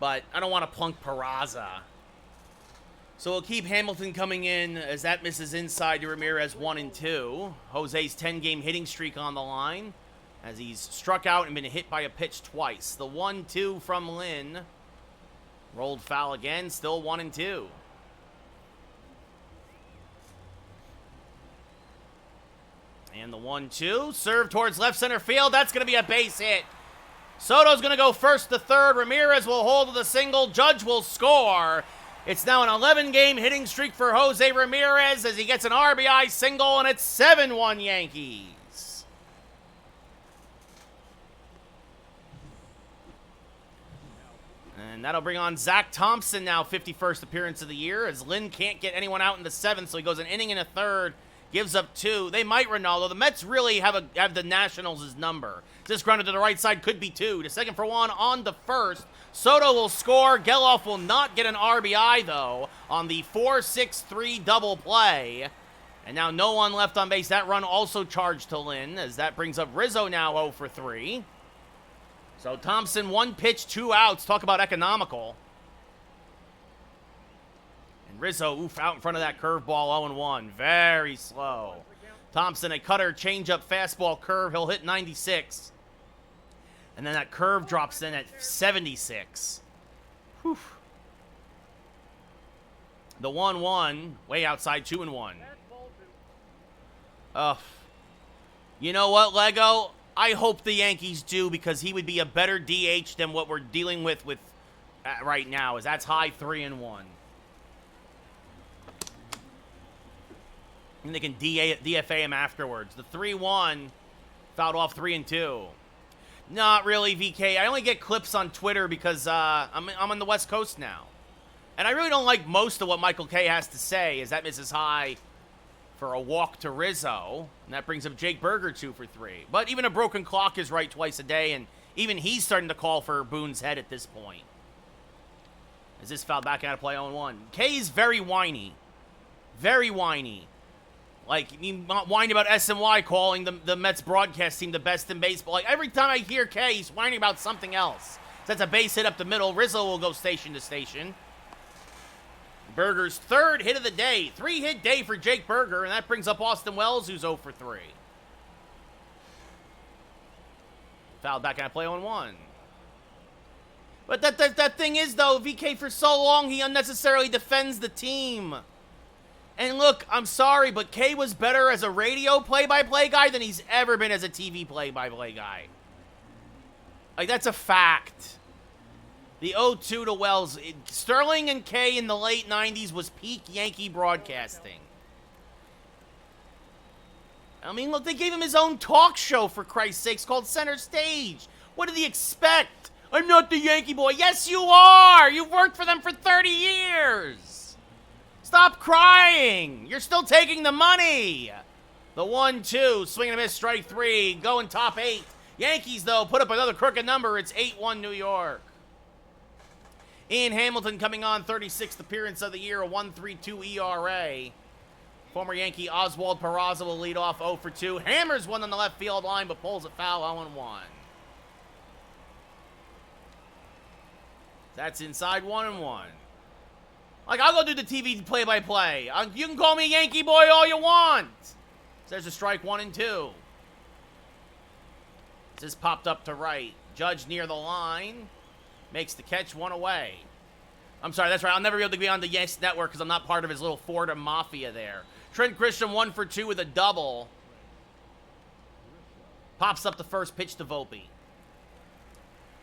But I don't want to plunk Peraza. So we'll keep Hamilton coming in as that misses inside to Ramirez 1-2. Jose's 10-game hitting streak on the line as he's struck out and been hit by a pitch twice. The 1-2 from Lynn. Rolled foul again, still 1-2. And the 1-2 served towards left center field. That's going to be a base hit. Soto's going to go first to third. Ramirez will hold with a single. Judge will score. It's now an 11-game hitting streak for Jose Ramirez as he gets an RBI single, and it's 7-1 Yankees. And that'll bring on Zach Thompson now, 51st appearance of the year, as Lynn can't get anyone out in the seventh, so he goes an inning and a third, gives up 2. They might Ronaldo. The Mets really have the Nationals' number. This grounded to the right side could be 2. To second for 1 on the first. Soto will score. Geloff will not get an RBI, though, on the 4-6-3 double play. And now no one left on base. That run also charged to Lynn, as that brings up Rizzo now 0 for 3. So Thompson, 1 pitch, 2 outs. Talk about economical. And Rizzo, out in front of that curveball, 0-1. Very slow. Thompson, a cutter, changeup, fastball, curve. He'll hit 96. And then that curve drops in at 76. Whew. The 1-1, way outside, 2-1. You know what, Lego? I hope the Yankees do, because he would be a better DH than what we're dealing with right now, as that's high 3-1. And they can DFA him afterwards. The 3-1 fouled off 3-2. Not really, VK. I only get clips on Twitter because I'm on the West Coast now. And I really don't like most of what Michael K has to say, as that misses high for a walk to Rizzo. And that brings up Jake Berger 2 for 3. But even a broken clock is right twice a day, and even he's starting to call for Boone's head at this point. As this foul back out of play 0-1. K's very whiny. Very whiny. Like, he whined about SNY calling the Mets broadcast team the best in baseball. Like, every time I hear K, he's whining about something else. That's a base hit up the middle. Rizzo will go station to station. Berger's 3rd hit of the day. 3-hit day for Jake Berger, and that brings up Austin Wells, who's 0 for 3. Fouled back out of play 0-1. But that thing is, though, VK, for so long, he unnecessarily defends the team. And look, I'm sorry, but K was better as a radio play-by-play guy than he's ever been as a TV play-by-play guy. Like, that's a fact. The 0-2 to Wells. Sterling and K in the late 90s was peak Yankee broadcasting. I mean, look, they gave him his own talk show, for Christ's sakes, called Center Stage. What did he expect? I'm not the Yankee boy. Yes, you are! You've worked for them for 30 years! Stop crying! You're still taking the money! The 1-2, swing and a miss, strike 3, going top 8. Yankees, though, put up another crooked number. It's 8-1 New York. Ian Hamilton coming on, 36th appearance of the year, a 1.32 ERA. Former Yankee Oswald Peraza will lead off 0 for 2. Hammers one on the left field line, but pulls a foul 0-1. That's inside 1-1. Like, I'll go do the TV play-by-play. You can call me Yankee boy all you want. There's a strike 1-2. This popped up to right. Judge near the line. Makes the catch, 1 away. I'm sorry, that's right. I'll never be able to be on the Yanks network because I'm not part of his little Fordham Mafia there. Trent Grisham 1 for 2 with a double. Pops up the first pitch to Volpe.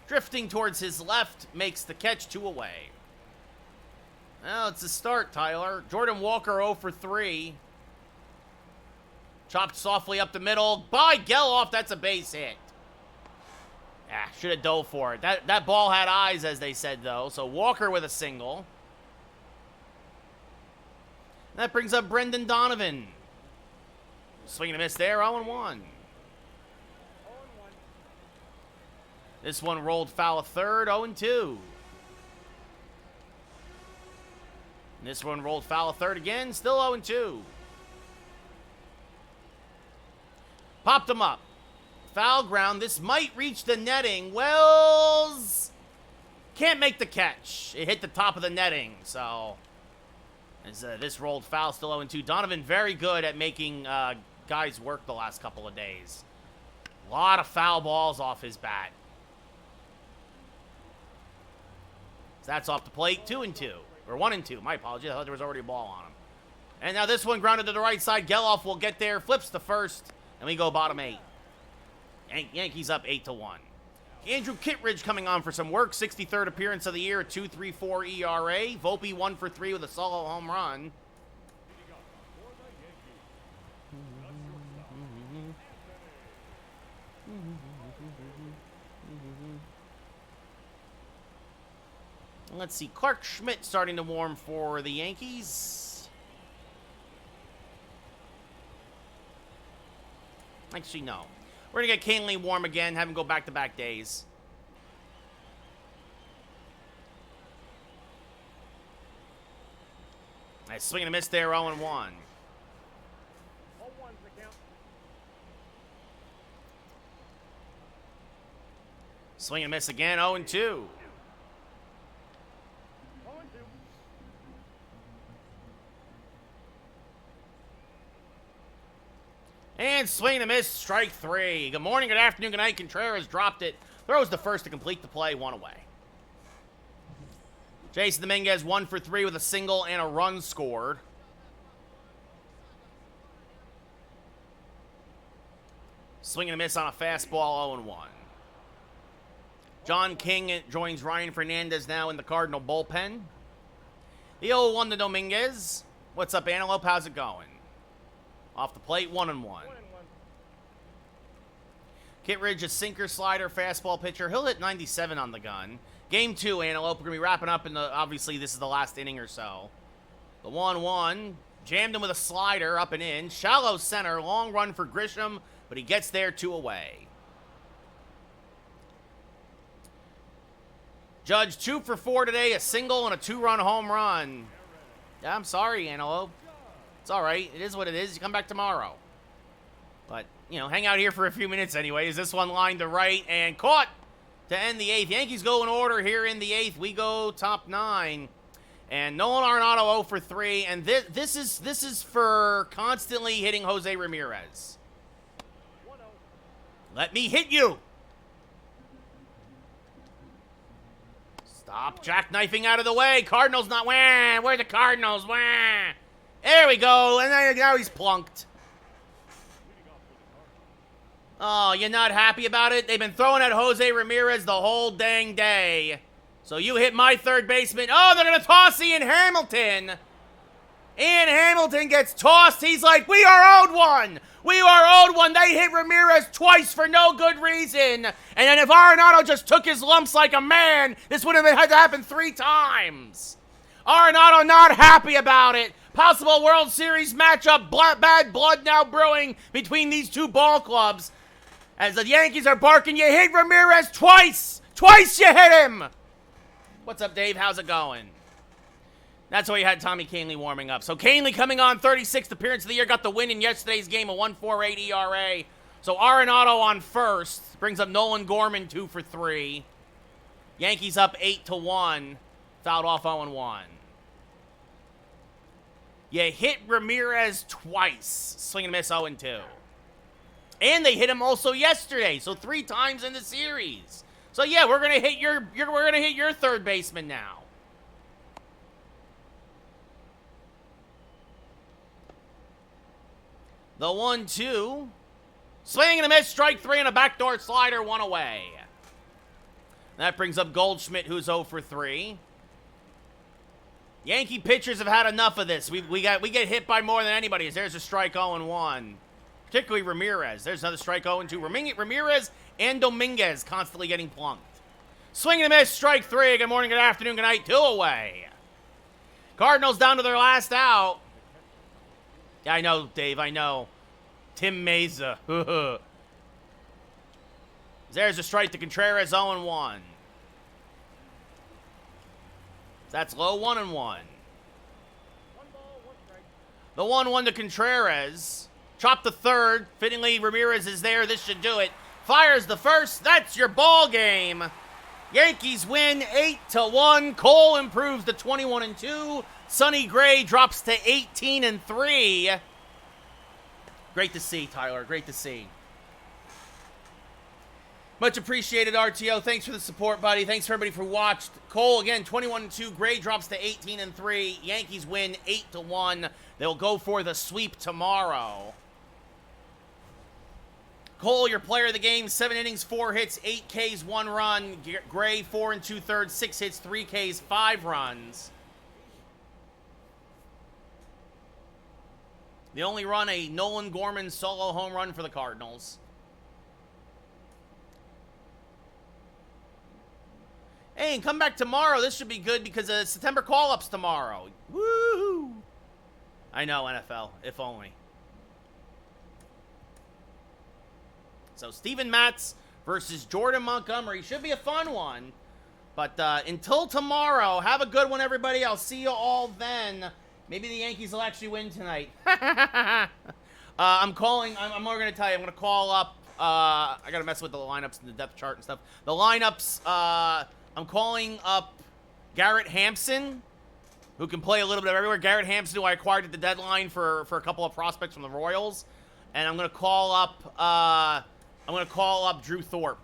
Drifting towards his left, makes the catch, 2 away. Well, it's a start, Tyler. Jordan Walker 0 for 3. Chopped softly up the middle. By Geloff, that's a base hit. Ah, should have dove for it. That ball had eyes, as they said, though. So Walker with a single. That brings up Brendan Donovan. Swing and a miss there, 0-1. 0-1. This one rolled foul a third, 0-2. This one rolled foul a third again, still 0-2. Popped him up. Foul ground. This might reach the netting. Wells can't make the catch. It hit the top of the netting, so as this rolled foul, still 0-2. Donovan very good at making guys work the last couple of days. A lot of foul balls off his bat. So that's off the plate, 2-2. Or 1-2, my apologies. I thought there was already a ball on him. And now this one grounded to the right side. Geloff will get there, flips to first, and we go bottom 8. Yankees up 8-1. Andrew Kittredge coming on for some work. 63rd appearance of the year, a 2.34 ERA. Volpe 1 for 3 with a solo home run. Let's see, Clark Schmidt starting to warm for the Yankees. Actually, no. We're going to get Canley warm again, have him go back-to-back days. Nice swing and a miss there, 0-1. 0-1's the count. Swing and miss again, 0-2. 0-2. And swing and a miss, strike 3. Good morning, good afternoon, good night. Contreras dropped it. Throws the first to complete the play, 1 away. Jason Dominguez 1 for 3 with a single and a run scored. Swing and a miss on a fastball, 0-1. John King joins Ryan Fernandez now in the Cardinal bullpen. The 0-1 to Dominguez. What's up, Antelope? How's it going? Off the plate, 1-1. Kittredge, a sinker, slider, fastball pitcher. He'll hit 97 on the gun. Game 2, Antelope. We're going to be wrapping up in the, obviously, this is the last inning or so. The 1-1. Jammed him with a slider up and in. Shallow center. Long run for Grisham, but he gets there 2 away. Judge 2 for 4 today. A single and a 2-run home run. Yeah, I'm sorry, Antelope. It's all right. It is what it is. You come back tomorrow. But, you know, hang out here for a few minutes anyways. This one lined to right and caught to end the 8th. Yankees go in order here in the 8th. We go top 9. And Nolan Arenado 0 for 3. And this is for constantly hitting Jose Ramirez. 1-0. Let me hit you. Stop jackknifing out of the way. Cardinals not. Wah, where are the Cardinals? Wah. There we go. And now he's plunked. Oh, you're not happy about it? They've been throwing at Jose Ramirez the whole dang day. So you hit my third baseman. Oh, they're going to toss Ian Hamilton. Ian Hamilton gets tossed. He's like, we are owed one. We are owed one. They hit Ramirez twice for no good reason. And then if Arenado just took his lumps like a man, this would have had to happen 3 times. Arenado not happy about it. Possible World Series matchup. Bad blood now brewing between these two ball clubs. As the Yankees are barking, you hit Ramirez twice. Twice you hit him. What's up, Dave? How's it going? That's why you had Tommy Kahnle warming up. So Kahnle coming on, 36th appearance of the year, got the win in yesterday's game, a 1.48 ERA. So Arenado on first, brings up Nolan Gorman 2 for 3. Yankees up 8-1, fouled off 0-1. You hit Ramirez twice, swing and miss 0-2. And they hit him also yesterday, so 3 times in the series. So yeah, we're gonna hit your third baseman now. The 1-2. Swing and a miss, strike 3 and a backdoor slider, 1 away. That brings up Goldschmidt, who's 0 for 3. Yankee pitchers have had enough of this. We get hit by more than anybody. There's a strike 0-1. Particularly Ramirez. There's another strike 0-2. Ramirez and Dominguez constantly getting plunked. Swing and a miss, strike 3. Good morning, good afternoon, good night. 2 away. Cardinals down to their last out. Yeah, I know, Dave, I know. Tim Meza. There's a strike to Contreras, 0-1. That's low, 1-1. 1 ball, 1 strike. The 1-1 to Contreras. Chop the third. Fittingly, Ramirez is there. This should do it. Fires the first. That's your ball game. Yankees win 8-1. Cole improves to 21-2. Sonny Gray drops to 18-3. Great to see, Tyler. Great to see. Much appreciated, RTO. Thanks for the support, buddy. Thanks for everybody for watched. Cole, again, 21-2. Gray drops to 18-3. Yankees win 8-1. They'll go for the sweep tomorrow. Cole, your player of the game, 7 innings, 4 hits, 8 Ks, 1 run. Gray, 4 2/3, 6 hits, 3 Ks, 5 runs. They only run a Nolan Gorman solo home run for the Cardinals. Hey, and come back tomorrow. This should be good because of September call-ups tomorrow. Woo! I know, NFL. If only. So, Steven Matz versus Jordan Montgomery. Should be a fun one. But until tomorrow, have a good one, everybody. I'll see you all then. Maybe the Yankees will actually win tonight. I'm going to tell you, I'm going to call up. I got to mess with the lineups and the depth chart and stuff. The lineups, I'm calling up Garrett Hampson, who can play a little bit of everywhere. Garrett Hampson, who I acquired at the deadline for a couple of prospects from the Royals. And I'm going to call up, Drew Thorpe.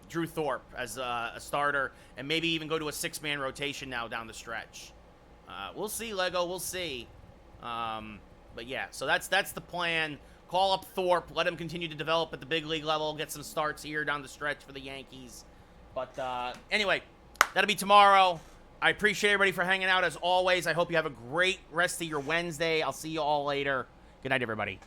Drew Thorpe as a starter, and maybe even go to a 6-man rotation now down the stretch. We'll see, Lego. We'll see. But yeah, so that's the plan. Call up Thorpe. Let him continue to develop at the big league level. Get some starts here down the stretch for the Yankees. But anyway, that'll be tomorrow. I appreciate everybody for hanging out as always. I hope you have a great rest of your Wednesday. I'll see you all later. Good night, everybody.